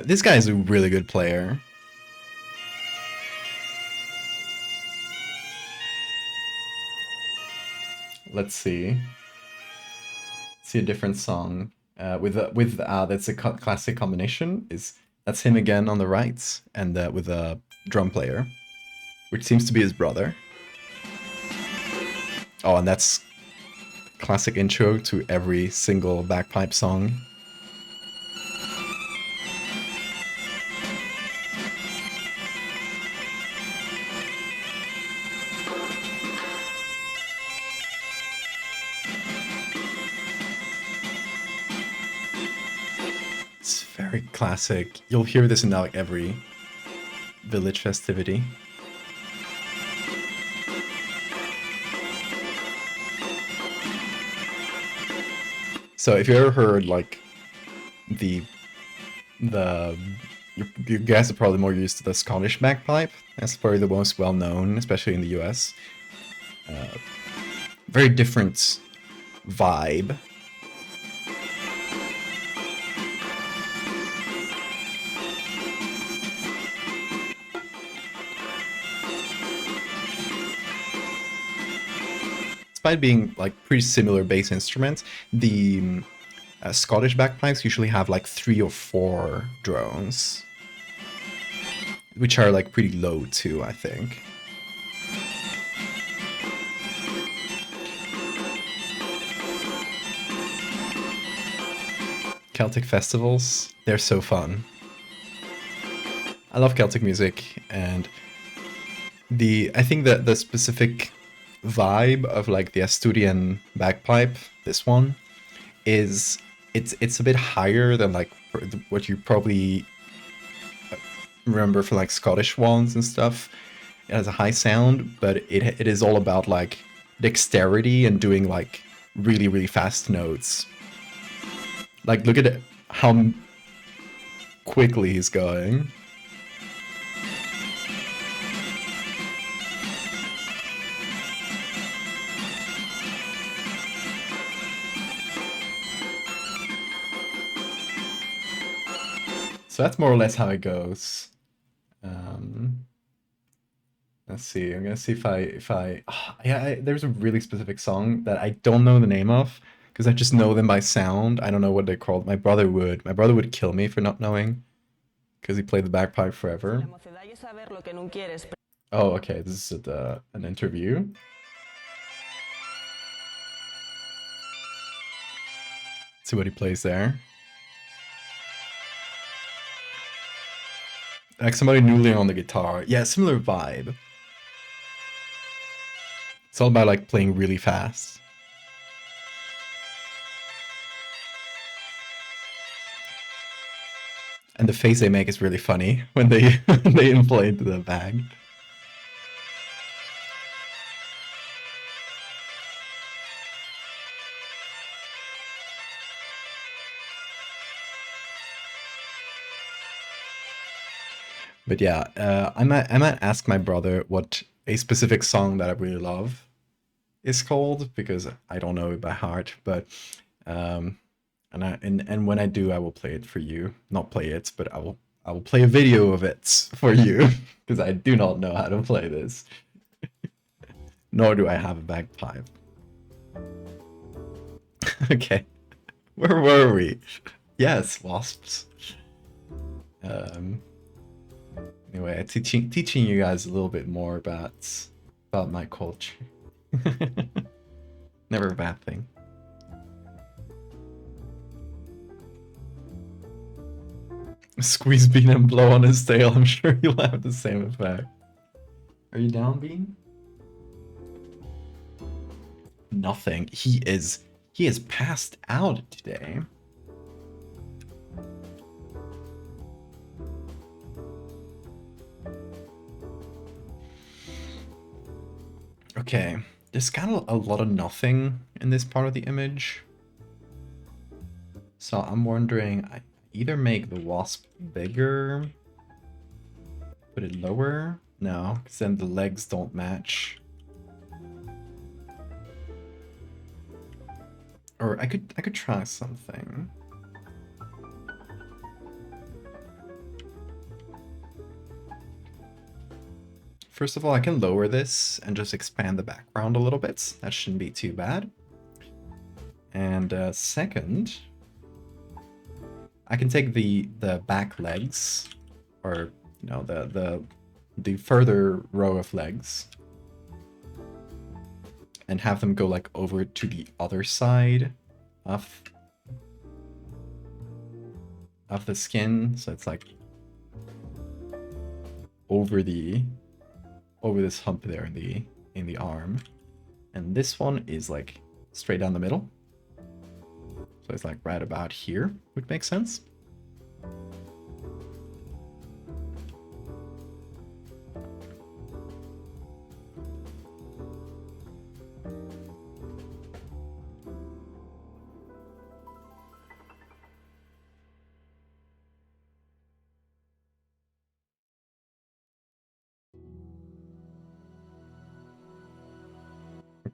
This guy is a really good player. Let's see. See a different song that's a classic combination. That's him again on the right, and with a drum player, which seems to be his brother. Oh, and that's classic intro to every single bagpipe song. very classic. You'll hear this in like every village festivity. So if you ever heard like you guys are probably more used to the Scottish bagpipe. That's probably the most well known, especially in the US. Very different vibe. Despite being like pretty similar bass instruments, the Scottish bagpipes usually have like 3 or 4 drones, which are like pretty low too, I think. Celtic festivals, they're so fun. I love Celtic music, and I think that the specific vibe of like the Asturian bagpipe, this one, is it's a bit higher than like what you probably remember for like Scottish ones and stuff. It has a high sound, but it is all about like dexterity and doing like really, really fast notes. Like, look at how quickly he's going. So that's more or less how it goes. Let's see. I'm gonna see if there's a really specific song that I don't know the name of because I just know them by sound. I don't know what they're called. My brother would. My brother would kill me for not knowing because he played the bagpipe forever. Oh, okay. This is an interview. Let's see what he plays there. Like somebody newly on the guitar. Yeah, similar vibe. It's all about like playing really fast. And the face they make is really funny when they they inflate the bag. But yeah, I might ask my brother what a specific song that I really love is called because I don't know it by heart. But and when I do, I will play it for you. Not play it, but I will play a video of it for you because I do not know how to play this. Nor do I have a bagpipe. Okay, where were we? Yes, wasps. Anyway, teaching you guys a little bit more about my culture. Never a bad thing. Squeeze Bean and blow on his tail. I'm sure he'll have the same effect. Are you down, Bean? Nothing. He is passed out today. Okay, there's kind of a lot of nothing in this part of the image. So I'm wondering, I either make the wasp bigger, put it lower. No, because then the legs don't match. Or I could try something. First of all, I can lower this and just expand the background a little bit. That shouldn't be too bad. And second, I can take the back legs, or you know the further row of legs, and have them go like over to the other side of the skin, so it's like over this hump there in the arm, and this one is like straight down the middle, so it's like right about here, would make sense.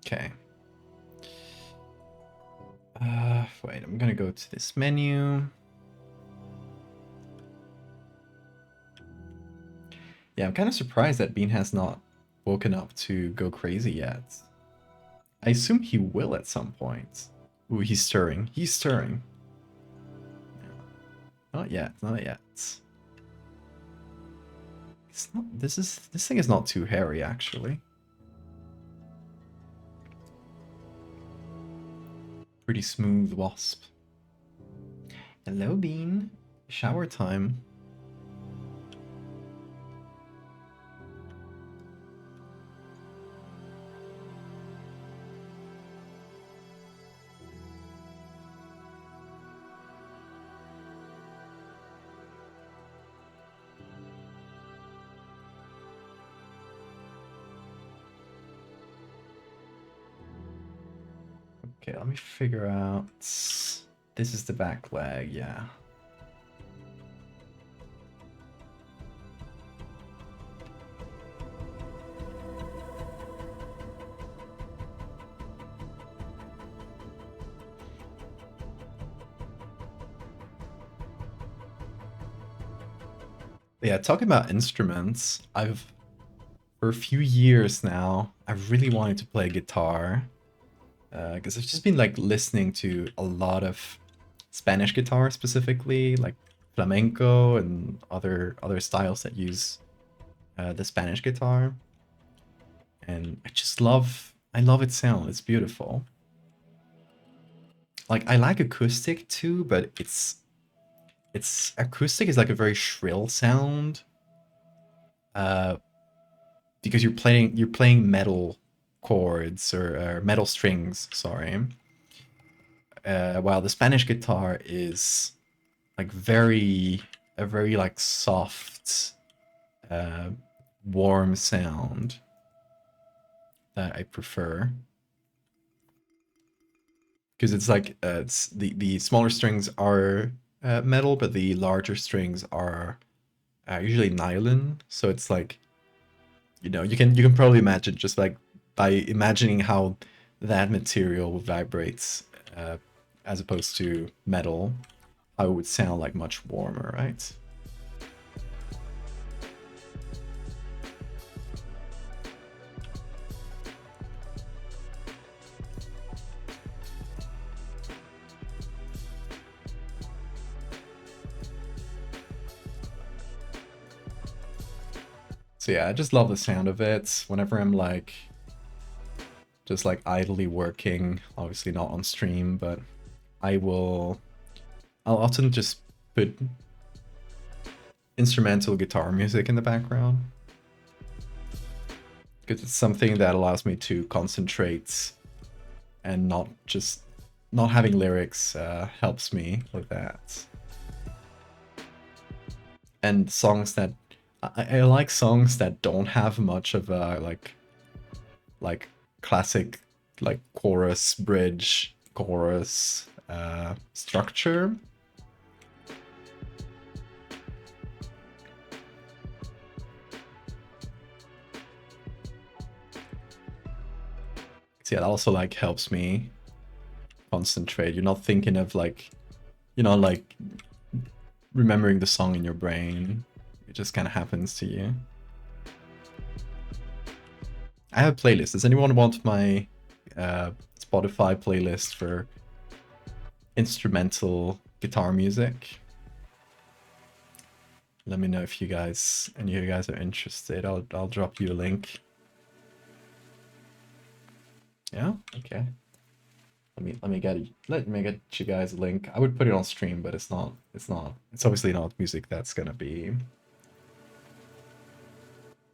Okay. Wait, I'm gonna go to this menu. Yeah, I'm kind of surprised that Bean has not woken up to go crazy yet. I assume he will at some point. Ooh, he's stirring. He's stirring. Not yet. Not yet. It's not. This thing is not too hairy actually. Pretty smooth wasp. Hello, Bean. Shower time. Okay, let me figure out. This is the back leg, yeah. Yeah, talking about instruments, for a few years now, I've really wanted to play guitar. Because I've just been like listening to a lot of Spanish guitar specifically, like flamenco and other styles that use the Spanish guitar, and I love its sound. It's beautiful. Like I like acoustic too, but it's acoustic is like a very shrill sound. Uh, because you're playing metal chords or metal strings, sorry. While the Spanish guitar is like a very like soft, uh, warm sound that I prefer. Because it's like it's the smaller strings are metal, but the larger strings are usually nylon. So it's like, you know, you can probably imagine just like by imagining how that material vibrates as opposed to metal, how it would sound like much warmer, right? So yeah, I just love the sound of it. Whenever I'm like just like idly working, obviously not on stream, but I'll often just put instrumental guitar music in the background because it's something that allows me to concentrate and not having lyrics helps me with that. And songs that I like songs that don't have much of a like classic like chorus bridge chorus structure. So yeah, that also like helps me concentrate. You're not thinking of like, you know, like remembering the song in your brain. It just kind of happens to you. I have a playlist. Does anyone want my Spotify playlist for instrumental guitar music? Let me know if you guys, any of you guys are interested. I'll drop you a link. Yeah. Okay. Let me get you guys a link. I would put it on stream, but it's not. It's obviously not music that's gonna be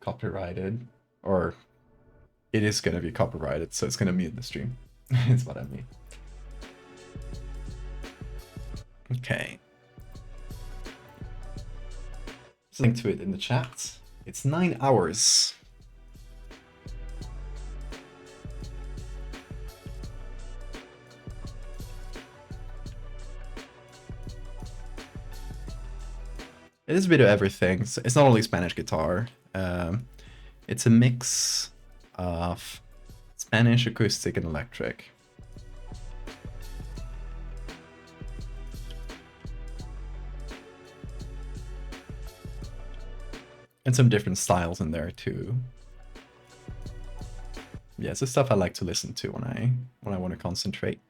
copyrighted, or it is gonna be copyrighted, so it's gonna mute the stream. Is what I mean. Okay. Just link to it in the chat. It's 9 hours. It is a bit of everything. So it's not only Spanish guitar. It's a mix of Spanish, acoustic, and electric. And some different styles in there too. Yeah, it's the stuff I like to listen to when I want to concentrate.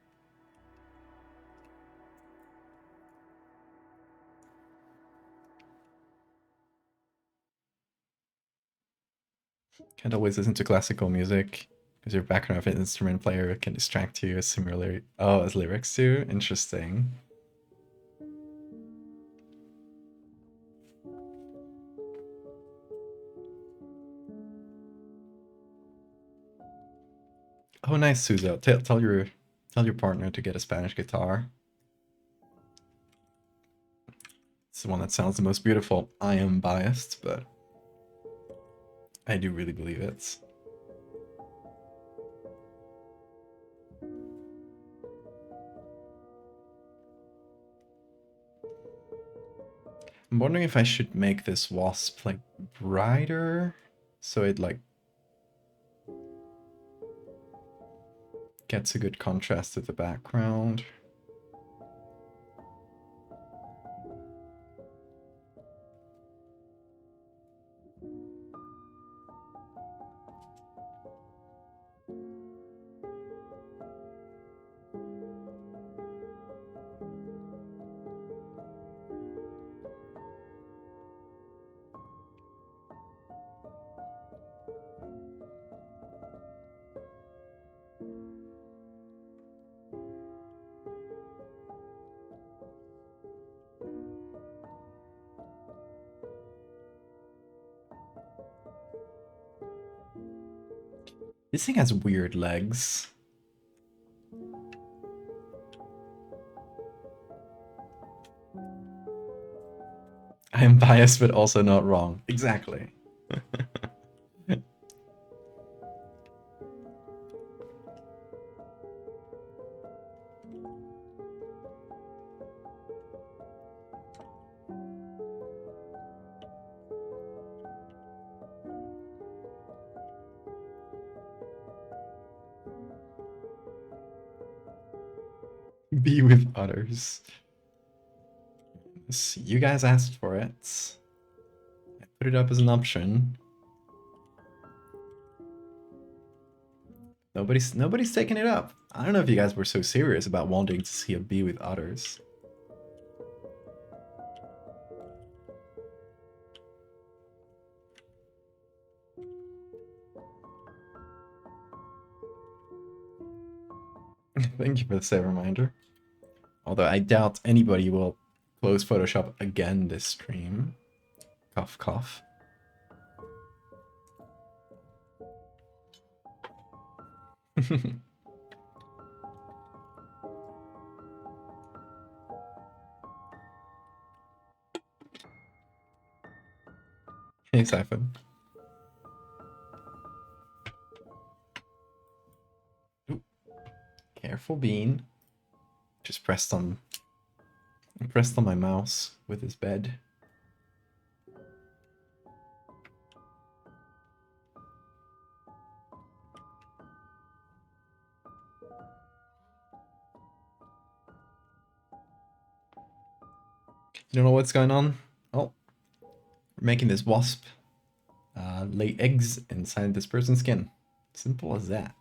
Can't always listen to classical music because your background of an instrument player can distract you as similarly. Oh, as lyrics too? Interesting. Oh, nice, Suzo. Tell your partner to get a Spanish guitar. It's the one that sounds the most beautiful. I am biased, but I do really believe it. I'm wondering if I should make this wasp like brighter so it like gets a good contrast to the background. This thing has weird legs. I am biased, but also not wrong. Exactly. Be with others. You guys asked for it. I put it up as an option. Nobody's taking it up. I don't know if you guys were so serious about wanting to see a Be with others. Thank you for the save reminder. Although I doubt anybody will close Photoshop again this stream. Cough, cough. Hey, Siphon. Ooh. Careful, Bean. Just pressed on my mouse with his bed. You don't know what's going on? Oh, we're making this wasp lay eggs inside this person's skin. Simple as that.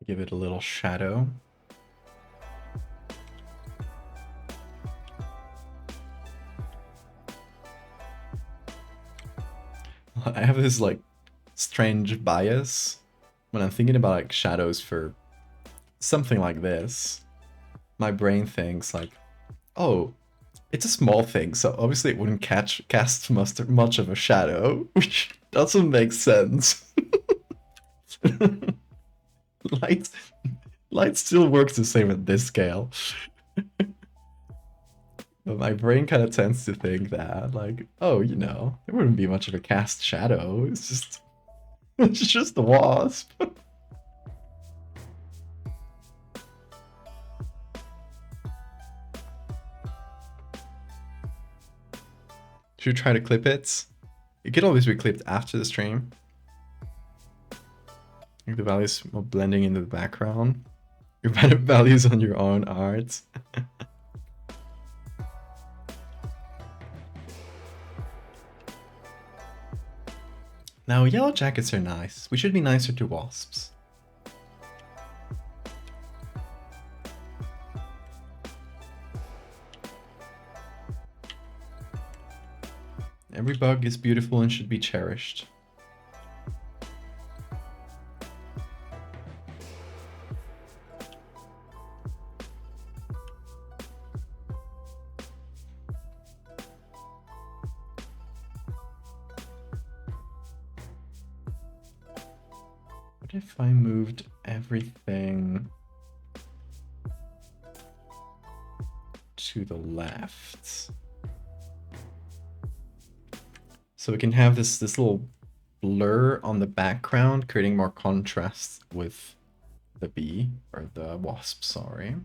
Give it a little shadow. I have this like strange bias when I'm thinking about like shadows for something like this. My brain thinks like, oh, it's a small thing, so obviously it wouldn't cast much of a shadow, which doesn't make sense. light light still works the same at this scale. But my brain kind of tends to think that, like, oh, you know, there wouldn't be much of a cast shadow. It's just, it's just the wasp. Should we try to clip it? It could always be clipped after the stream. Like the values are blending into the background. Your values on your own art. Now, yellow jackets are nice. We should be nicer to wasps. Every bug is beautiful and should be cherished. What if I moved everything to the left? So we can have this little blur on the background, creating more contrast with the bee, or the wasp, sorry.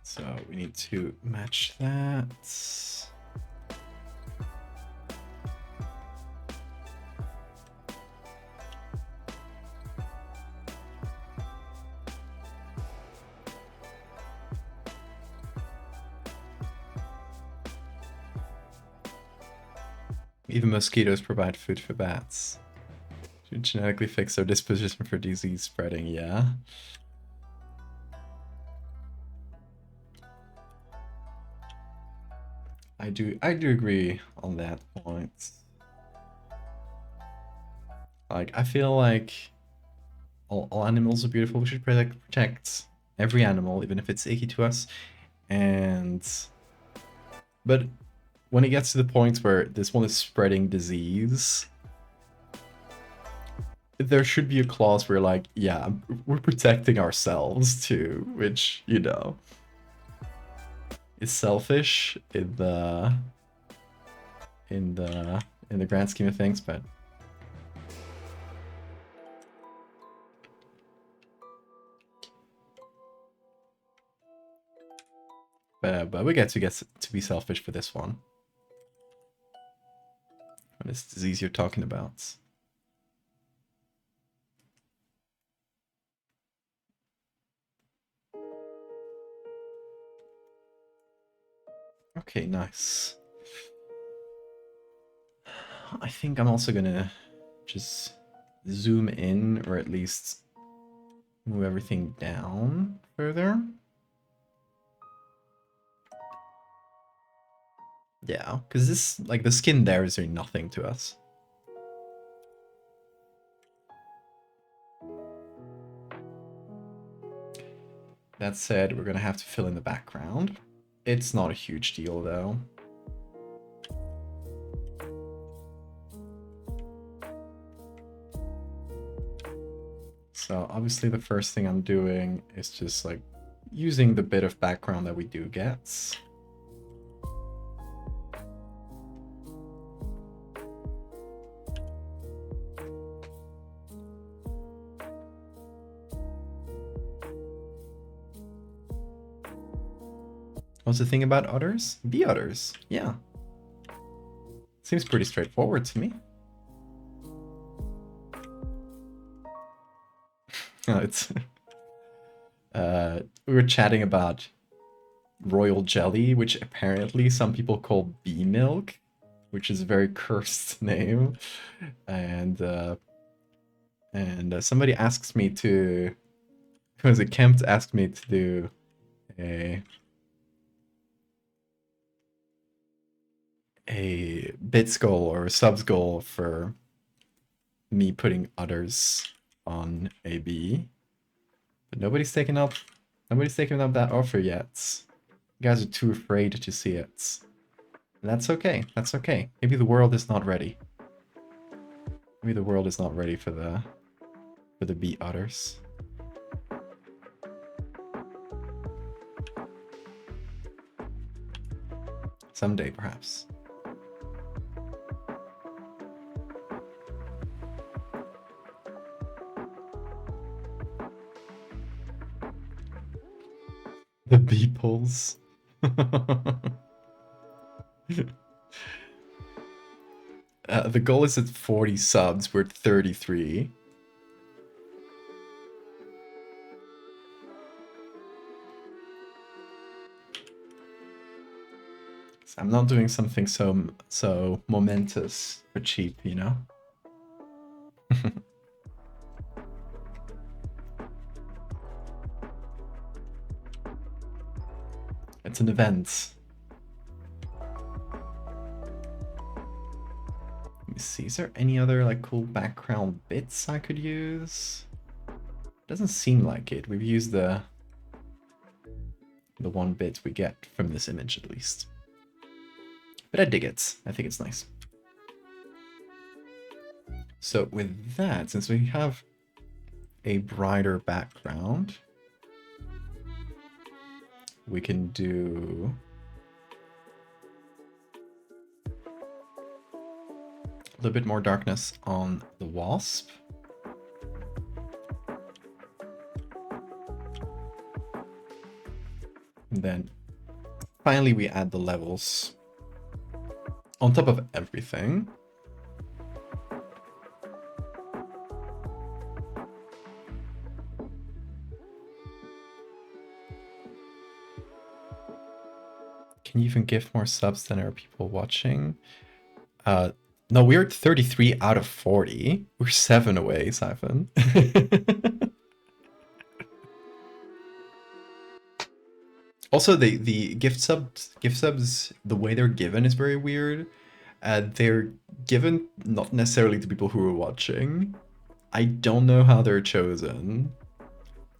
So we need to match that. Even mosquitoes provide food for bats. To genetically fix their disposition for disease spreading, yeah. I do agree on that point. Like, I feel like all animals are beautiful. We should protect every animal, even if it's icky to us. But when it gets to the point where this one is spreading disease, there should be a clause where, like, yeah, we're protecting ourselves too, which, you know, is selfish in the grand scheme of things, but we get to be selfish for this one. What is disease you're talking about? Okay, nice. I think I'm also gonna just zoom in, or at least move everything down further. Yeah, because this, like, the skin there is doing nothing to us. That said, we're gonna have to fill in the background. It's not a huge deal, though. So obviously the first thing I'm doing is just, like, using the bit of background that we do get. What's the thing about udders? Bee udders, yeah. Seems pretty straightforward to me. Oh, it's we were chatting about royal jelly, which apparently some people call bee milk, which is a very cursed name. And somebody asks me to, who was it, Kempt asked me to do a bits goal or a subs goal for me putting udders on a bee. But nobody's taken up that offer yet. You guys are too afraid to see it. And that's okay. That's okay. Maybe the world is not ready. Maybe the world is not ready for the bee otters. Someday, perhaps. The bee pulls. The goal is at 40 subs. We're at 33. So I'm not doing something so momentous for cheap, you know? It's an event. Let me see, is there any other like cool background bits I could use? Doesn't seem like it. We've used the one bit we get from this image at least. But I dig it. I think it's nice. So with that, since we have a brighter background, we can do a little bit more darkness on the wasp. And then finally we add the levels on top of everything. Can you even give more subs than are people watching? No, we're at 33 out of 40. We're 7 away, Siphon. Also, the gift subs, the way they're given is very weird. They're given not necessarily to people who are watching. I don't know how they're chosen.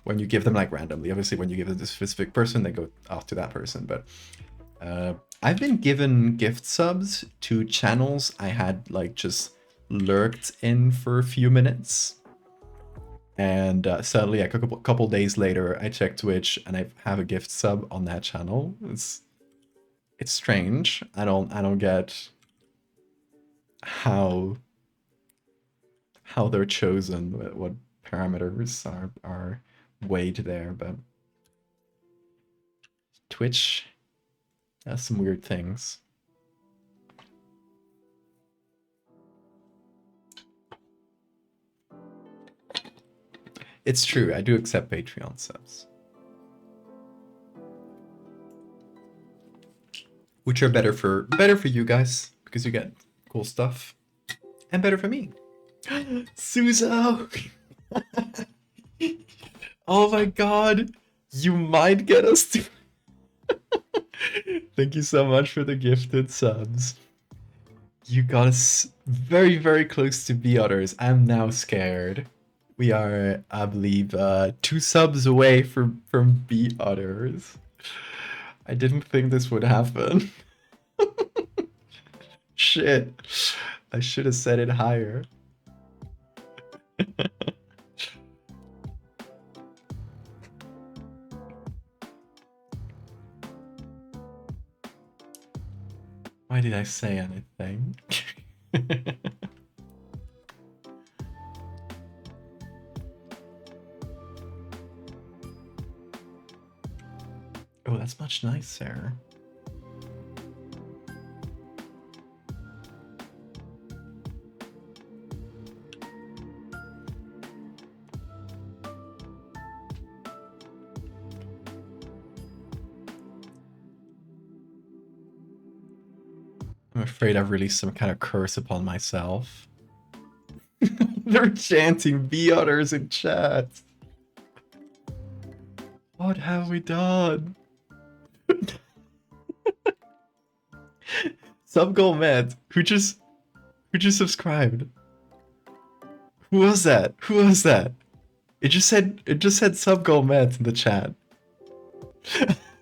When you give them like randomly, obviously when you give it to a specific person, they go off to that person. But I've been given gift subs to channels I had like just lurked in for a few minutes. And suddenly, like a couple days later, I check Twitch and I have a gift sub on that channel. It's strange. I don't get how they're chosen, what parameters are weighed there, but Twitch has some weird things. It's true, I do accept Patreon subs. Which are better for you guys, because you get cool stuff. And better for me. Suzo! Oh my god! You might get us to... Thank you so much for the gifted subs. You got us very, very close to bee otters. I'm now scared. We are, I believe, 2 subs away from bee otters. I didn't think this would happen. Shit. I should have set it higher. Why did I say anything? Oh, that's much nicer. I'm afraid I've released some kind of curse upon myself. They're chanting bee otters in chat. What have we done? Subgoal Matt, who just subscribed? Who was that? Who was that? It just said Subgoal Matt in the chat.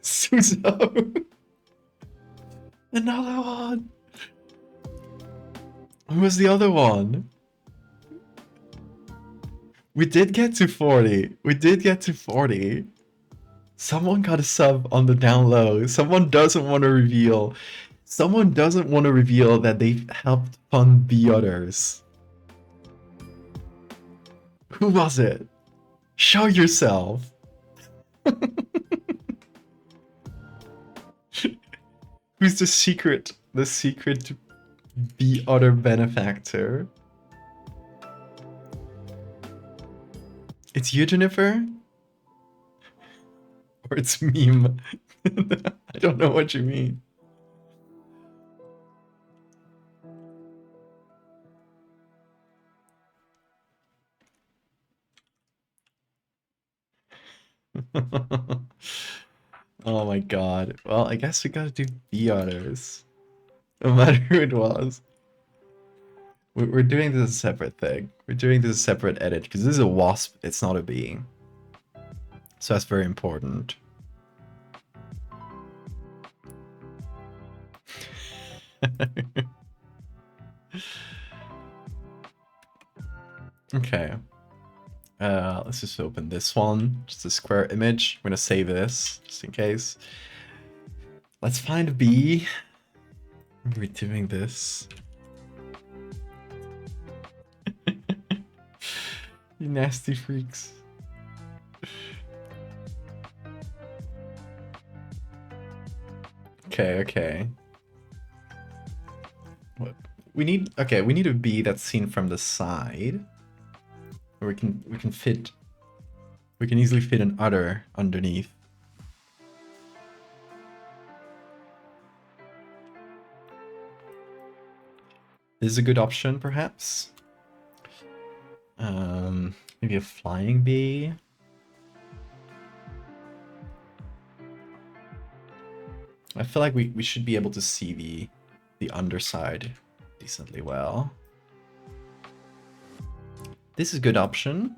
Suzo. Another one. Who was the other one? We did get to 40. We did get to 40. Someone got a sub on the down low. Someone doesn't want to reveal. Someone doesn't want to reveal that they've helped fund the others. Who was it? Show yourself. Who's the secret the other benefactor? It's you, Jennifer? Or it's meme? I don't know what you mean. Oh my god. Well, I guess we gotta do the others. No matter who it was. We're doing this as a separate thing. We're doing this as a separate edit, because this is a wasp, it's not a bee. So that's very important. Okay. Let's just open this one. Just a square image. I'm gonna save this, just in case. Let's find a bee. We're doing this. You nasty freaks. Okay. What? We need a bee that's seen from the side. We can easily fit an udder underneath. This is a good option, perhaps. Maybe a flying bee. I feel like we should be able to see the underside decently well. This is a good option.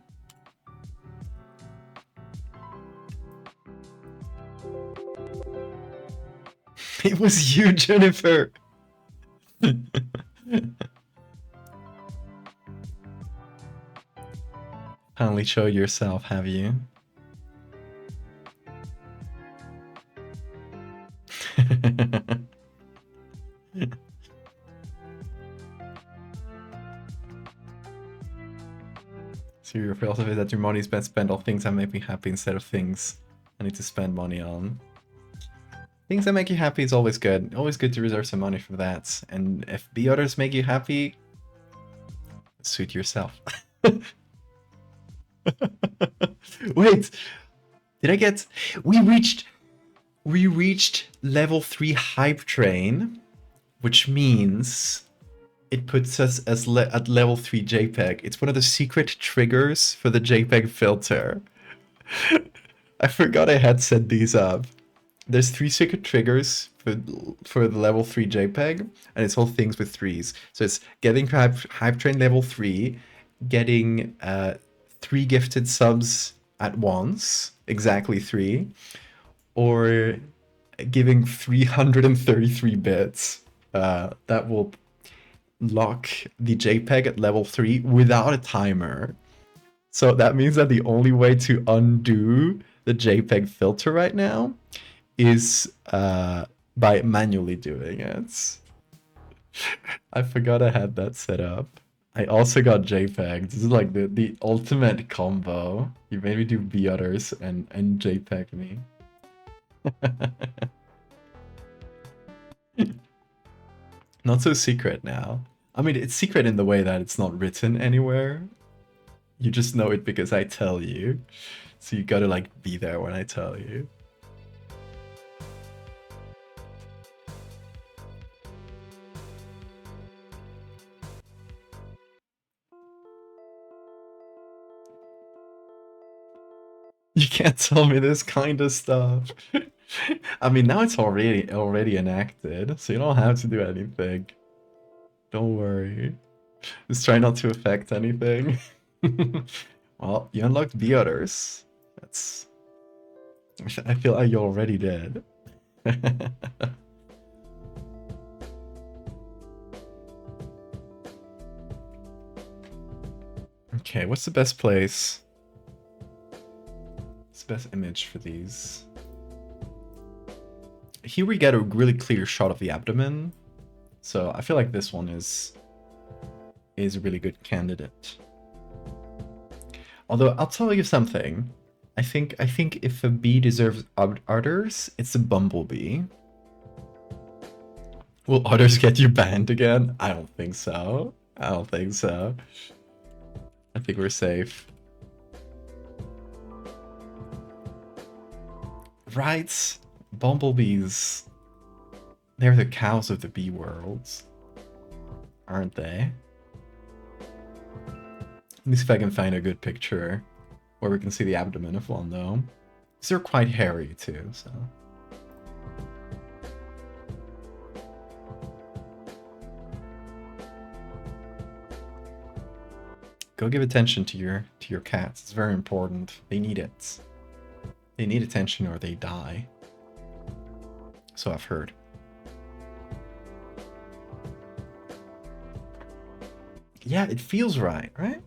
It was you, Jennifer! Finally showed yourself, have you? So your philosophy is that your money is best spent on things that make me happy instead of things I need to spend money on. Things that make you happy is always good. Always good to reserve some money for that. And if the others make you happy, suit yourself. Wait, did I get... We reached level 3 hype train, which means it puts us at level 3 JPEG. It's one of the secret triggers for the JPEG filter. I forgot I had set these up. There's 3 secret triggers for the level 3 JPEG, and it's all things with 3s. So it's getting hype train level 3, getting 3 gifted subs at once, exactly 3, or giving 333 bits. That will lock the JPEG at level 3 without a timer. So that means that the only way to undo the JPEG filter right now is by manually doing it. I forgot I had that set up. I also got JPEG. This is like the ultimate combo. You made me do B others and JPEG me. Not so secret now. I mean, it's secret in the way that it's not written anywhere. You just know it because I tell you. So you gotta like be there when I tell you. You can't tell me this kind of stuff. I mean, now it's already enacted, so you don't have to do anything. Don't worry. Just try not to affect anything. Well, you unlocked the others. That's... I feel like you already did. Okay, Okay, what's the best place? What's the best image for these? Here we get a really clear shot of the abdomen. So I feel like this one is a really good candidate. Although I'll tell you something. I think if a bee deserves udders, it's a bumblebee. Will udders get you banned again? I don't think so. I don't think so. I think we're safe. Right? Bumblebees. They're the cows of the bee world. Aren't they? Let me see if I can find a good picture where we can see the abdomen of one, though. These are quite hairy, too, so... Go give attention to your cats. It's very important. They need it. They need attention or they die. So I've heard. Yeah, it feels right, right?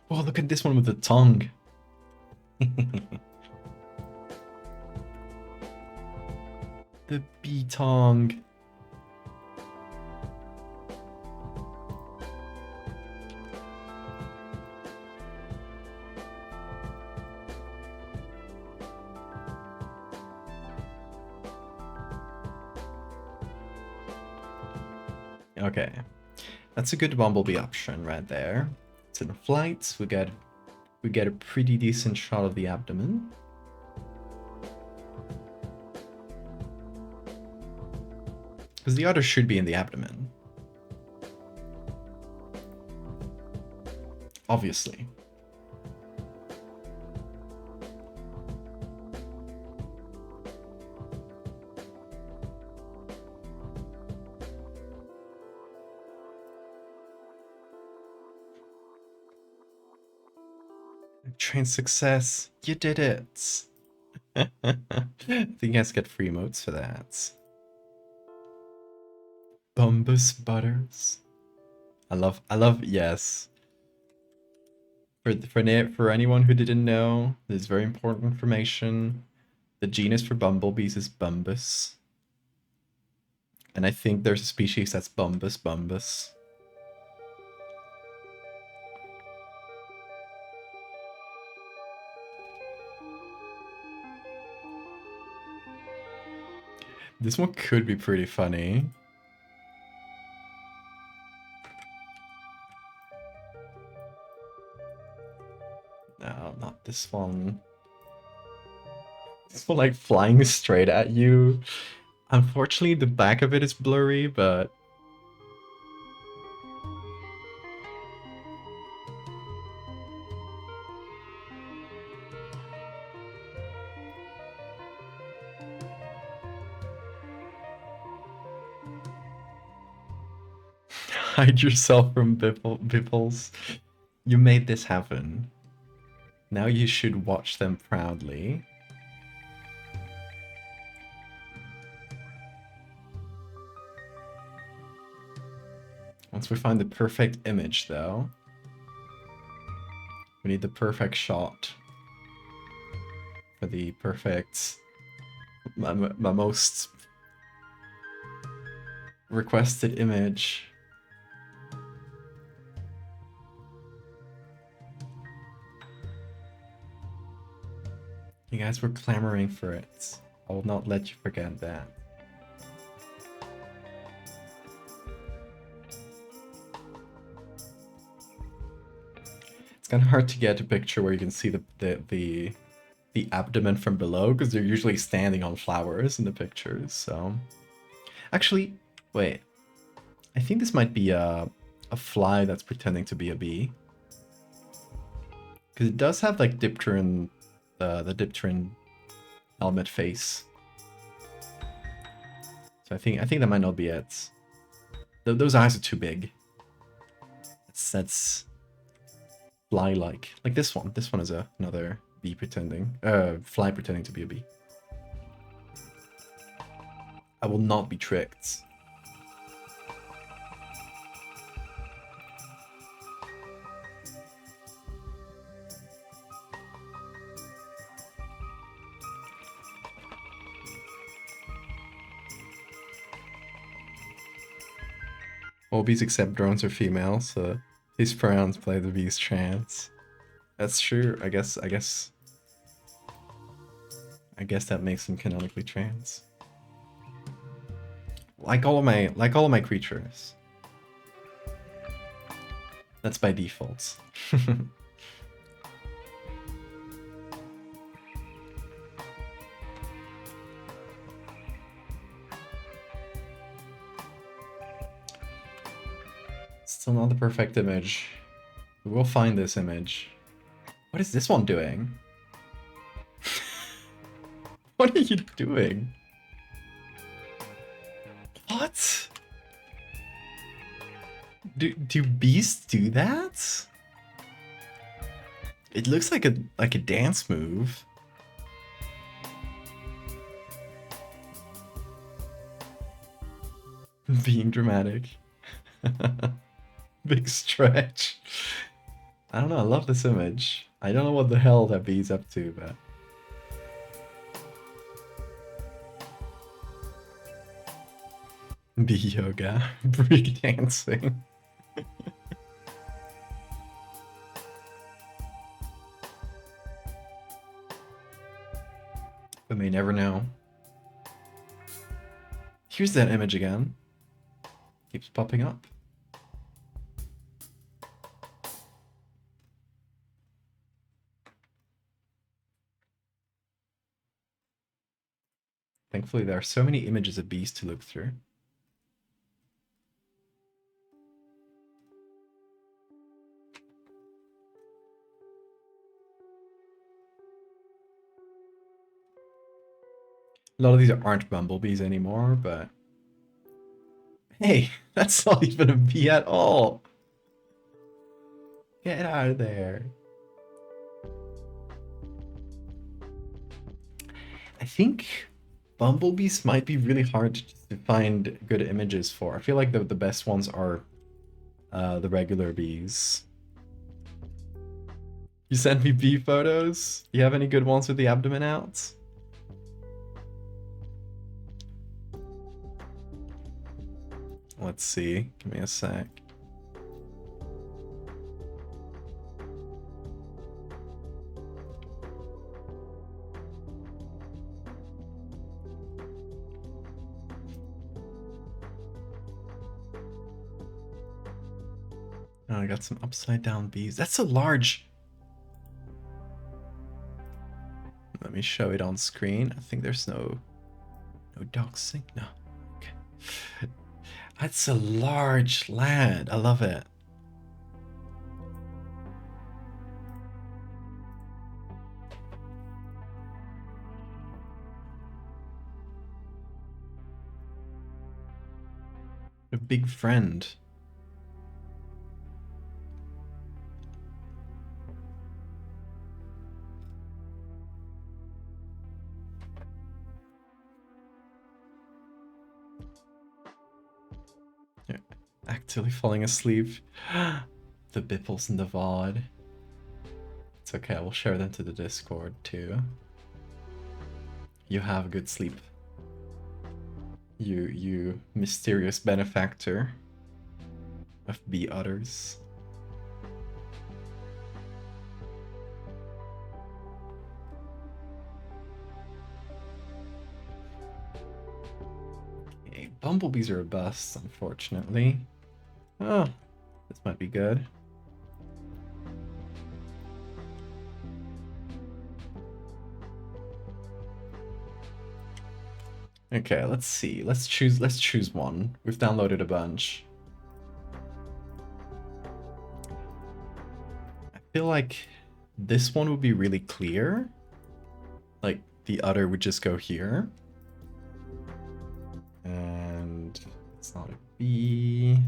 Oh, look at this one with the tongue. The bee tongue. Okay, that's a good bumblebee option right there. It's in flight. We get a pretty decent shot of the abdomen. Because the udder should be in the abdomen. Obviously. Train success. You did it. I think you guys get free emotes for that. Bumbus butters. I love, yes. For anyone who didn't know, this is very important information. The genus for bumblebees is Bumbus. And I think there's a species that's Bumbus bumbus. This one could be pretty funny. No, not this one. This one like flying straight at you. Unfortunately, the back of it is blurry, but... Hide yourself from Biffles. You made this happen. Now you should watch them proudly. Once we find the perfect image, though, we need the perfect shot for the perfect, my most requested image. You guys were clamoring for it. I will not let you forget that. It's kind of hard to get a picture where you can see the abdomen from below because they're usually standing on flowers in the pictures. So, actually, wait. I think this might be a fly that's pretending to be a bee because it does have like Dipteran. The Dipteran helmet face. So I think that might not be it. Those eyes are too big. That's fly-like. Like this one. This one is another bee pretending, fly pretending to be a bee. I will not be tricked. All bees except drones are female, so his pronouns play the bees trans. That's true. I guess that makes him canonically trans. Like all of my creatures. That's by default. Still not the perfect image. We'll find this image. What is this one doing? What are you doing? What? Do beasts do that? It looks like a dance move. Being dramatic. Big stretch. I don't know, I love this image. I don't know what the hell that bee's up to, but... Bee yoga. Break dancing. We may never know. Here's that image again. Keeps popping up. Thankfully, there are so many images of bees to look through. A lot of these aren't bumblebees anymore, but... Hey, that's not even a bee at all! Get out of there. I think bumblebees might be really hard to find good images for. I feel like the best ones are the regular bees. You sent me bee photos? You have any good ones with the abdomen out? Let's see. Give me a sec. Oh, I got some upside down bees. That's a large... Let me show it on screen. I think there's no doxing. No. Okay. That's a large land. I love it. A big friend. You're actively falling asleep. The bipples and the VOD. It's okay, I will share them to the Discord too. You have good sleep. You mysterious benefactor of bee udders. Okay, bumblebees are a bust, unfortunately. Oh, this might be good. Okay, let's see. Let's choose one. We've downloaded a bunch. I feel like this one would be really clear. Like the udder would just go here. And it's not a bee.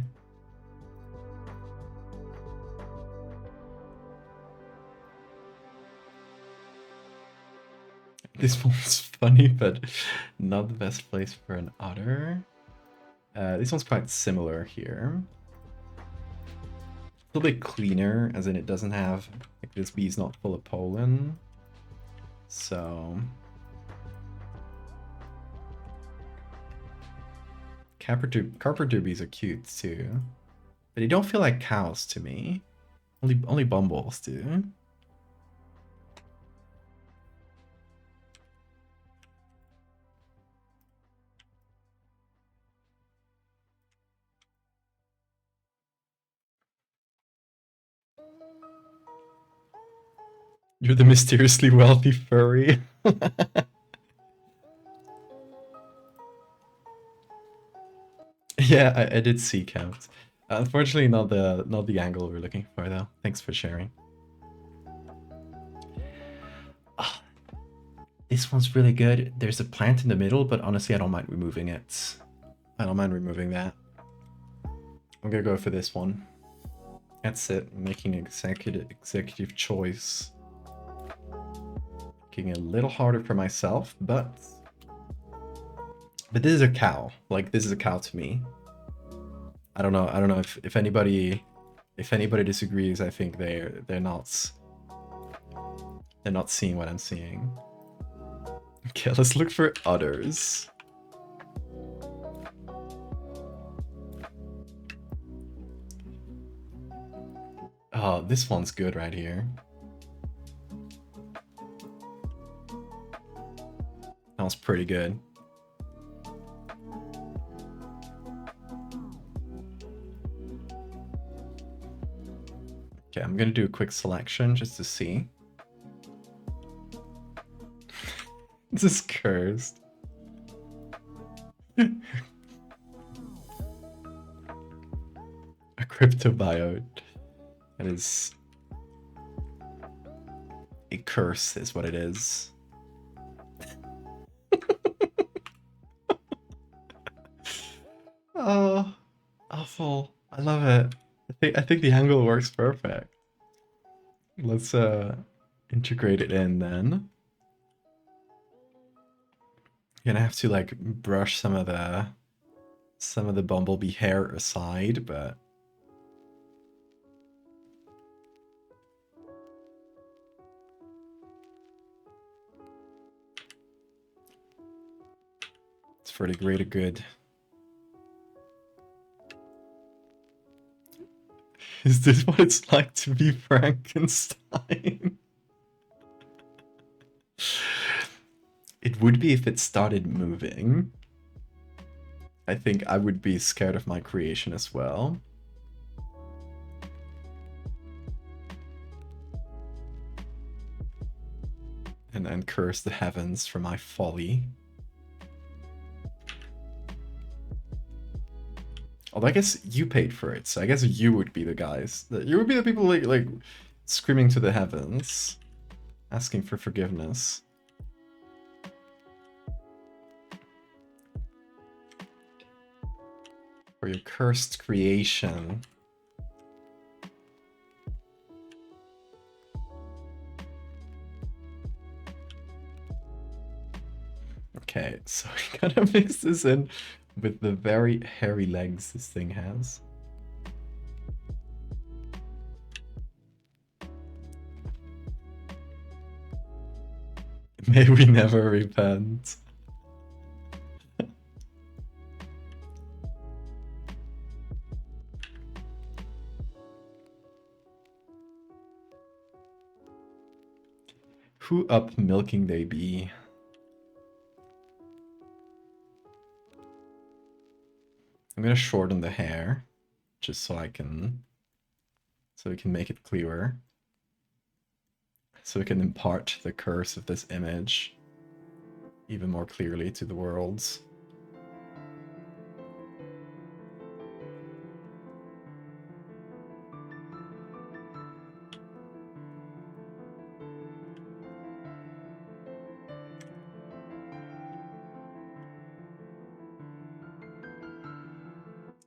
This one's funny, but not the best place for an otter. This one's quite similar here. A little bit cleaner, as in it doesn't have, like, this bee's not full of pollen. So... Carpenter bees are cute too. But they don't feel like cows to me. Only bumbles do. You're the mysteriously wealthy furry. Yeah, I did see cows. Unfortunately, not the angle we're looking for though. Thanks for sharing. Ah, this one's really good. There's a plant in the middle, but honestly, I don't mind removing it. I don't mind removing that. I'm gonna go for this one. That's it. I'm making an executive choice. Making it a little harder for myself, but this is a cow. Like, this is a cow to me. I don't know if anybody disagrees. I think they're not seeing what I'm seeing. Okay, let's look for others. Oh, this one's good right here. That was pretty good. Okay, I'm gonna do a quick selection just to see. This is cursed. A cryptobiote. That is a curse, is what it is. Oh, awful. I love it. I think the angle works perfect. Let's integrate it in then. Gonna have to like brush some of the bumblebee hair aside, but it's for the greater good. Is this what it's like to be Frankenstein? It would be if it started moving. I think I would be scared of my creation as well. And then curse the heavens for my folly. Although I guess you paid for it, so I guess you would be the guys. You would be the people like screaming to the heavens, asking for forgiveness. For your cursed creation. Okay, so we gotta mix this in with the very hairy legs this thing has. May we never repent. Who up milking they be? I'm gonna shorten the hair, just so we can make it clearer. So we can impart the curse of this image even more clearly to the worlds.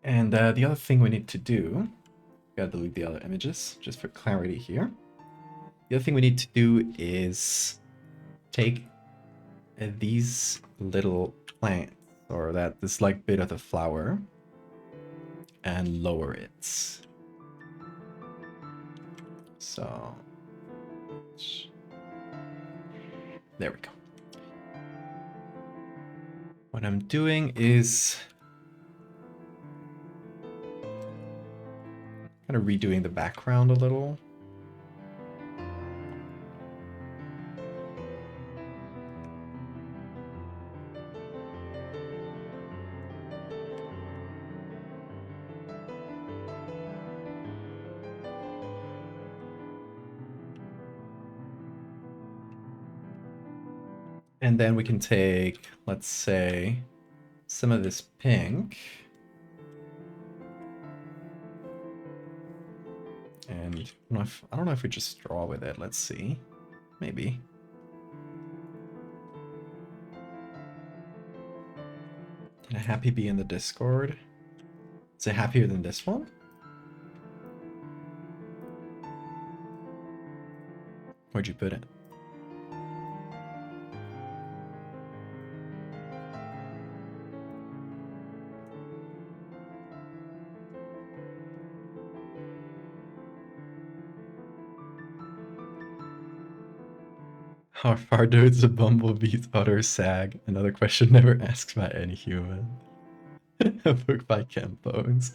And the other thing we need to do, gotta delete the other images just for clarity here. The other thing we need to do is take these little plants, or this like bit of the flower, and lower it. So there we go. What I'm doing is kind of redoing the background a little. And then we can take, let's say, some of this pink. And I don't know if we just draw with it. Let's see. Maybe. Can a happy be in the Discord? Is it happier than this one? Where'd you put it? How far does a bumblebee's udder sag? Another question never asked by any human. A book by Ken Bones.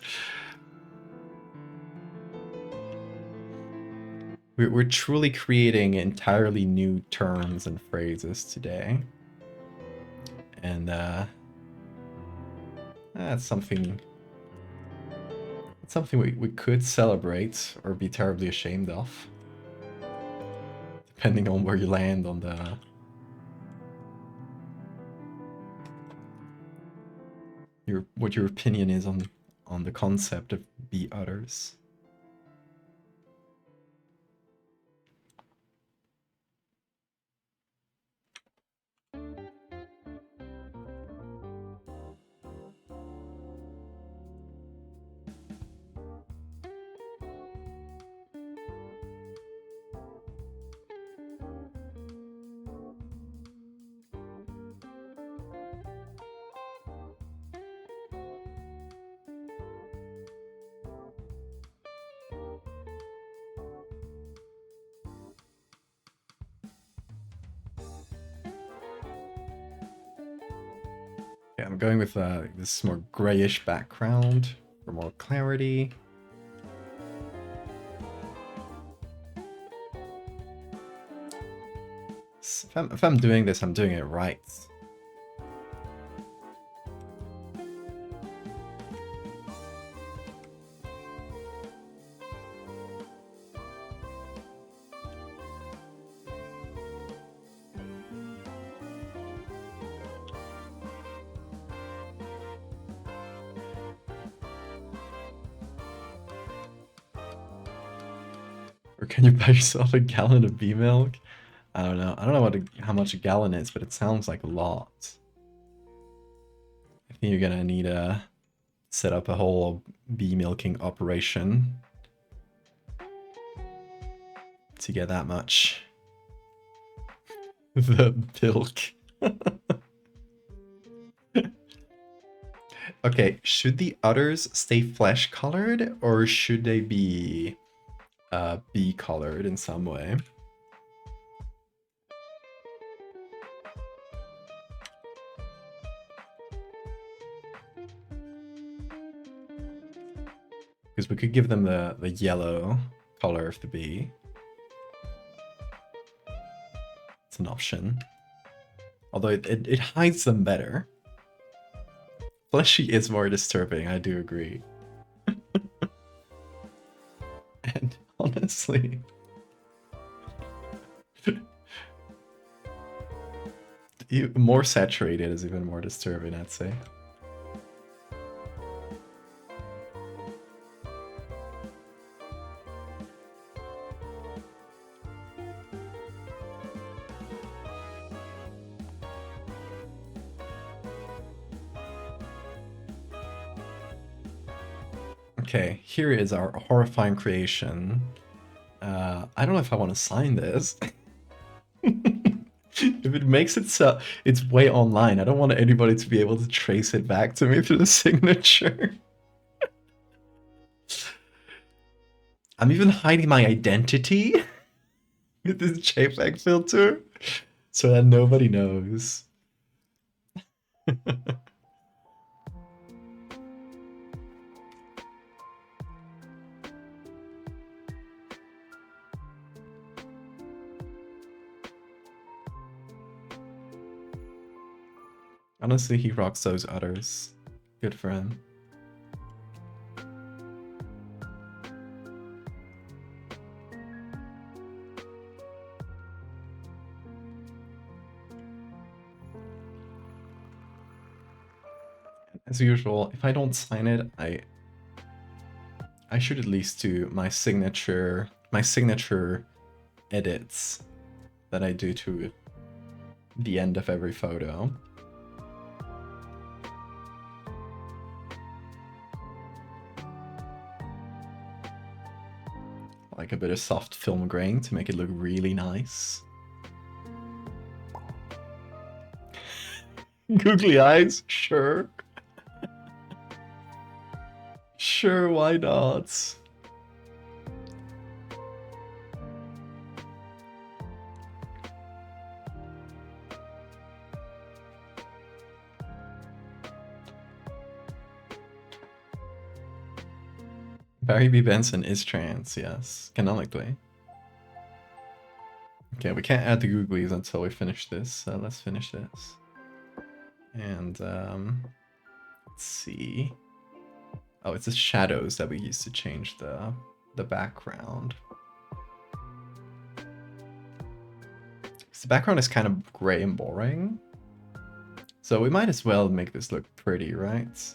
We're truly creating entirely new terms and phrases today. And that's something we could celebrate or be terribly ashamed of. Depending on where you land on the what your opinion is on the concept of bee udders. Yeah, I'm going with this more grayish background for more clarity. If I'm doing this, I'm doing it right. Or can you buy yourself a gallon of bee milk? I don't know. I don't know how much a gallon is, but it sounds like a lot. I think you're gonna need to set up a whole bee milking operation to get that much. The milk. Okay, should the udders stay flesh colored or should they be bee colored in some way? Because we could give them the yellow color of the bee. It's an option. Although it hides them better. Fleshy is more disturbing, I do agree. And honestly... more saturated is even more disturbing, I'd say. Okay, here is our horrifying creation. I don't know if I want to sign this. If it makes it so it's way online, I don't want anybody to be able to trace it back to me through the signature. I'm even hiding my identity with this JPEG filter so that nobody knows. Honestly, he rocks those udders. Good for him. As usual, if I don't sign it, I should at least do my signature edits that I do to the end of every photo. Like a bit of soft film grain to make it look really nice. Googly eyes? Sure. Sure, why not? Barry B. Benson is trans, yes, canonically. Okay, we can't add the googlies until we finish this, so let's finish this. And, let's see. Oh, it's the shadows that we use to change the background. The background is kind of gray and boring. So we might as well make this look pretty, right?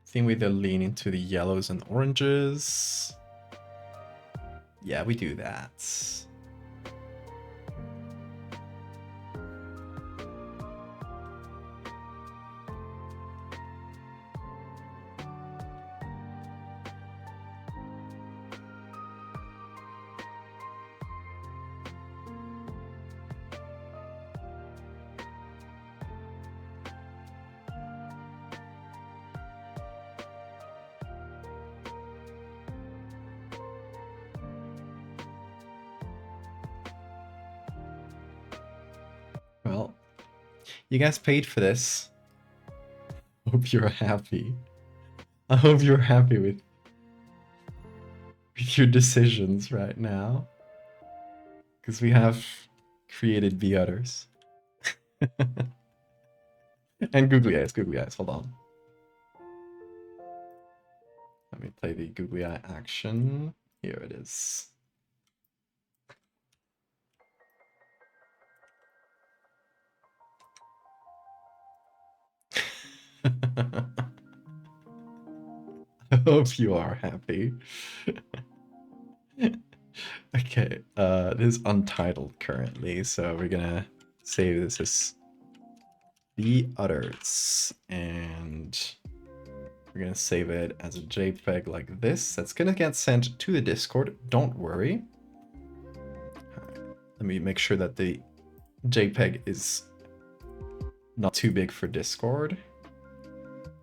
I think we either lean into the yellows and oranges. Yeah, we do that. Well, you guys paid for this. Hope you're happy. I hope you're happy with your decisions right now. Because we have created the others. And googly eyes, hold on. Let me play the googly eye action. Here it is. I hope you are happy. Okay, this is untitled currently, so we're gonna save this as the others, and we're gonna save it as a JPEG like this. That's gonna get sent to the Discord, don't worry. Let me make sure that the JPEG is not too big for Discord.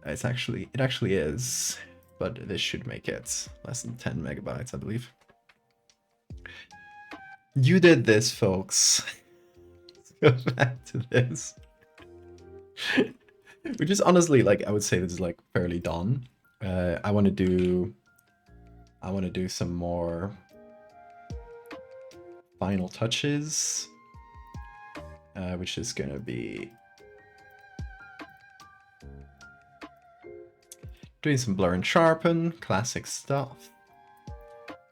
It actually is, but this should make it less than 10 megabytes, I believe. You did this, folks. Let's go back to this. Which is honestly, like, I would say this is like fairly done. I want to do some more final touches, which is gonna be doing some blur and sharpen, classic stuff,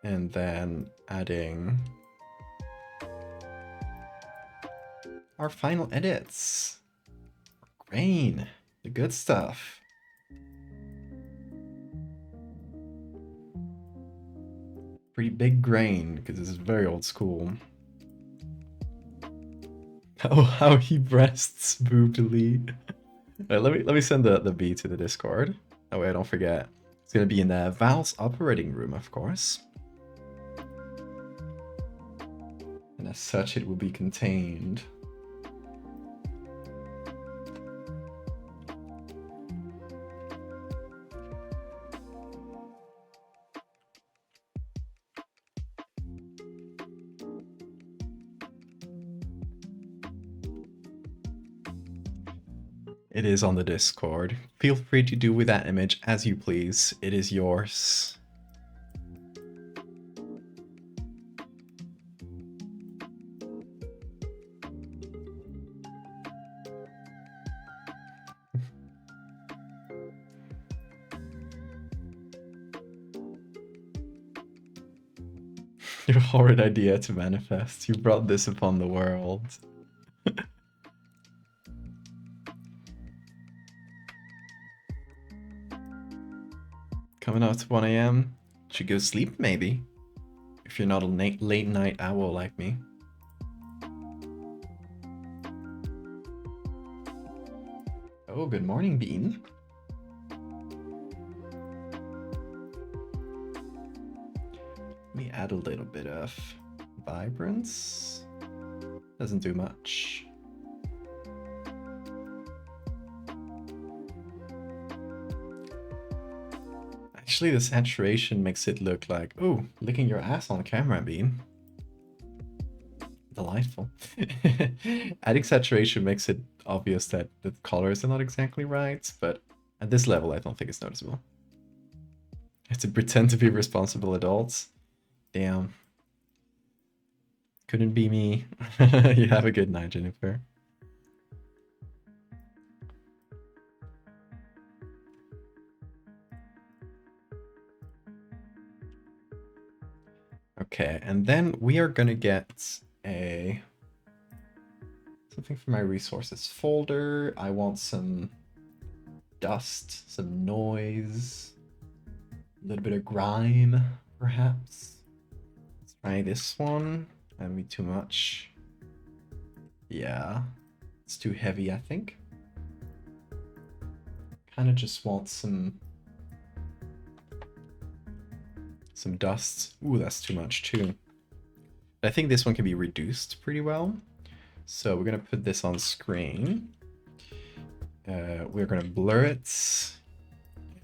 and then adding our final edits. Grain, the good stuff. Pretty big grain, because this is very old school. Oh, how he breasts boobily. Right, let me send the B to the Discord. Oh wait, don't forget. It's gonna be in the Val's operating room, of course. And as such, it will be contained. It is on the Discord. Feel free to do with that image as you please. It is yours. Your horrid idea to manifest. You brought this upon the world. Coming out to 1 a.m. Should go sleep, maybe. If you're not a late night owl like me. Oh, good morning, Bean. Let me add a little bit of vibrance. Doesn't do much. Actually, the saturation makes it look like, oh, licking your ass on camera, Bean. Delightful. Adding saturation makes it obvious that the colors are not exactly right, but at this level, I don't think it's noticeable. I have to pretend to be responsible adults. Damn. Couldn't be me. You have a good night, Jennifer. Okay, and then we are gonna get something for my resources folder. I want some dust, some noise, a little bit of grime, perhaps. Let's try this one. That'd be too much. Yeah, it's too heavy, I think. Kind of just want some dust. Ooh, that's too much too. I think this one can be reduced pretty well. So we're gonna put this on screen. We're gonna blur it,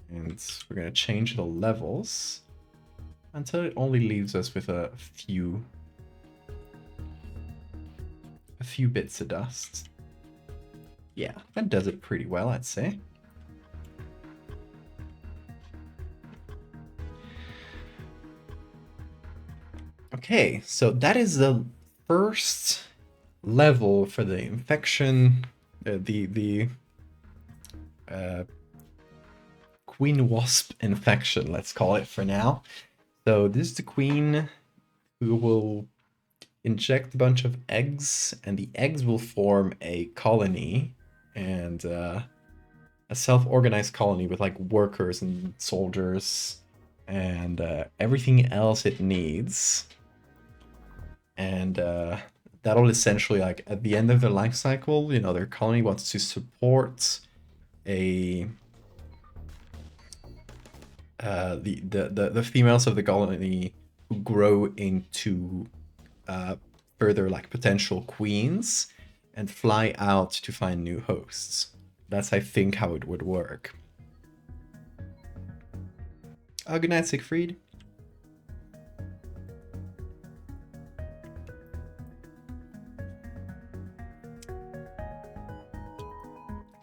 and we're gonna change the levels until it only leaves us with a few bits of dust. Yeah, that does it pretty well, I'd say. Okay, so that is the first level for the infection, the queen wasp infection, let's call it for now. So this is the queen who will inject a bunch of eggs, and the eggs will form a colony, and a self-organized colony with like workers and soldiers and everything else it needs. And that'll essentially, like, at the end of their life cycle, you know, their colony wants to support the females of the colony who grow into further, like, potential queens and fly out to find new hosts. That's, I think, how it would work. Good night, Siegfried.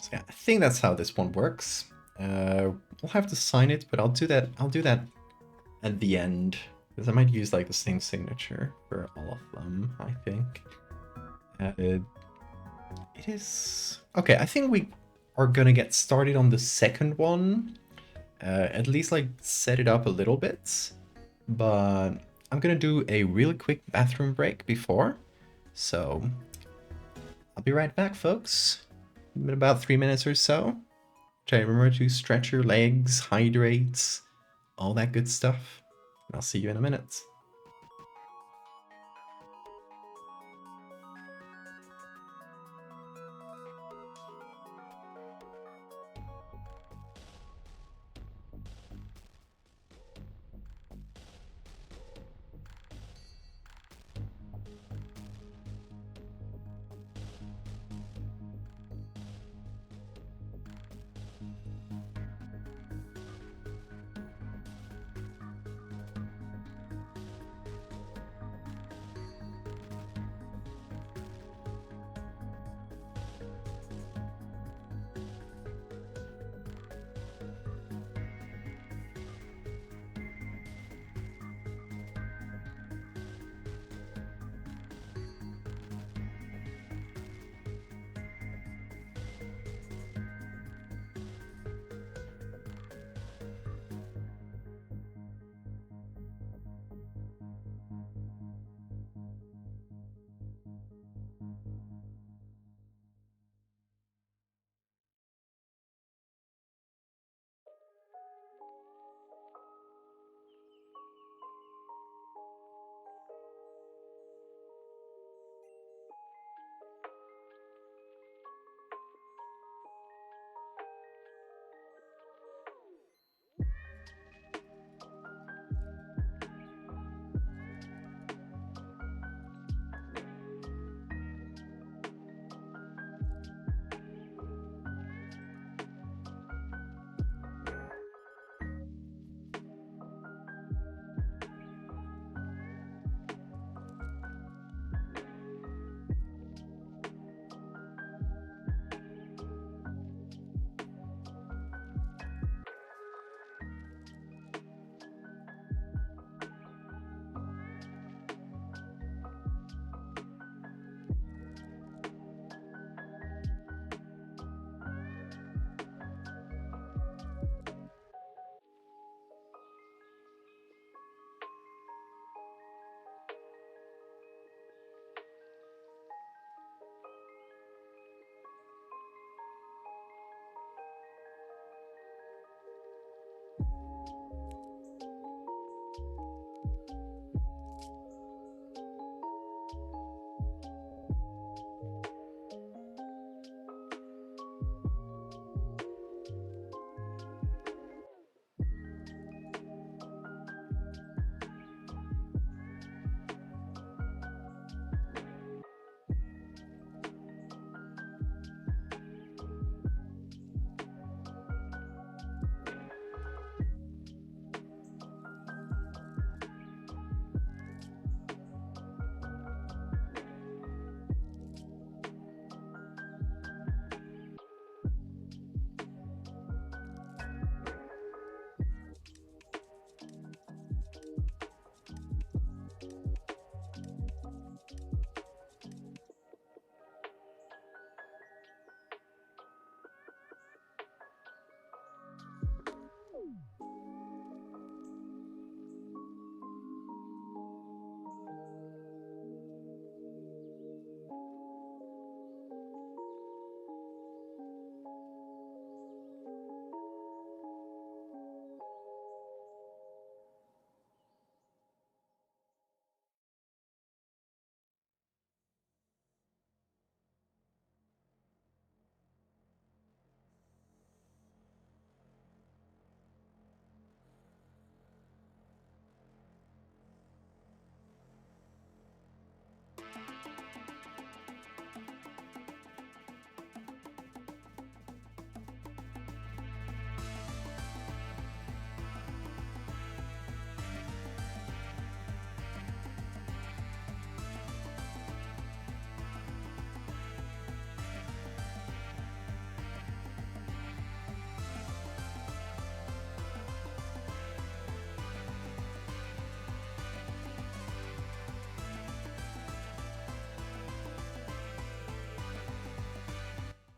So yeah, I think that's how this one works. We'll have to sign it, but I'll do that at the end, because I might use like the same signature for all of them, I think. It is okay. I think we are gonna get started on the second one. At least like set it up a little bit, but I'm gonna do a really quick bathroom break before, so I'll be right back, folks. In about 3 minutes or so. Okay, remember to stretch your legs, hydrate, all that good stuff. And I'll see you in a minute.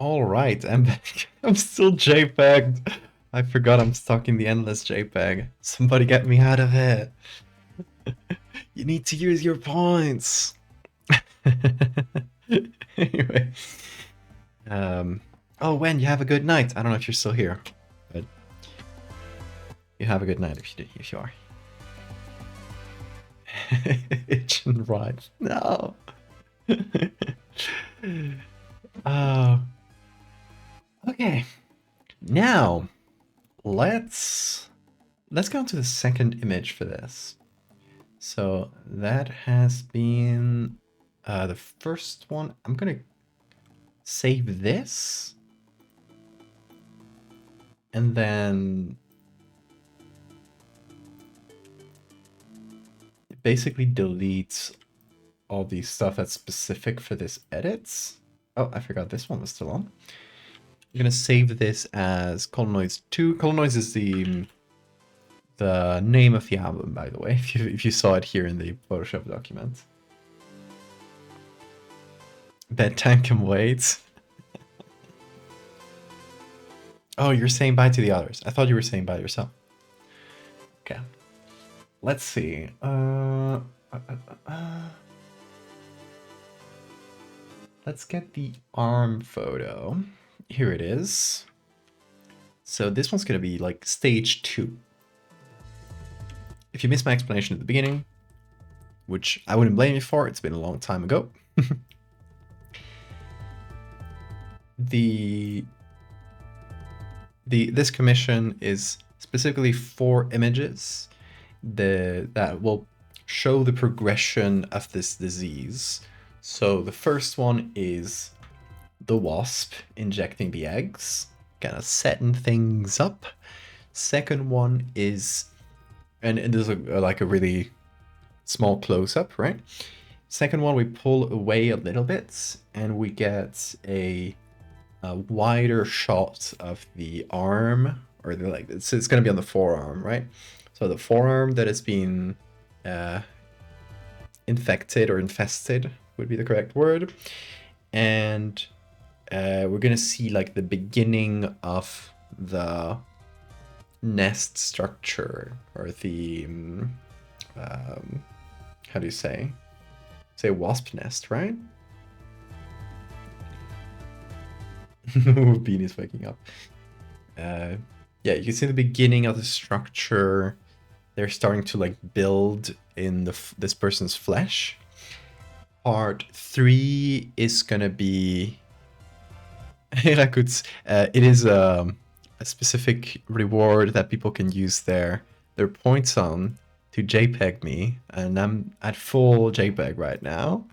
All right, I'm back. I'm still JPEG'd. I forgot I'm stuck in the endless JPEG. Somebody get me out of it. You need to use your points. Anyway. Oh, Wen, you have a good night. I don't know if you're still here, but you have a good night if you are. Itch and ride. No. Oh. Okay. Now, let's go on to the second image for this. So that has been the first one. I'm gonna save this, and then it basically deletes all the stuff that's specific for this edits. Oh, I forgot this one was still on. I'm gonna save this as Colonnoise 2. Colonnoise is the name of the album, by the way, if you saw it here in the Photoshop document. Bedtime can wait. Oh, you're saying bye to the others. I thought you were saying bye yourself. Okay. Let's see. Let's get the arm photo. Here it is. So this one's going to be like stage 2. If you missed my explanation at the beginning, which I wouldn't blame you for, it's been a long time ago. This commission is specifically 4 images that will show the progression of this disease. So the first one is the wasp injecting the eggs, kind of setting things up. Second one is, and there's like a really small close-up, right? Second one, we pull away a little bit and we get a wider shot of the arm, or it's going to be on the forearm, right? So the forearm that has been infected or infested would be the correct word. And we're going to see like the beginning of the nest structure, or the, how do you say wasp nest, right? Beanie's waking up. Yeah, you can see the beginning of the structure. They're starting to like build in this person's flesh. Part 3 is gonna be it is a specific reward that people can use their points on to JPEG me, and I'm at full JPEG right now.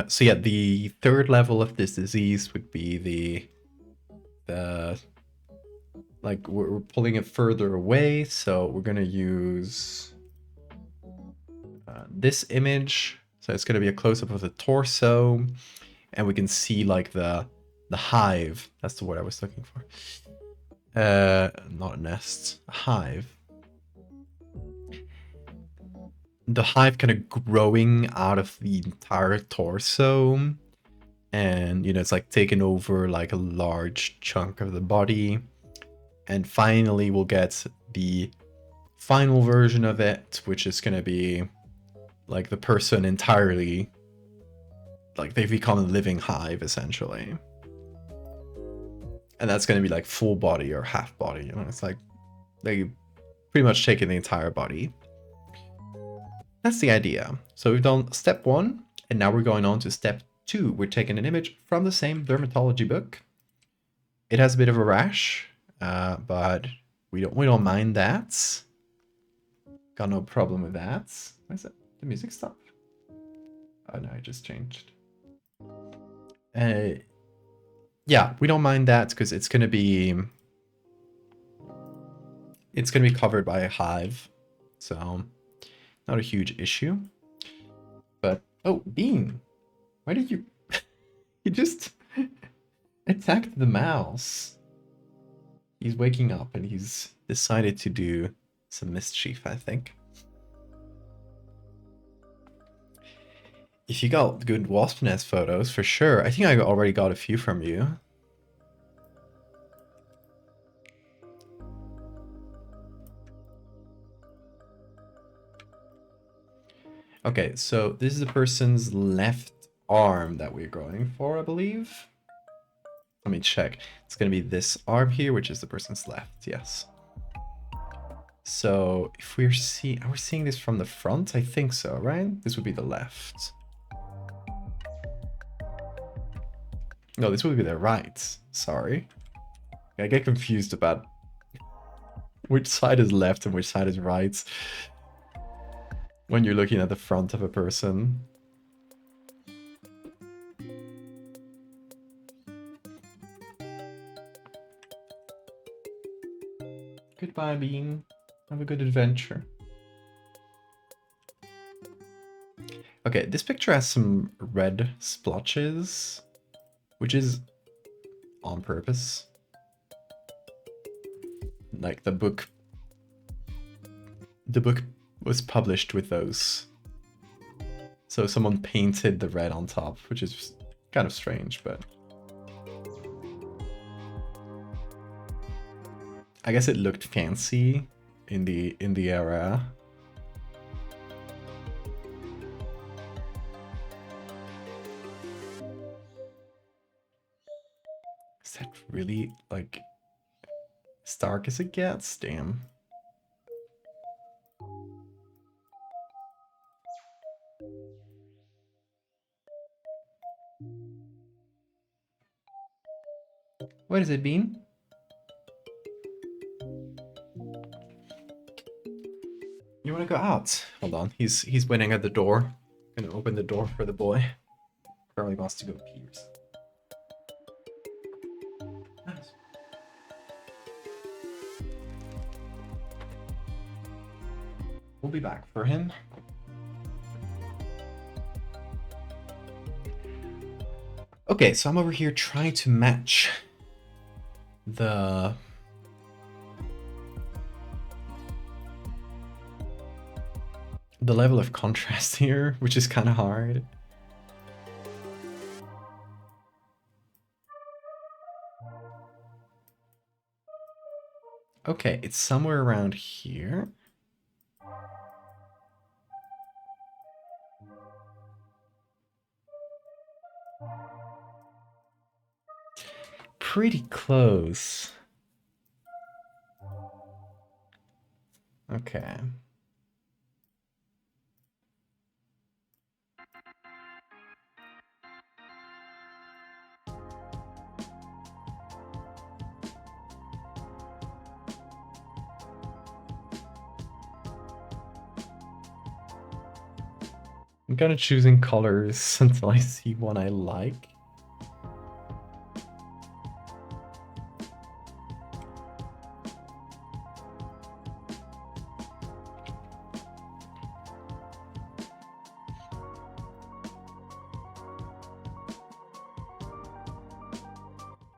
So yeah, the third level of this disease would be the like we're pulling it further away, so we're gonna use this image. So it's gonna be a close-up of the torso, and we can see like the hive. That's the word I was looking for. Not a nest, a hive. The hive kind of growing out of the entire torso, and it's like taking over like a large chunk of the body. And finally we'll get the final version of it, which is going to be like the person entirely, like they've become a living hive essentially, and that's going to be like full body or half body. It's like they pretty much taking the entire body. That's the idea. So we've done step 1, and now we're going on to step 2. We're taking an image from the same dermatology book. It has a bit of a rash, but we don't mind that. Got no problem with that. Why is it? The music stop? Oh no, I just changed. Yeah, we don't mind that because it's gonna be covered by a hive, so not a huge issue. But oh, Bean, why did you you just attacked the mouse? He's waking up and he's decided to do some mischief, I think. If you got good wasp nest photos, for sure. I think I already got a few from you. Okay, so this is the person's left arm that we're going for, I believe. Let me check. It's gonna be this arm here, which is the person's left, yes. So if are we seeing this from the front? I think so, right? This would be the left. No, this would be the right. Sorry. I get confused about which side is left and which side is right when you're looking at the front of a person. Goodbye, Bean. Have a good adventure. Okay, this picture has some red splotches, which is on purpose. Like the book was published with those. So someone painted the red on top, which is kind of strange, but I guess it looked fancy in the era. Is that really like as dark as it gets? Damn. What is it, Bean? You want to go out? Hold on, he's waiting at the door. I'm gonna open the door for the boy. Probably wants to go pee or something. Nice. We'll be back for him. Okay, so I'm over here trying to match the level of contrast here, which is kind of hard. Okay, it's somewhere around here. Pretty close. Okay. I'm kind of choosing colors until I see one I like.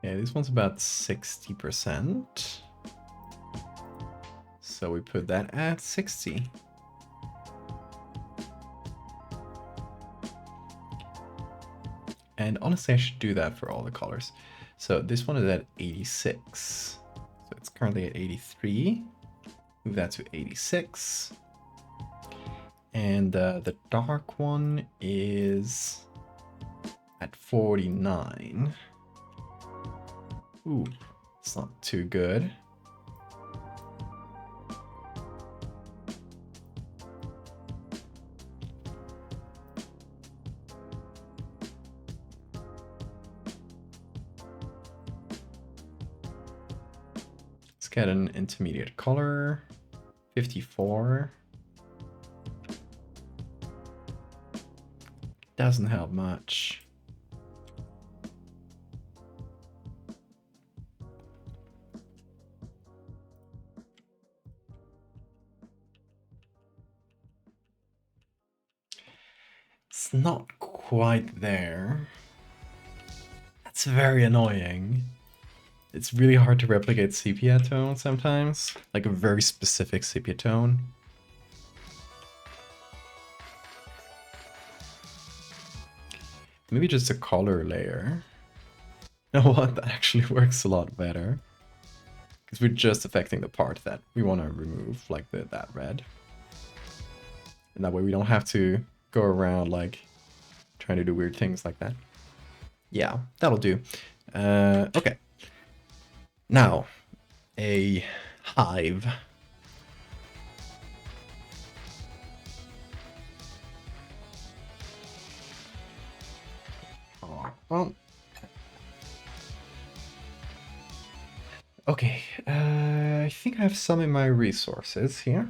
Yeah, this one's about 60%. So we put that at 60. And honestly, I should do that for all the colors. So this one is at 86. So it's currently at 83. Move that to 86. And the dark one is at 49. Ooh, it's not too good. Let's get an intermediate color, 54. Doesn't help much. It's not quite there. That's very annoying. It's really hard to replicate sepia tone sometimes, like a very specific sepia tone. Maybe just a color layer. You know what? That actually works a lot better. Because we're just affecting the part that we want to remove, like that red. And that way we don't have to go around like trying to do weird things like that. Yeah, that'll do. Okay. Now, a hive. Oh, well. Okay, I think I have some in my resources here.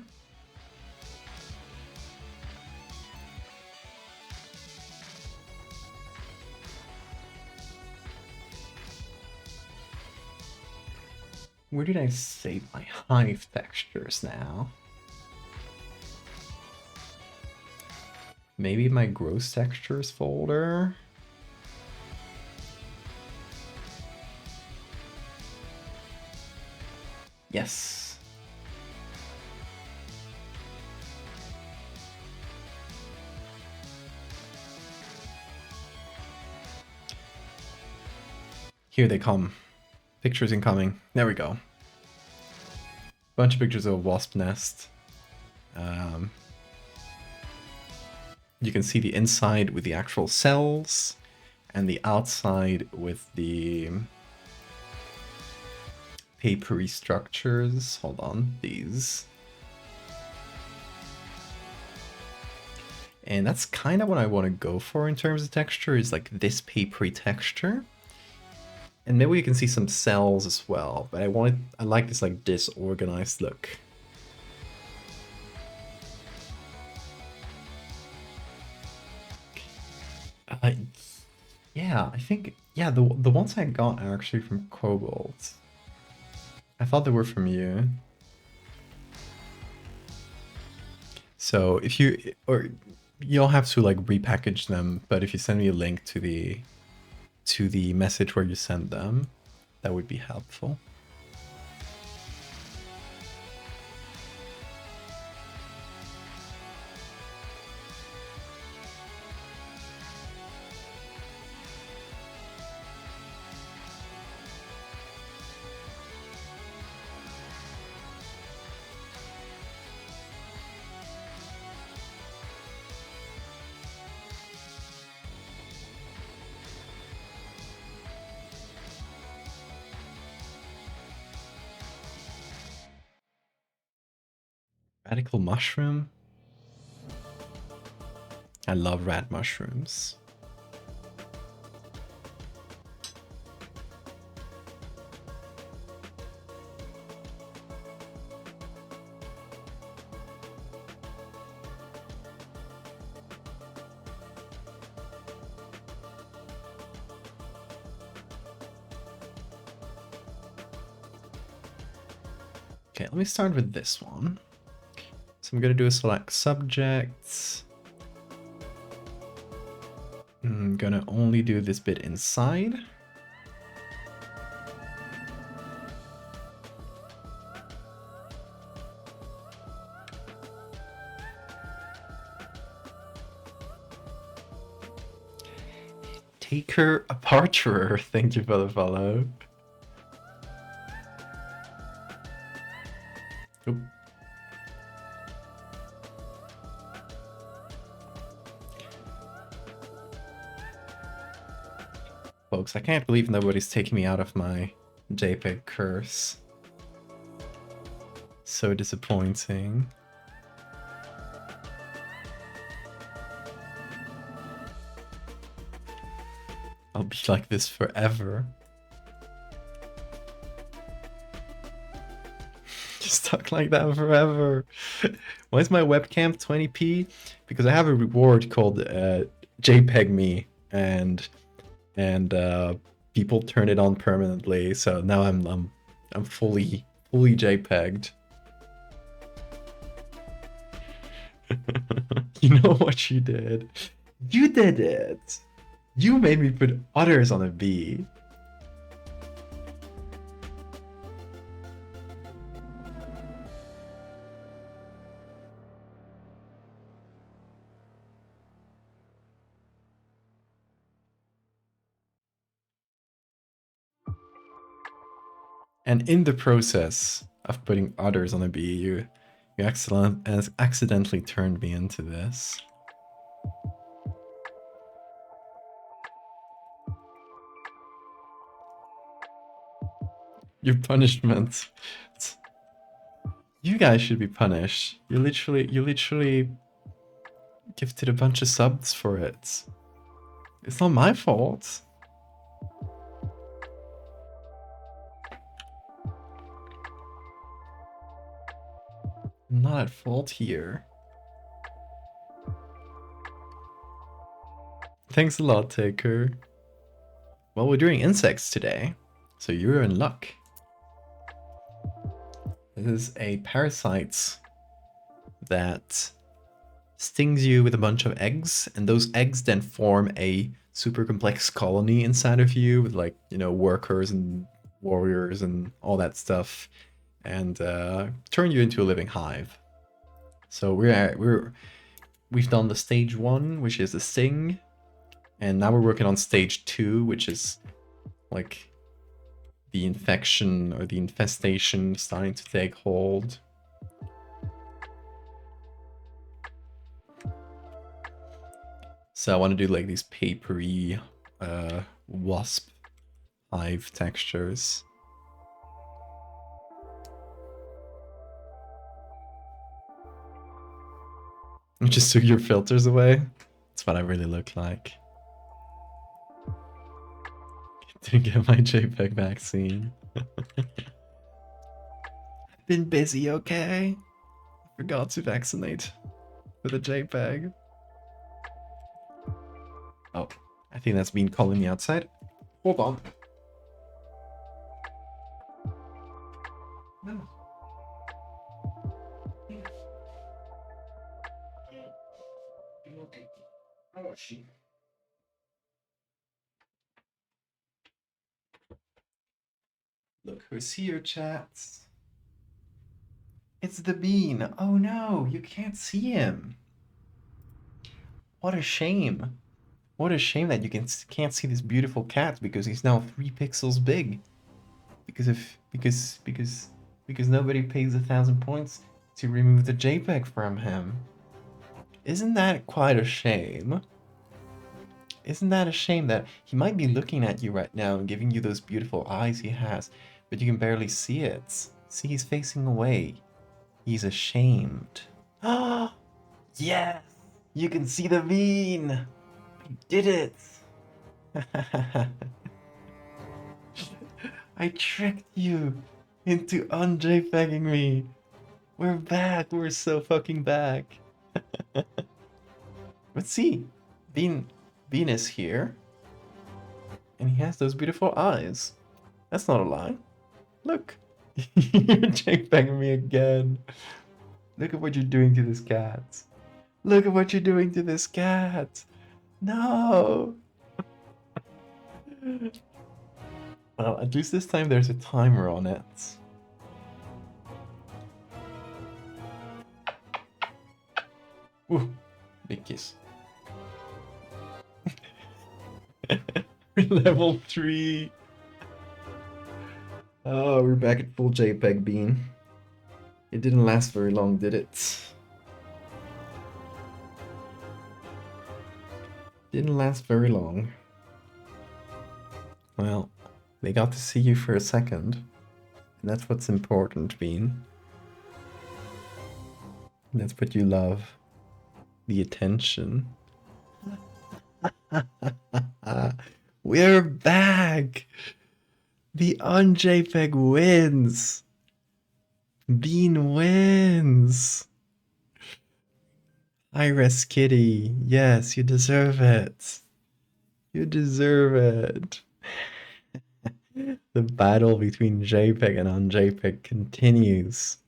Where did I save my hive textures now? Maybe my gross textures folder? Yes. Here they come. Pictures incoming. There we go. Bunch of pictures of a wasp nest. You can see the inside with the actual cells and the outside with the papery structures. Hold on, these. And that's kind of what I want to go for in terms of texture, is like this papery texture. And maybe you can see some cells as well, but I like this like disorganized look. Yeah, I think, yeah, the ones I got are actually from Cobalt. I thought they were from you. So if you, or you don't have to like repackage them, but if you send me a link to the message where you send them, that would be helpful. Radical mushroom? I love rat mushrooms. Okay, let me start with this one. So I'm going to do a select subject. I'm going to only do this bit inside. Taker Aparturer, thank you for the follow. Oop. Folks, I can't believe nobody's taking me out of my JPEG curse. So disappointing. I'll be like this forever. Stuck like that forever. Why is my webcam 20p? Because I have a reward called JPEG me, and people turn it on permanently. So now I'm fully JPEG'd. You know what you did? You did it. You made me put others on a B. And in the process of putting others on a bee, you accidentally turned me into this. Your punishment. You guys should be punished. You literally gifted a bunch of subs for it. It's not my fault. I'm not at fault here. Thanks a lot, Taker. Well, we're doing insects today, so you're in luck. This is a parasite that stings you with a bunch of eggs, and those eggs then form a super complex colony inside of you with, like, you know, workers and warriors and all that stuff, and turn you into a living hive. So we've done the stage 1, which is the sting, and now we're working on stage 2, which is like the infection or the infestation starting to take hold. So I want to do like these papery wasp hive textures. You just took your filters away? That's what I really look like. Didn't get my JPEG vaccine. I've been busy, okay? Forgot to vaccinate with a JPEG. Oh, I think that's Bean calling me outside. Hold on. No. How is she? Look who's here, chats. It's the Bean. Oh no, you can't see him. What a shame. What a shame that you can't see this beautiful cat because he's now 3 pixels big. Because nobody pays 1,000 points to remove the JPEG from him. Isn't that quite a shame? Isn't that a shame that he might be looking at you right now and giving you those beautiful eyes he has, but you can barely see it? See, he's facing away. He's ashamed. Ah, yes! You can see the Bean! I did it! I tricked you into unJPEGing me. We're back. We're so fucking back. Let's see. Bean is here. And he has those beautiful eyes. That's not a lie. Look. You're JPEGing me again. Look at what you're doing to this cat. Look at what you're doing to this cat. No. Well, at least this time there's a timer on it. Ooh, big kiss. Level 3. Oh, we're back at full JPEG Bean. It didn't last very long, did it? Didn't last very long. Well, they got to see you for a second. And that's what's important, Bean. That's what you love. The attention. We're back! The unJPEG wins! Bean wins! Iris Kitty, yes, you deserve it. You deserve it. The battle between JPEG and unJPEG continues.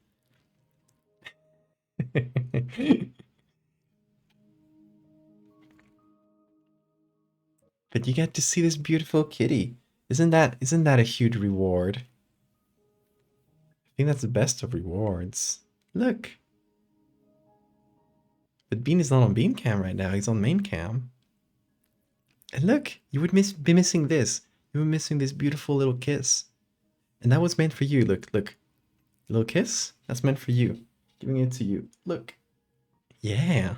But you get to see this beautiful kitty. Isn't that a huge reward? I think that's the best of rewards. Look. But Bean is not on Bean Cam right now, he's on main cam. And look, you would be missing this. You were missing this beautiful little kiss. And that was meant for you. Look, look. Little kiss? That's meant for you. Giving it to you. Look. Yeah.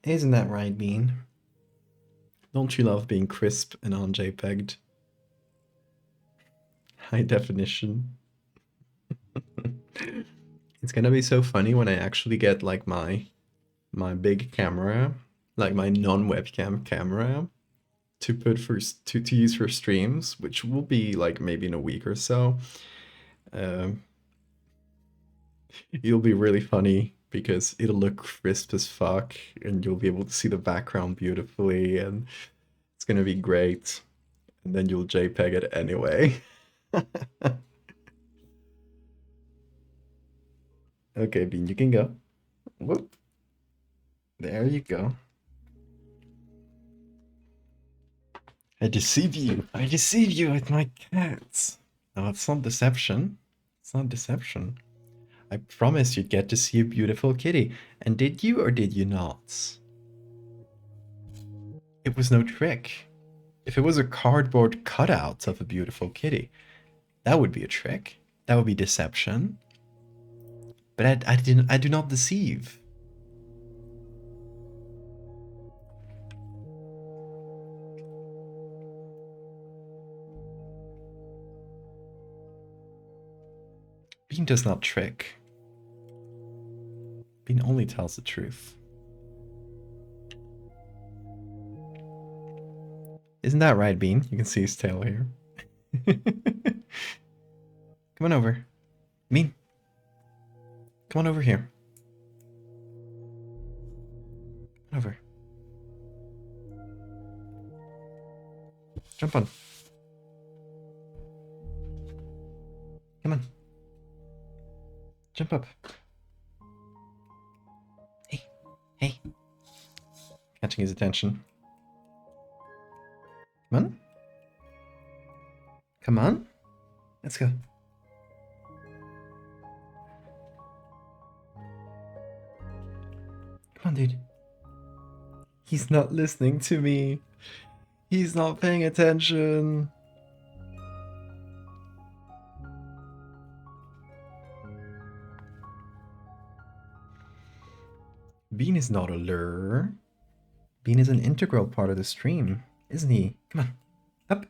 Isn't that right, Bean? Don't you love being crisp and on JPEG'd? High definition. It's gonna be so funny when I actually get like my big camera, like my non-webcam camera, to put for to use for streams, which will be like maybe in a week or so. Um, it'll be really funny because it'll look crisp as fuck, and you'll be able to see the background beautifully, and it's gonna be great. And then you'll JPEG it anyway. Okay, Bean, you can go. Whoop. There you go. I deceive you. I deceive you with my cats. No, it's not deception. It's not deception. I promised you'd get to see a beautiful kitty. And did you or did you not? It was no trick. If it was a cardboard cutout of a beautiful kitty, that would be a trick. That would be deception. But I do not deceive. Bean does not trick. Bean only tells the truth. Isn't that right, Bean? You can see his tail here. Come on over. Bean. Come on over here. Come over. Jump on. Come on. Jump up. Hey. Hey. Catching his attention. Come on. Come on. Let's go. Come on, dude. He's not listening to me. He's not paying attention. Bean is not a lure. Bean is an integral part of the stream, isn't he? Come on. Up.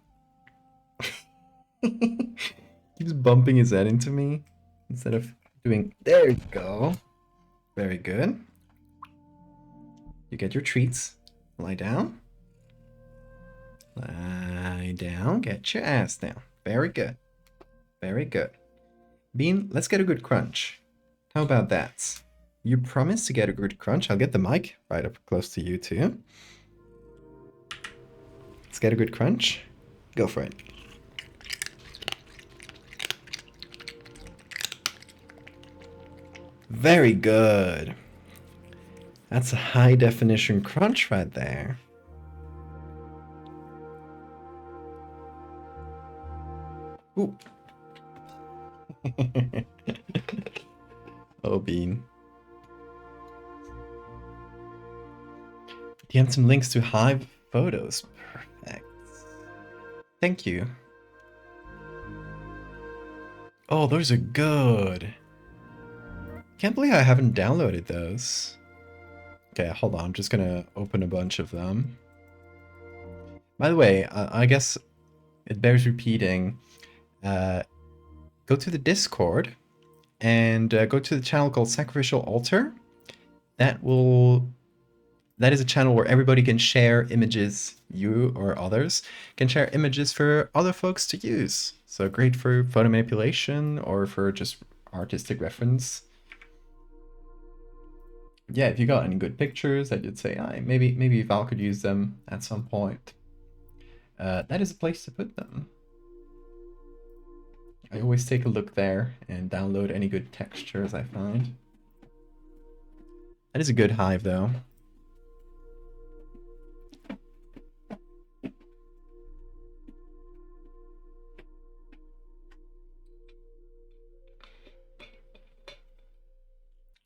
Keeps bumping his head into me instead of doing... There you go. Very good. You get your treats. Lie down. Lie down. Get your ass down. Very good. Very good. Bean, let's get a good crunch. How about that? You promise to get a good crunch. I'll get the mic right up close to you too. Let's get a good crunch. Go for it. Very good. That's a high definition crunch right there. Ooh. Oh, Bean. DM some links to Hive photos. Perfect. Thank you. Oh, those are good. Can't believe I haven't downloaded those. Okay, hold on. I'm just gonna open a bunch of them. By the way, I guess it bears repeating. Go to the Discord and go to the channel called Sacrificial Altar. That is a channel where everybody can share images. You or others can share images for other folks to use. So great for photo manipulation or for just artistic reference. Yeah, if you got any good pictures that you'd say, maybe Val could use them at some point. That is a place to put them. I always take a look there and download any good textures I find. That is a good hive though.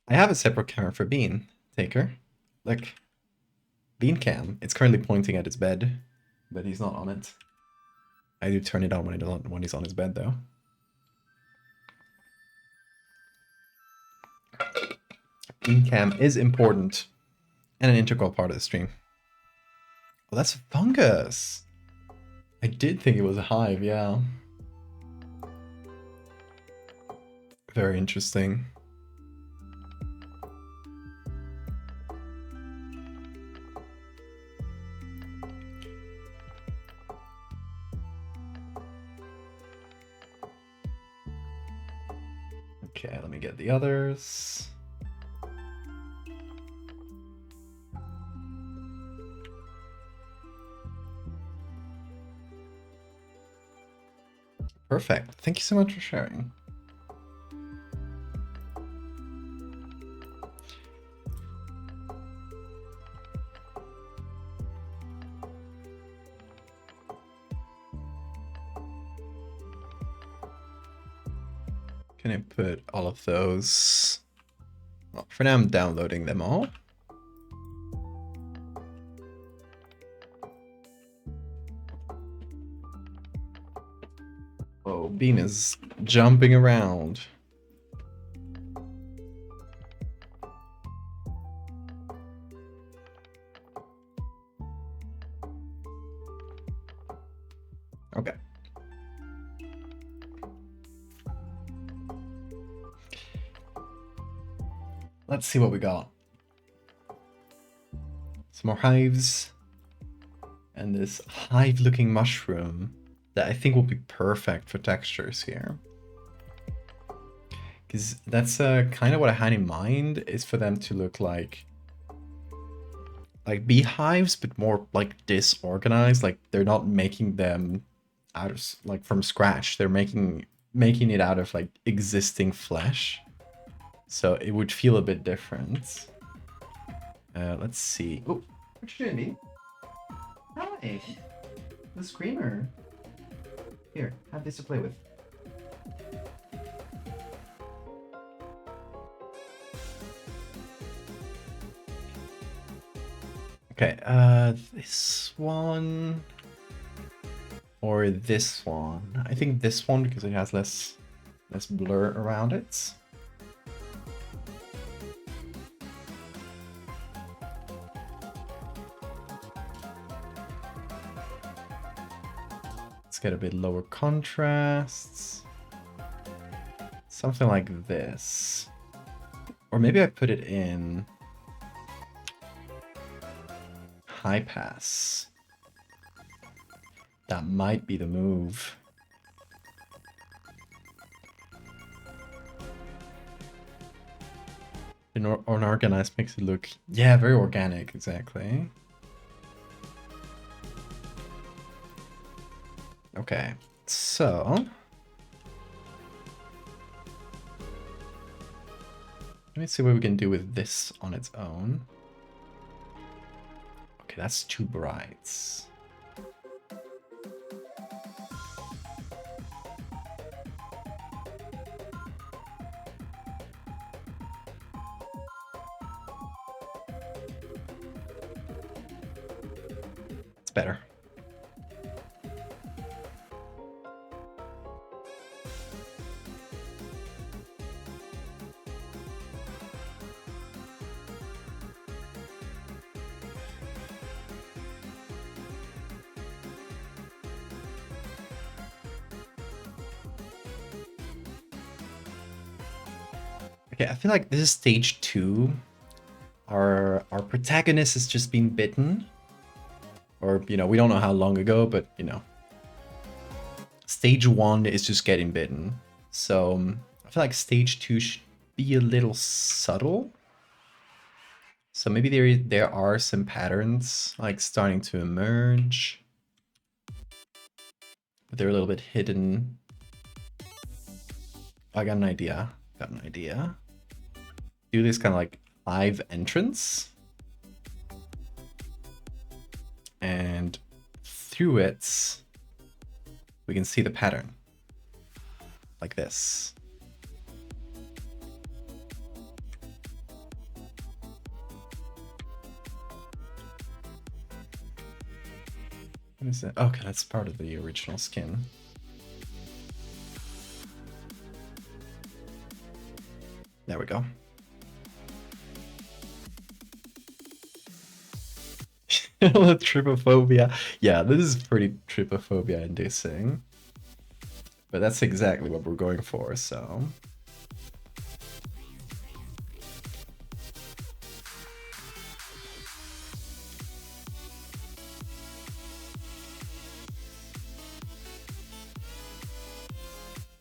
I have a separate camera for Bean. Take her. Look. Bean cam. It's currently pointing at his bed, but he's not on it. I do turn it on when he's on his bed, though. Bean cam is important and an integral part of the stream. Well, that's a fungus. I did think it was a hive, yeah. Very interesting. Okay, let me get the others. Perfect. Thank you so much for sharing. Can I put all of those? Well, for now, I'm downloading them all. Oh, Bean is jumping around. Okay. Let's see what we got. Some more hives. And this hive-looking mushroom that I think will be perfect for textures here. Because that's kind of what I had in mind, is for them to look like beehives, but more like disorganized. Like they're not making them out of like from scratch. They're making it out of like existing flesh. So it would feel a bit different. Let's see. Oh, what you doing, me? Hi, the screamer. Here, have this to play with. Okay, this one or this one. I think this one because it has less blur around it. Let's get a bit lower contrasts. Something like this. Or maybe I put it in high pass. That might be the move. Unorganized makes it look, yeah, very organic, exactly. Okay, so let me see what we can do with this on its own. Okay, that's too bright. It's better. Okay, I feel like this is stage 2. Our protagonist has just been bitten. Or, you know, we don't know how long ago, but, you know. Stage 1 is just getting bitten. So, I feel like stage 2 should be a little subtle. So maybe there are some patterns, like, starting to emerge. But they're a little bit hidden. I got an idea. Do this kind of like hive entrance. And through it, we can see the pattern. Like this. What is it? Okay, that's part of the original skin. There we go. Trypophobia. Yeah, this is pretty trypophobia inducing. But that's exactly what we're going for, so.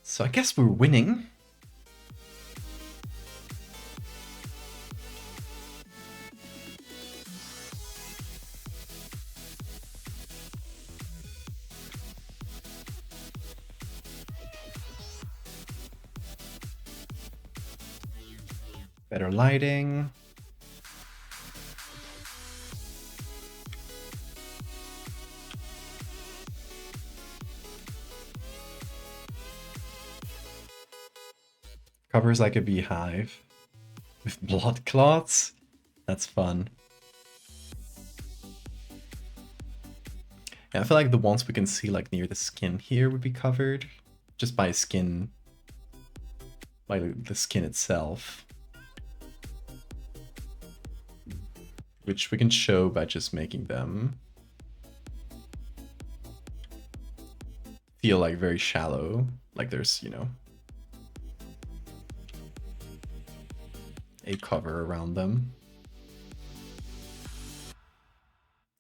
So I guess we're winning. Better lighting. Covers like a beehive. With blood clots? That's fun. Yeah, I feel like the ones we can see like near the skin here would be covered. Just by skin. By the skin itself. Which we can show by just making them feel like very shallow. Like there's, you know, a cover around them.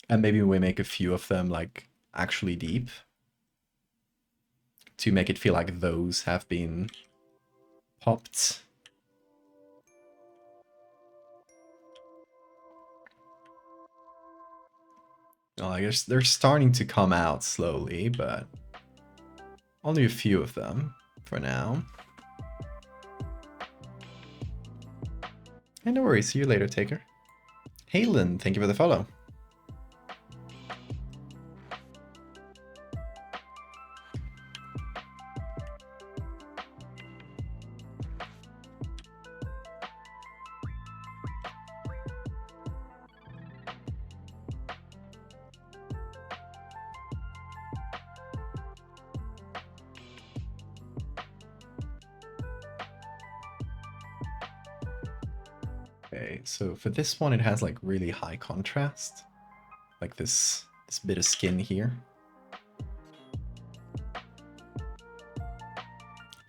And maybe we make a few of them like actually deep to make it feel like those have been popped. Well, I guess they're starting to come out slowly, but only a few of them for now. Hey, no worries. See you later, Taker. Halen, thank you for the follow. Okay, so for this one, it has like really high contrast, like this bit of skin here.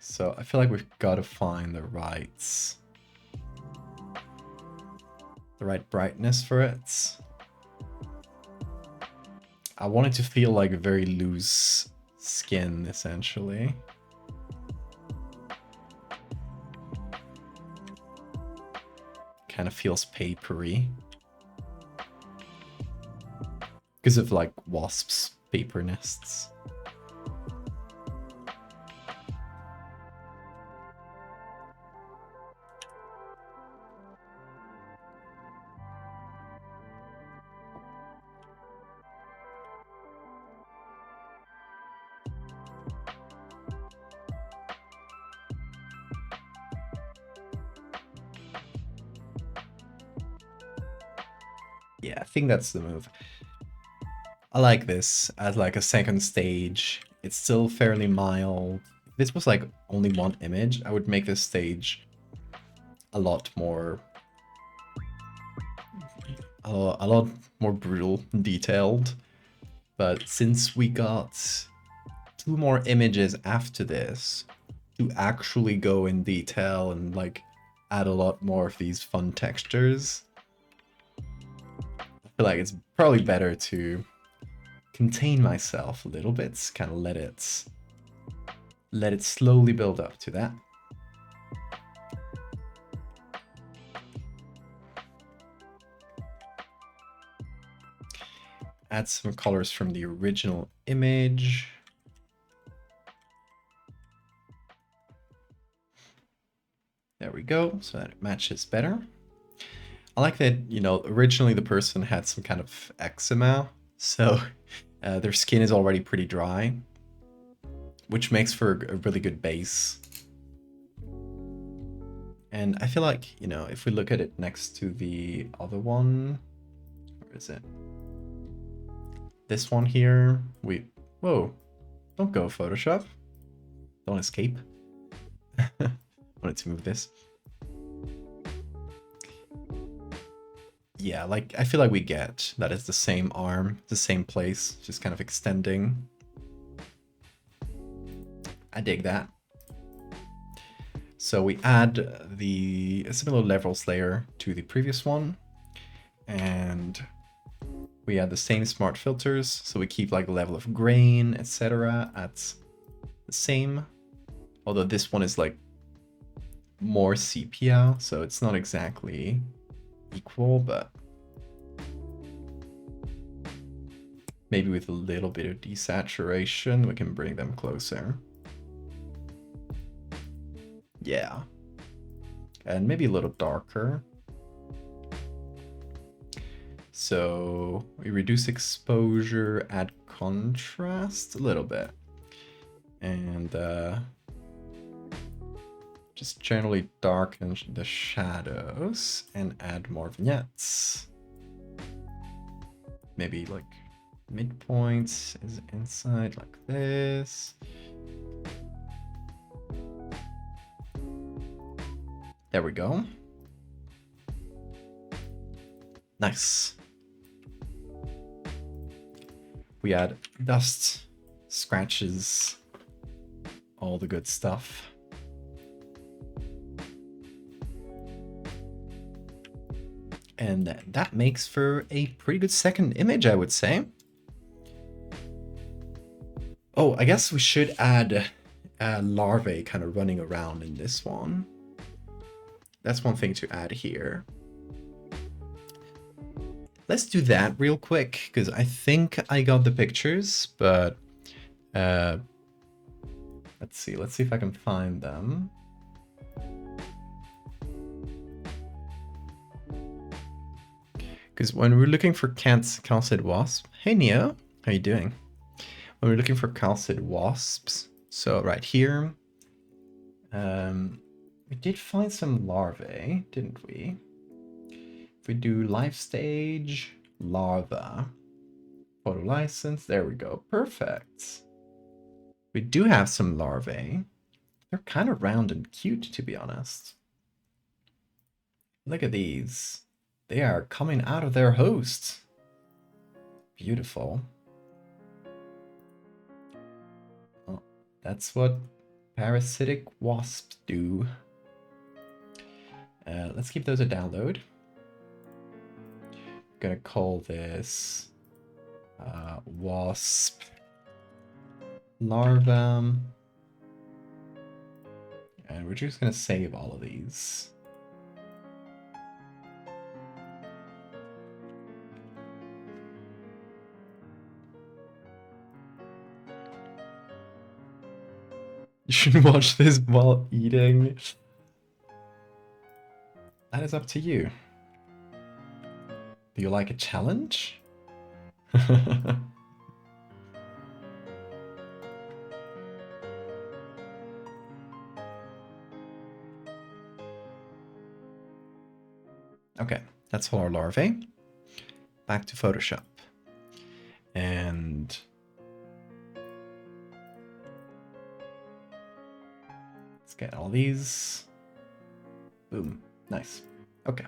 So I feel like we've got to find the right brightness for it. I want it to feel like very loose skin, essentially. Kind of feels papery. Because of like wasps' paper nests. Yeah, I think that's the move. I like this as like a second stage. It's still fairly mild. If this was like only one image, I would make this stage a lot more brutal, detailed. But since we got 2 more images after this to actually go in detail and like add a lot more of these fun textures, I feel like it's probably better to contain myself a little bit, kind of let it slowly build up to that. Add some colors from the original image. There we go, so that it matches better. I like that, you know, originally the person had some kind of eczema, so their skin is already pretty dry, which makes for a really good base. And I feel like, you know, if we look at it next to the other one, where is it? This one here, whoa, don't go Photoshop. Don't escape. Wanted to move this. Yeah, like, I feel like we get that it's the same arm, the same place, just kind of extending. I dig that. So we add a similar levels layer to the previous one, and we add the same smart filters. So we keep like the level of grain, etc. at the same, although this one is like more sepia, so it's not exactly equal, but maybe with a little bit of desaturation, we can bring them closer. Yeah. And maybe a little darker. So we reduce exposure, add contrast a little bit. And just generally darken the shadows and add more vignettes. Maybe like midpoints is inside like this. There we go. Nice. We add dust, scratches, all the good stuff. And that makes for a pretty good second image, I would say. Oh, I guess we should add larvae kind of running around in this one. That's one thing to add here. Let's do that real quick, because I think I got the pictures, but let's see if I can find them. Because when we're looking for calcid wasp, hey Neo, how you doing? When we're looking for calcid wasps, so right here, we did find some larvae, didn't we? If we do life stage, larva, photo license, there we go, perfect. We do have some larvae. They're kind of round and cute, to be honest. Look at these. They are coming out of their host. Beautiful. Oh, that's what parasitic wasps do. Let's keep those a download. I'm gonna call this wasp larva. And we're just gonna save all of these. You should watch this while eating. That is up to you. Do you like a challenge? Okay, that's all our larvae. Back to Photoshop. And let's get all these. Boom, nice. Okay.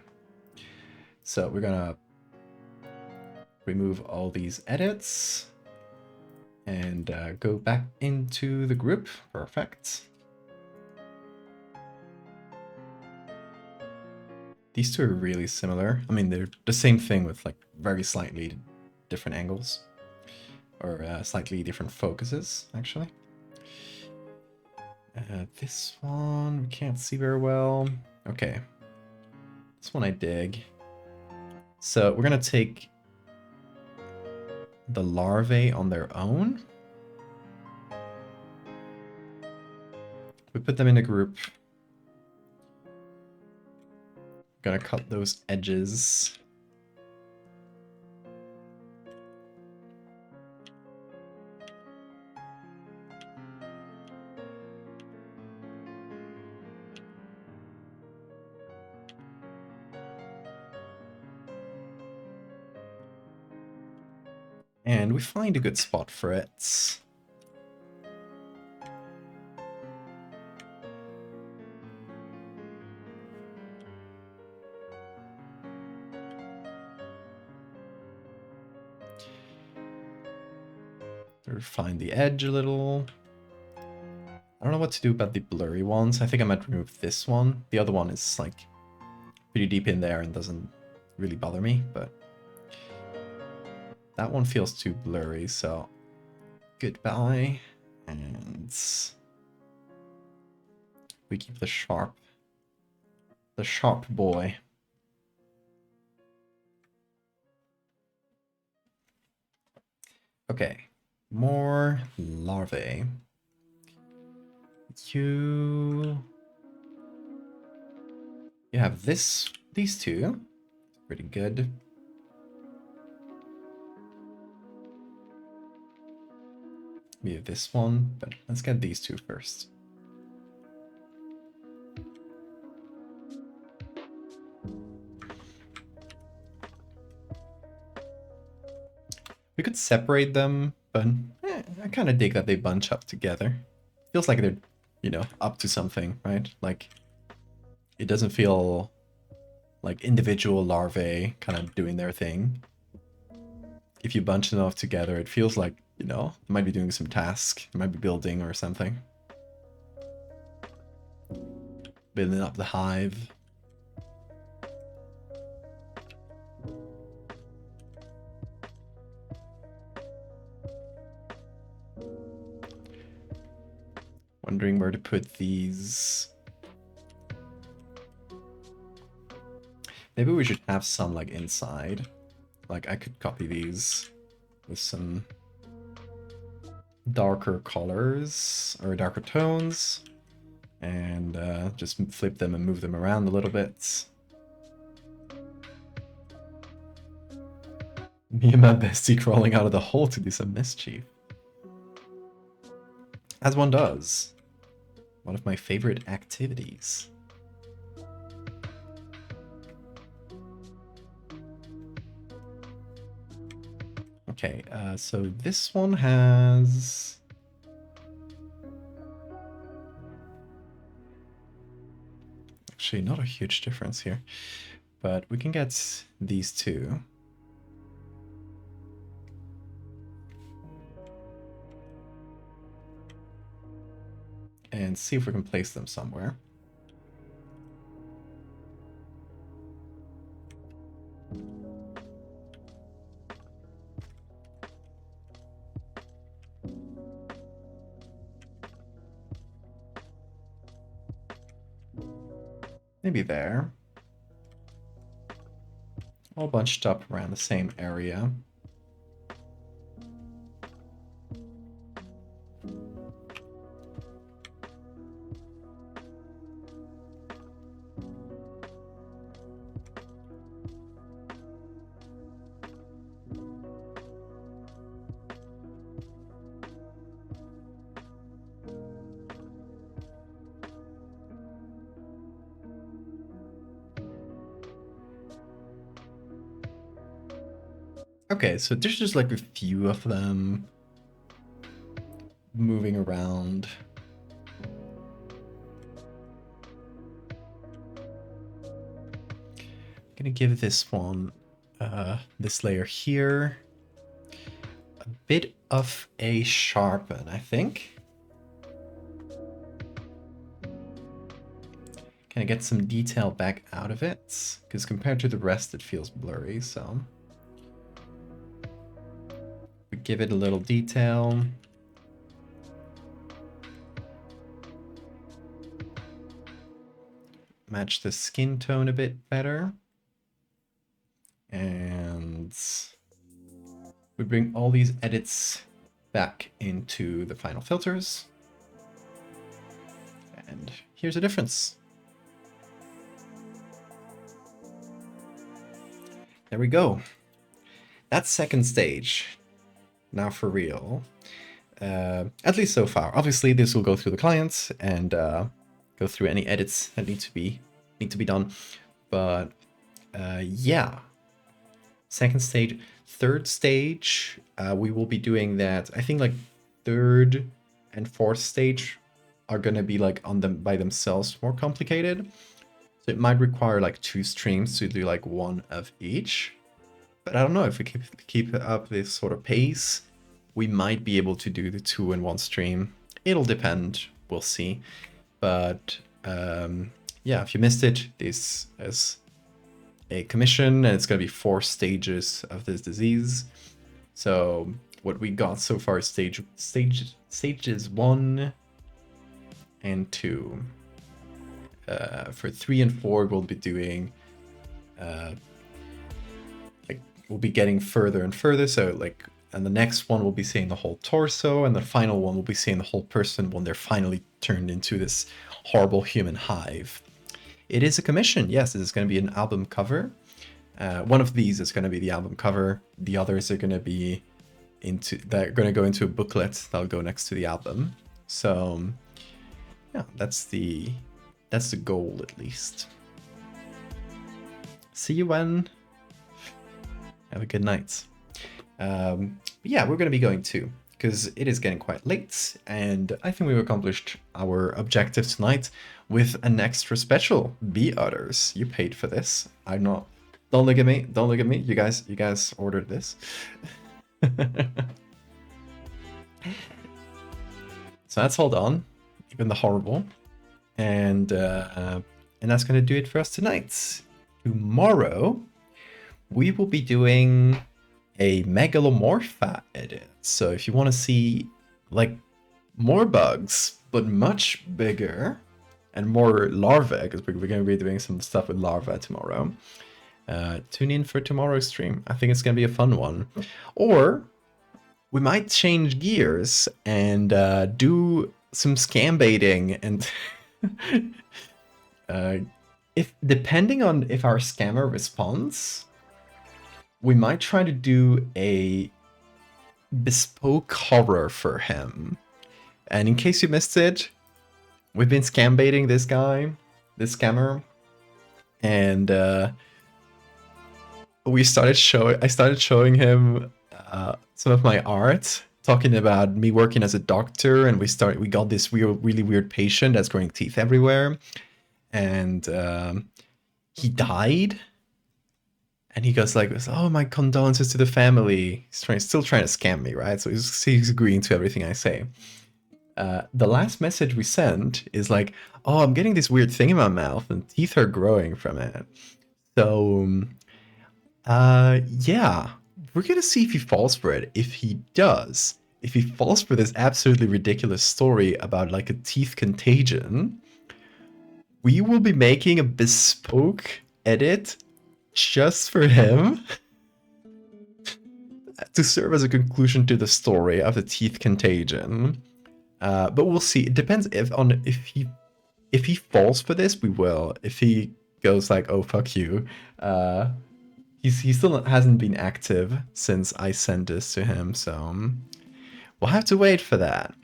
So we're gonna remove all these edits and go back into the group. Perfect. These two are really similar. I mean, they're the same thing with like very slightly different angles or slightly different focuses, actually. This one we can't see very well. Okay. This one I dig. So we're gonna take the larvae on their own. We put them in a group. Gonna cut those edges. And we find a good spot for it. Refine the edge a little. I don't know what to do about the blurry ones. I think I might remove this one. The other one is like pretty deep in there and doesn't really bother me, but that one feels too blurry, so goodbye. And we keep the sharp boy. Okay, more larvae. You have these two. Pretty good. We have this one, but let's get these two first. We could separate them, but I kind of dig that they bunch up together. Feels like they're, you know, up to something, right? Like, it doesn't feel like individual larvae kind of doing their thing. If you bunch them off together, it feels like, you know, they might be doing some task. They might be building or something. Building up the hive. Wondering where to put these. Maybe we should have some like inside. Like I could copy these with some darker colors or darker tones and just flip them and move them around a little bit. Me and my bestie crawling out of the hole to do some mischief. As one does. One of my favorite activities. Okay, so this one has... Actually, not a huge difference here. But we can get these two. And see if we can place them somewhere. Maybe there. All bunched up around the same area. Okay, so there's just like a few of them moving around. I'm gonna give this one, this layer here, a bit of a sharpen, I think. Can I get some detail back out of it? Because compared to the rest, it feels blurry, so... We give it a little detail. Match the skin tone a bit better. And we bring all these edits back into the final filters. And here's a difference. There we go. That's second stage. Now for real. At least so far. Obviously, this will go through the clients and go through any edits that need to be done. But yeah, second stage. Third stage, we will be doing that. I think like third and fourth stage are gonna be like on them by themselves more complicated. So it might require like 2 streams to do like one of each. But I don't know if we keep up this sort of pace, we might be able to do the 2 in 1 stream. It'll depend. We'll see. But yeah, if you missed it, this is a commission, and it's going to be 4 stages of this disease. So what we got so far is stages 1 and 2. For 3 and 4, we'll be doing we'll be getting further and further. So like, and the next one will be seeing the whole torso, and the final one will be seeing the whole person when they're finally turned into this horrible human hive. It is a commission. Yes, it is going to be an album cover. One of these is going to be the album cover. The others are going to be they're going to go into a booklet that'll go next to the album. So yeah, that's the goal at least. See you when. Have a good night. Yeah, we're going to be going too, because it is getting quite late, and I think we've accomplished our objective tonight with an extra special. Be others. You paid for this. I'm not. Don't look at me. Don't look at me. You guys ordered this. So that's all done, even the horrible, and that's going to do it for us tonight. Tomorrow, we will be doing a Megalomorpha edit. So if you want to see like more bugs, but much bigger and more larvae, because we're going to be doing some stuff with larvae tomorrow, tune in for tomorrow's stream. I think it's going to be a fun one. Or we might change gears and do some scam baiting, and if depending on if our scammer responds, we might try to do a bespoke horror for him. And in case you missed it, we've been scam baiting this guy, this scammer, and I started showing him some of my art, talking about me working as a doctor, and we got this really weird patient that's growing teeth everywhere, and he died. And he goes like, "Oh, my condolences to the family." He's still trying to scam me, right? So he's agreeing to everything I say. The last message we sent is like, "Oh, I'm getting this weird thing in my mouth, and teeth are growing from it." So, yeah, we're gonna see if he falls for it. If he does, if he falls for this absolutely ridiculous story about like a teeth contagion, we will be making a bespoke edit just for him to serve as a conclusion to the story of the teeth contagion. But we'll see. It depends if he falls for this, we will. If he goes like, "Oh, fuck you," he still hasn't been active since I sent this to him, so we'll have to wait for that.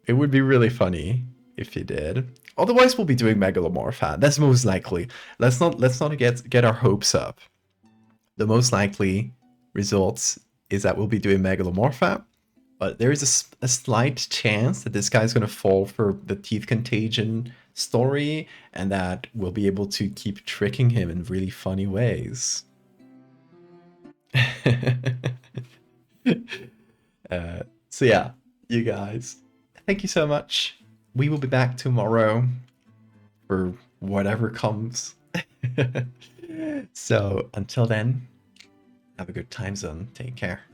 It would be really funny if he did. Otherwise, we'll be doing Megalomorpha. That's most likely. Let's not get our hopes up. The most likely results is that we'll be doing Megalomorpha, but there is a slight chance that this guy's going to fall for the teeth contagion story, and that we'll be able to keep tricking him in really funny ways. So yeah, you guys, thank you so much. We will be back tomorrow for whatever comes. So until then, have a good time zone. Take care.